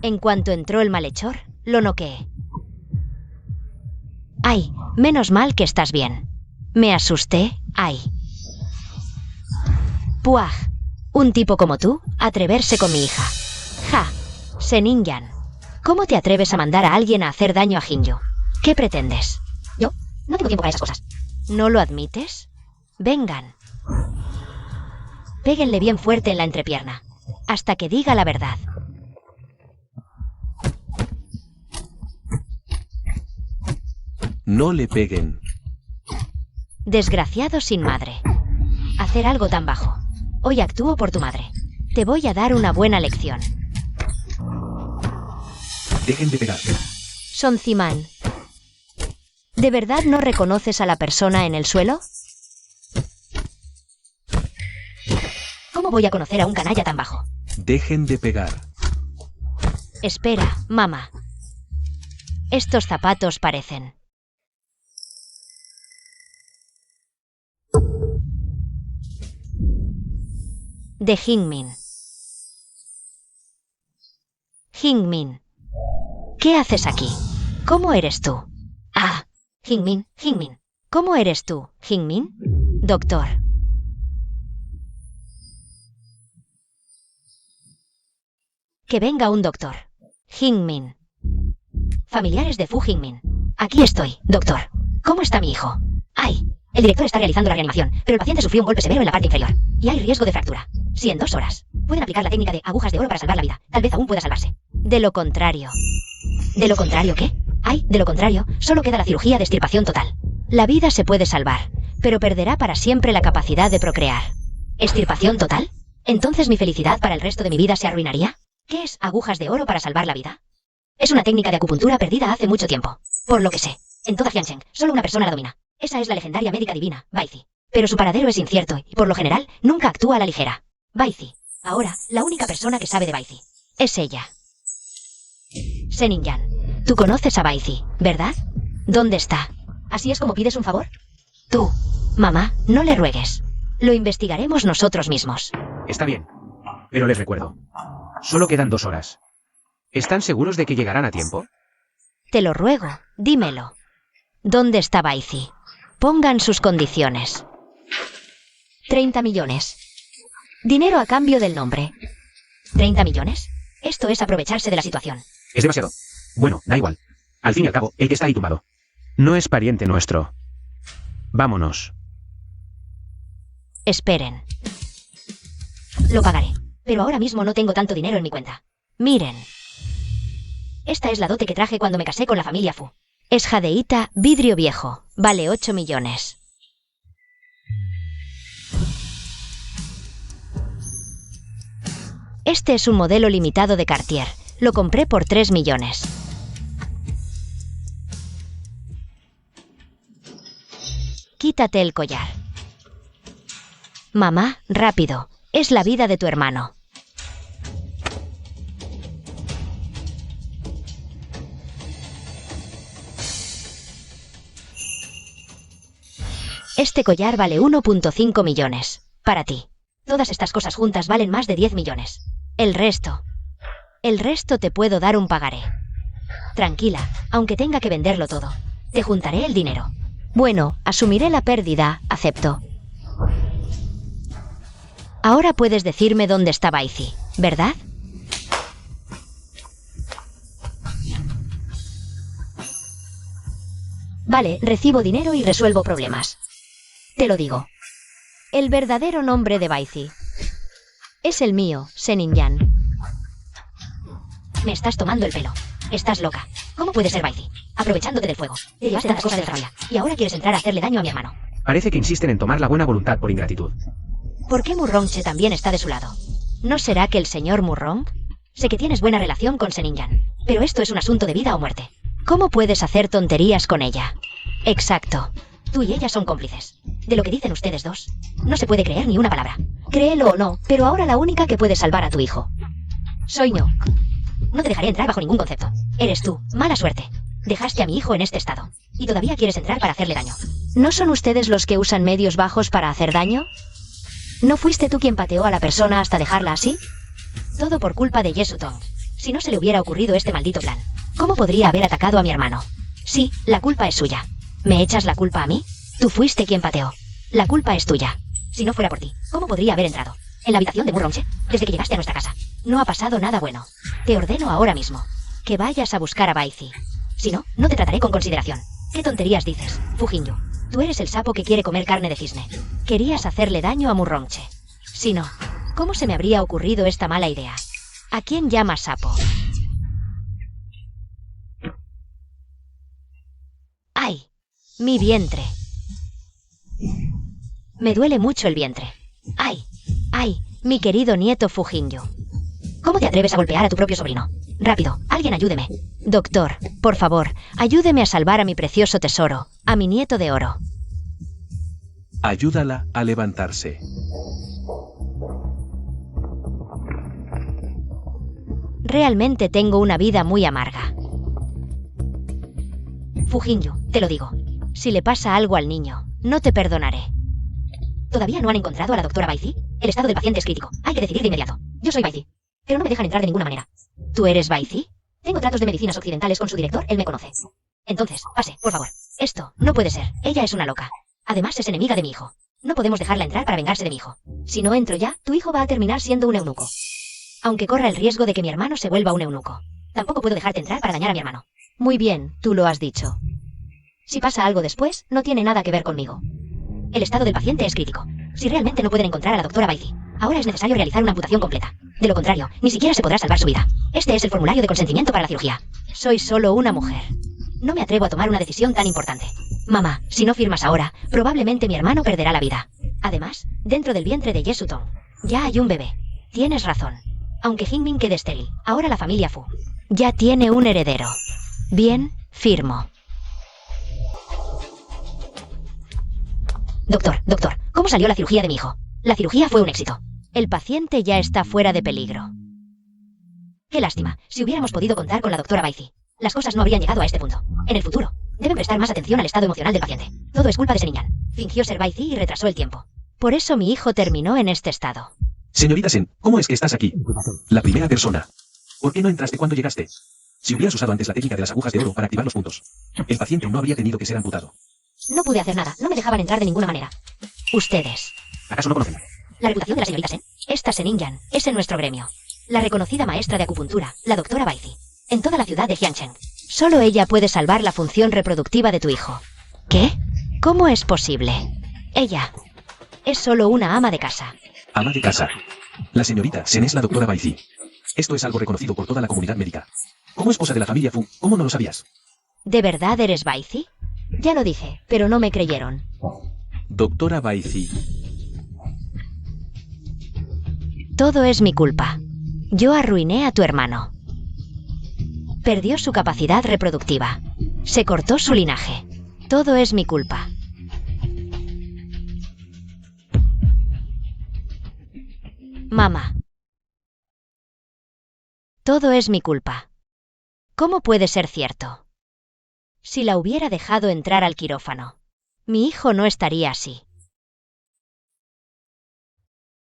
En cuanto entró el malhechor, lo noqueé. Ay, menos mal que estás bien. Me asusté, ay. Puaj, un tipo como tú, atreverse con mi hija. Ja, Seninyan. ¿Cómo te atreves a mandar a alguien a hacer daño a Hinju? ¿Qué pretendes? Yo no tengo tiempo para esas cosas. ¿No lo admites? Vengan. Péguenle bien fuerte en la entrepierna, hasta que diga la verdad. No le peguen. Desgraciado sin madre. Hacer algo tan bajo. Hoy actúo por tu madre. Te voy a dar una buena lección. Dejen de pegar. Sonziman. ¿De verdad no reconoces a la persona en el suelo? ¿Cómo voy a conocer a un canalla tan bajo? Dejen de pegar. Espera, mamá. Estos zapatos parecen. De Hingmin. Hingmin. ¿Qué haces aquí? ¿Cómo eres tú? Ah, Hingmin. ¿Cómo eres tú, Hingmin? Doctor. Que venga un doctor. Hingmin. Familiares de Fu Hingmin. Aquí estoy, doctor. ¿Cómo está mi hijo? Ay, el director está realizando la reanimación, pero el paciente sufrió un golpe severo en la parte inferior. Y hay riesgo de fractura. Si en 2 horas pueden aplicar la técnica de agujas de oro para salvar la vida, tal vez aún pueda salvarse. De lo contrario. ¿De lo contrario qué? Ay, de lo contrario, solo queda la cirugía de extirpación total. La vida se puede salvar, pero perderá para siempre la capacidad de procrear. ¿Extirpación total? ¿Entonces mi felicidad para el resto de mi vida se arruinaría? ¿Qué es agujas de oro para salvar la vida? Es una técnica de acupuntura perdida hace mucho tiempo. Por lo que sé, en toda Jiangsheng, solo una persona la domina. Esa es la legendaria médica divina, Baizi. Pero su paradero es incierto y, por lo general, nunca actúa a la ligera. Baizi. Ahora, la única persona que sabe de Baizi es ella. Seninyan. Tú conoces a Baizi, ¿verdad? ¿Dónde está? ¿Así es como pides un favor? Tú, mamá, no le ruegues. Lo investigaremos nosotros mismos. Está bien. Pero les recuerdo. Solo quedan 2 horas. ¿Están seguros de que llegarán a tiempo? Te lo ruego, dímelo. ¿Dónde está Baizi? Pongan sus condiciones. 30 millones. Dinero a cambio del nombre. ¿30 millones? Esto es aprovecharse de la situación. Es demasiado. Bueno, da igual. Al fin y al cabo, el que está ahí tumbado. No es pariente nuestro. Vámonos. Esperen. Lo pagaré. Pero ahora mismo no tengo tanto dinero en mi cuenta. Miren. Esta es la dote que traje cuando me casé con la familia Fu. Es jadeíta, vidrio viejo. Vale 8 millones. Este es un modelo limitado de Cartier. Lo compré por 3 millones. Quítate el collar. Mamá, rápido. Es la vida de tu hermano. Este collar vale 1.5 millones. Para ti. Todas estas cosas juntas valen más de 10 millones. El resto te puedo dar un pagaré. Tranquila, aunque tenga que venderlo todo. Te juntaré el dinero. Bueno, asumiré la pérdida, acepto. Ahora puedes decirme dónde está Baizi, ¿verdad? Vale, recibo dinero y resuelvo problemas. Te lo digo. El verdadero nombre de Baizi es el mío, Seninyan. Me estás tomando el pelo. Estás loca. ¿Cómo puedes ser Baiti? Aprovechándote del fuego. Te llevaste tantas cosas de la familia. Y ahora quieres entrar a hacerle daño a mi hermano. Parece que insisten en tomar la buena voluntad por ingratitud. ¿Por qué Murronche también está de su lado? ¿No será que el señor Murrong? Sé que tienes buena relación con Seninjan, pero esto es un asunto de vida o muerte. ¿Cómo puedes hacer tonterías con ella? Exacto. Tú y ella son cómplices. De lo que dicen ustedes dos, no se puede creer ni una palabra. Créelo o no, pero ahora la única que puede salvar a tu hijo soy yo. No te dejaré entrar bajo ningún concepto. Eres tú. Mala suerte. Dejaste a mi hijo en este estado. Y todavía quieres entrar para hacerle daño. ¿No son ustedes los que usan medios bajos para hacer daño? ¿No fuiste tú quien pateó a la persona hasta dejarla así? Todo por culpa de Yesutong. Si no se le hubiera ocurrido este maldito plan, ¿cómo podría haber atacado a mi hermano? Sí, la culpa es suya. ¿Me echas la culpa a mí? Tú fuiste quien pateó. La culpa es tuya. Si no fuera por ti, ¿cómo podría haber entrado? En la habitación de Murronche, desde que llegaste a nuestra casa. No ha pasado nada bueno. Te ordeno ahora mismo que vayas a buscar a Baizi. Si no, no te trataré con consideración. ¿Qué tonterías dices, Fujinyu? Tú eres el sapo que quiere comer carne de cisne. Querías hacerle daño a Murronche. Si no, ¿cómo se me habría ocurrido esta mala idea? ¿A quién llamas sapo? ¡Ay! Mi vientre. Me duele mucho el vientre. ¡Ay! ¡Ay! Mi querido nieto Fujinyu. ¿Cómo te atreves a golpear a tu propio sobrino? Rápido, alguien ayúdeme. Doctor, por favor, ayúdeme a salvar a mi precioso tesoro, a mi nieto de oro. Ayúdala a levantarse. Realmente tengo una vida muy amarga. Fujinyu, te lo digo. Si le pasa algo al niño, no te perdonaré. ¿Todavía no han encontrado a la doctora Baizi? El estado del paciente es crítico. Hay que decidir de inmediato. Yo soy Baizi, pero no me dejan entrar de ninguna manera. ¿Tú eres Baizi? Tengo tratos de medicinas occidentales con su director, él me conoce. Entonces, pase, por favor. Esto no puede ser. Ella es una loca. Además, es enemiga de mi hijo. No podemos dejarla entrar para vengarse de mi hijo. Si no entro ya, tu hijo va a terminar siendo un eunuco. Aunque corra el riesgo de que mi hermano se vuelva un eunuco. Tampoco puedo dejarte entrar para dañar a mi hermano. Muy bien, tú lo has dicho. Si pasa algo después, no tiene nada que ver conmigo. El estado del paciente es crítico. Si realmente no pueden encontrar a la doctora Baizi, ahora es necesario realizar una amputación completa. De lo contrario, ni siquiera se podrá salvar su vida. Este es el formulario de consentimiento para la cirugía. Soy solo una mujer. No me atrevo a tomar una decisión tan importante. Mamá, si no firmas ahora, probablemente mi hermano perderá la vida. Además, dentro del vientre de Yesutong, ya hay un bebé. Tienes razón. Aunque Jinmin quede estéril, ahora la familia Fu ya tiene un heredero. Bien, firmo. Doctor, ¿cómo salió la cirugía de mi hijo? La cirugía fue un éxito. El paciente ya está fuera de peligro. Qué lástima. Si hubiéramos podido contar con la doctora Baizi, las cosas no habrían llegado a este punto. En el futuro, deben prestar más atención al estado emocional del paciente. Todo es culpa de Seninjan. Fingió ser Baizi y retrasó el tiempo. Por eso mi hijo terminó en este estado. Señorita Sen, ¿cómo es que estás aquí? La primera persona. ¿Por qué no entraste cuando llegaste? Si hubieras usado antes la técnica de las agujas de oro para activar los puntos, el paciente no habría tenido que ser amputado. No pude hacer nada. No me dejaban entrar de ninguna manera. Ustedes. ¿Acaso no conocen? La reputación de la señorita Sen. Esta Seninjan es en nuestro gremio. La reconocida maestra de acupuntura, la doctora Baizi. En toda la ciudad de Jiangcheng. Solo ella puede salvar la función reproductiva de tu hijo. ¿Qué? ¿Cómo es posible? Ella es solo una ama de casa. Ama de casa. La señorita Sen es la doctora Baizi. Esto es algo reconocido por toda la comunidad médica. Como esposa de la familia Fu, ¿cómo no lo sabías? ¿De verdad eres Baizi? Ya lo dije, pero no me creyeron. Doctora Baizi. Todo es mi culpa. Yo arruiné a tu hermano. Perdió su capacidad reproductiva. Se cortó su linaje. Todo es mi culpa. Mamá. Todo es mi culpa. ¿Cómo puede ser cierto? Si la hubiera dejado entrar al quirófano, mi hijo no estaría así.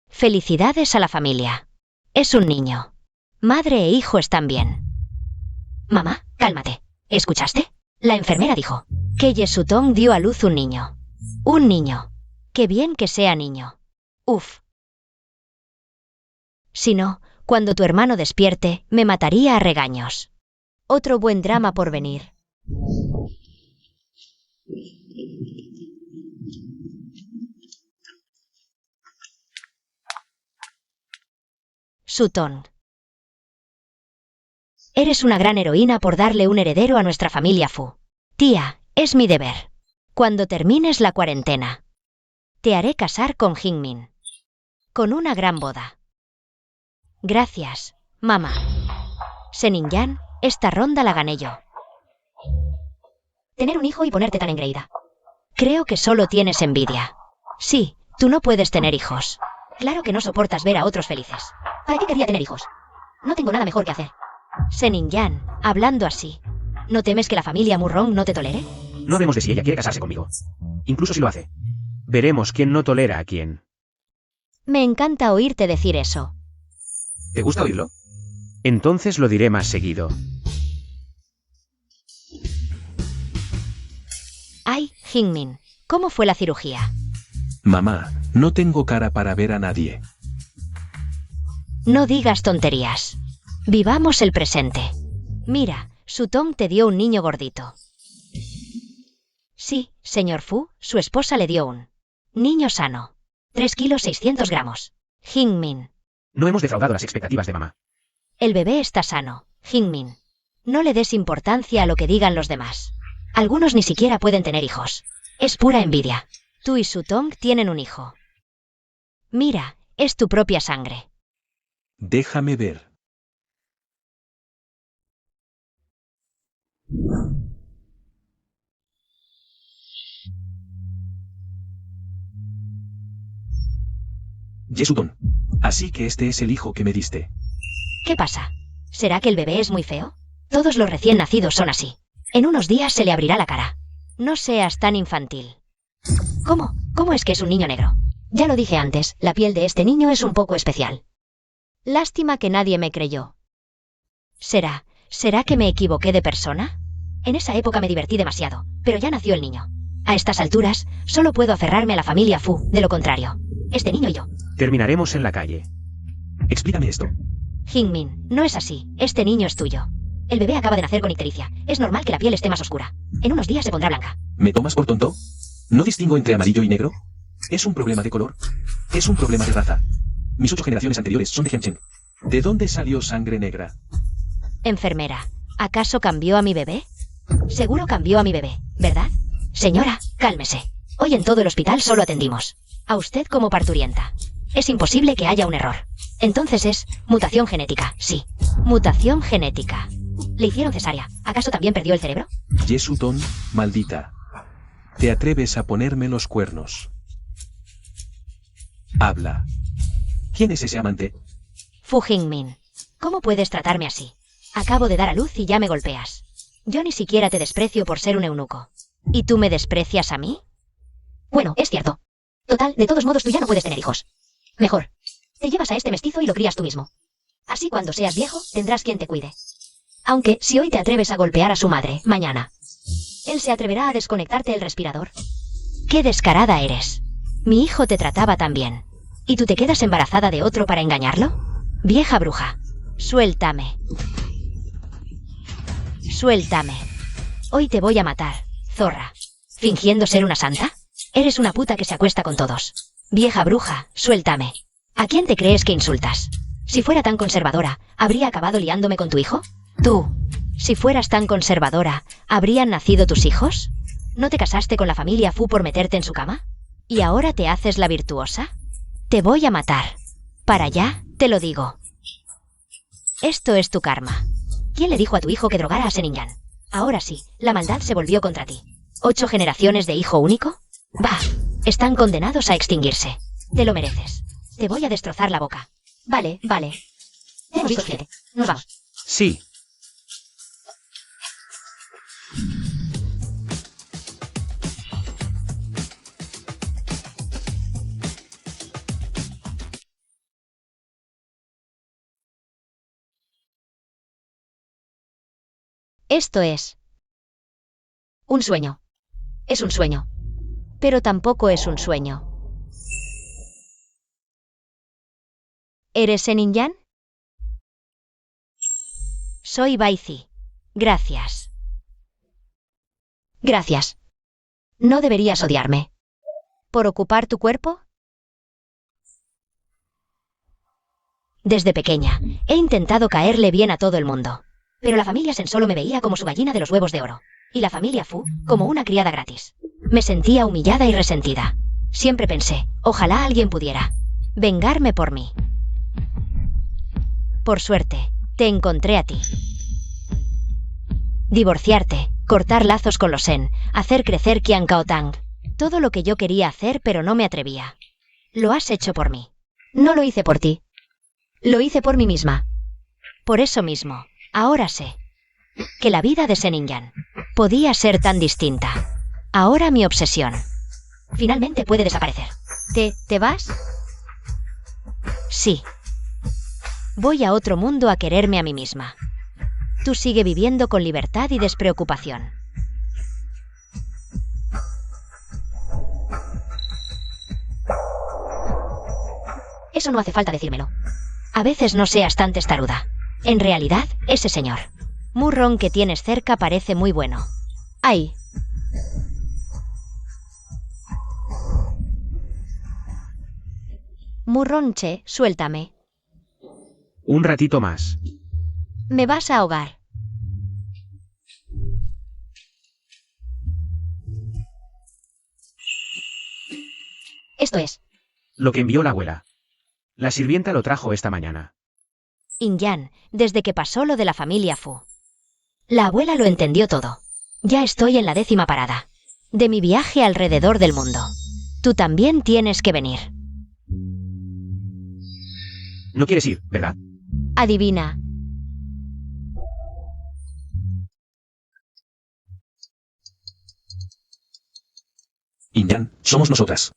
Felicidades a la familia. Es un niño. Madre e hijo están bien. Mamá, cálmate. ¿Escuchaste? La enfermera dijo que Yesutong dio a luz un niño. Un niño. Qué bien que sea niño. Uf. Si no, cuando tu hermano despierte, me mataría a regaños. Otro buen drama por venir. Sutong. Eres una gran heroína por darle un heredero a nuestra familia Fu. Tía, es mi deber. Cuando termines la cuarentena, te haré casar con Jingmin. Con una gran boda. Gracias, mamá. Seninyan, esta ronda la gané yo. Tener un hijo y ponerte tan engreída. Creo que solo tienes envidia. Sí, tú no puedes tener hijos. Claro que no soportas ver a otros felices. ¿Para qué querría tener hijos? No tengo nada mejor que hacer. Seninyan, hablando así, ¿no temes que la familia Murrong no te tolere? No vemos de si ella quiere casarse conmigo. Incluso si lo hace. Veremos quién no tolera a quién. Me encanta oírte decir eso. ¿Te gusta oírlo? Entonces lo diré más seguido. Ay, Jingmin, ¿cómo fue la cirugía? Mamá, no tengo cara para ver a nadie. No digas tonterías. Vivamos el presente. Mira, Sutong te dio un niño gordito. Sí, señor Fu, su esposa le dio un niño sano. 3 kilos 600 gramos. Jingmin. No hemos defraudado las expectativas de mamá. El bebé está sano, Jingmin. No le des importancia a lo que digan los demás. Algunos ni siquiera pueden tener hijos. Es pura envidia. Tú y Sutong tienen un hijo. Mira, es tu propia sangre. Déjame ver. Yesudon. Así que este es el hijo que me diste. ¿Qué pasa? ¿Será que el bebé es muy feo? Todos los recién nacidos son así. En unos días se le abrirá la cara. No seas tan infantil. ¿Cómo? ¿Cómo es que es un niño negro? Ya lo dije antes, la piel de este niño es un poco especial. Lástima que nadie me creyó. ¿Será que me equivoqué de persona? En esa época me divertí demasiado, pero ya nació el niño. A estas alturas, solo puedo aferrarme a la familia Fu, de lo contrario. Este niño y yo. Terminaremos en la calle. Explícame esto. Jingmin, no es así, este niño es tuyo. El bebé acaba de nacer con ictericia. Es normal que la piel esté más oscura. En unos días se pondrá blanca. ¿Me tomas por tonto? ¿No distingo entre amarillo y negro? ¿Es un problema de color? ¿Es un problema de raza? Mis 8 generaciones anteriores son de Hengchen. ¿De dónde salió sangre negra? Enfermera, ¿acaso cambió a mi bebé? Seguro cambió a mi bebé, ¿verdad? Señora, cálmese. Hoy en todo el hospital solo atendimos a usted como parturienta. Es imposible que haya un error. Entonces es mutación genética, sí. Mutación genética. Le hicieron cesárea. ¿Acaso también perdió el cerebro? Yesudon, maldita. ¿Te atreves a ponerme los cuernos? Habla. ¿Quién es ese amante? Fu Jingmin. ¿Cómo puedes tratarme así? Acabo de dar a luz y ya me golpeas. Yo ni siquiera te desprecio por ser un eunuco. ¿Y tú me desprecias a mí? Bueno, es cierto. Total, de todos modos tú ya no puedes tener hijos. Mejor, te llevas a este mestizo y lo crías tú mismo. Así cuando seas viejo, tendrás quien te cuide. Aunque, si hoy te atreves a golpear a su madre, mañana él se atreverá a desconectarte el respirador. ¡Qué descarada eres! Mi hijo te trataba tan bien. ¿Y tú te quedas embarazada de otro para engañarlo? Vieja bruja. Suéltame. Suéltame. Hoy te voy a matar, zorra. ¿Fingiendo ser una santa? Eres una puta que se acuesta con todos. Vieja bruja, suéltame. ¿A quién te crees que insultas? Si fuera tan conservadora, ¿habría acabado liándome con tu hijo? Tú. Si fueras tan conservadora, ¿habrían nacido tus hijos? ¿No te casaste con la familia Fu por meterte en su cama? ¿Y ahora te haces la virtuosa? Te voy a matar. Para allá, te lo digo. Esto es tu karma. ¿Quién le dijo a tu hijo que drogara a Seninyan? Ahora sí, la maldad se volvió contra ti. 8 generaciones de hijo único. Bah, están condenados a extinguirse. Te lo mereces. Te voy a destrozar la boca. Vale, vale. Hemos visto 7. Nos vamos. Sí. Esto es un sueño. Es un sueño. Pero tampoco es un sueño. ¿Eres Seninyan? Soy Baizi. Gracias. Gracias. No deberías odiarme. ¿Por ocupar tu cuerpo? Desde pequeña, he intentado caerle bien a todo el mundo. Pero la familia Sen solo me veía como su gallina de los huevos de oro. Y la familia Fu como una criada gratis. Me sentía humillada y resentida. Siempre pensé, ojalá alguien pudiera vengarme por mí. Por suerte, te encontré a ti. Divorciarte, cortar lazos con los Sen, hacer crecer Qian Kao Tang. Todo lo que yo quería hacer pero no me atrevía. Lo has hecho por mí. No lo hice por ti. Lo hice por mí misma. Por eso mismo, ahora sé que la vida de Seninyan podía ser tan distinta. Ahora mi obsesión finalmente puede desaparecer. ¿Te vas? Sí. Voy a otro mundo a quererme a mí misma. Tú sigue viviendo con libertad y despreocupación. Eso no hace falta decírmelo. A veces no seas tan testaruda. En realidad, ese señor Murron que tienes cerca parece muy bueno. ¡Ay! Murronche, suéltame. Un ratito más. Me vas a ahogar. Esto es. Lo que envió la abuela. La sirvienta lo trajo esta mañana. Inyan, desde que pasó lo de la familia Fu. La abuela lo entendió todo. Ya estoy en la 10ª parada de mi viaje alrededor del mundo. Tú también tienes que venir. No quieres ir, ¿verdad? Adivina. Inyan, somos nosotras.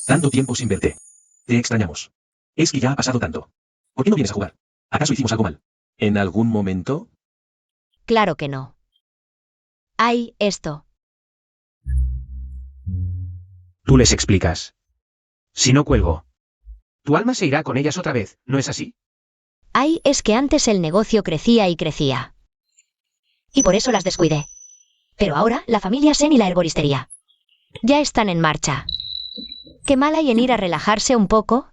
Tanto tiempo sin verte. Te extrañamos. Es que ya ha pasado tanto. ¿Por qué no vienes a jugar? ¿Acaso hicimos algo mal? ¿En algún momento? Claro que no. Hay esto. Tú les explicas. Si no cuelgo, tu alma se irá con ellas otra vez, ¿no es así? Hay es que antes el negocio crecía y crecía. Y por eso las descuidé. Pero ahora la familia Sen y la herboristería ya están en marcha. ¿Qué mal hay en ir a relajarse un poco?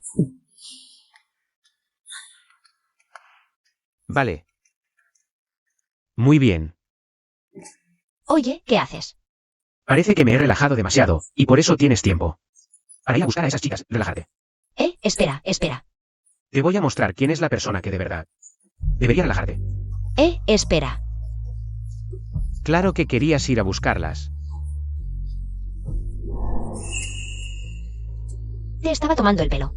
Vale. Muy bien. Oye, ¿qué haces? Parece que me he relajado demasiado, y por eso tienes tiempo. Para ir a buscar a esas chicas, relájate. Espera. Te voy a mostrar quién es la persona que de verdad debería relajarte. Espera. Claro que querías ir a buscarlas. Te estaba tomando el pelo.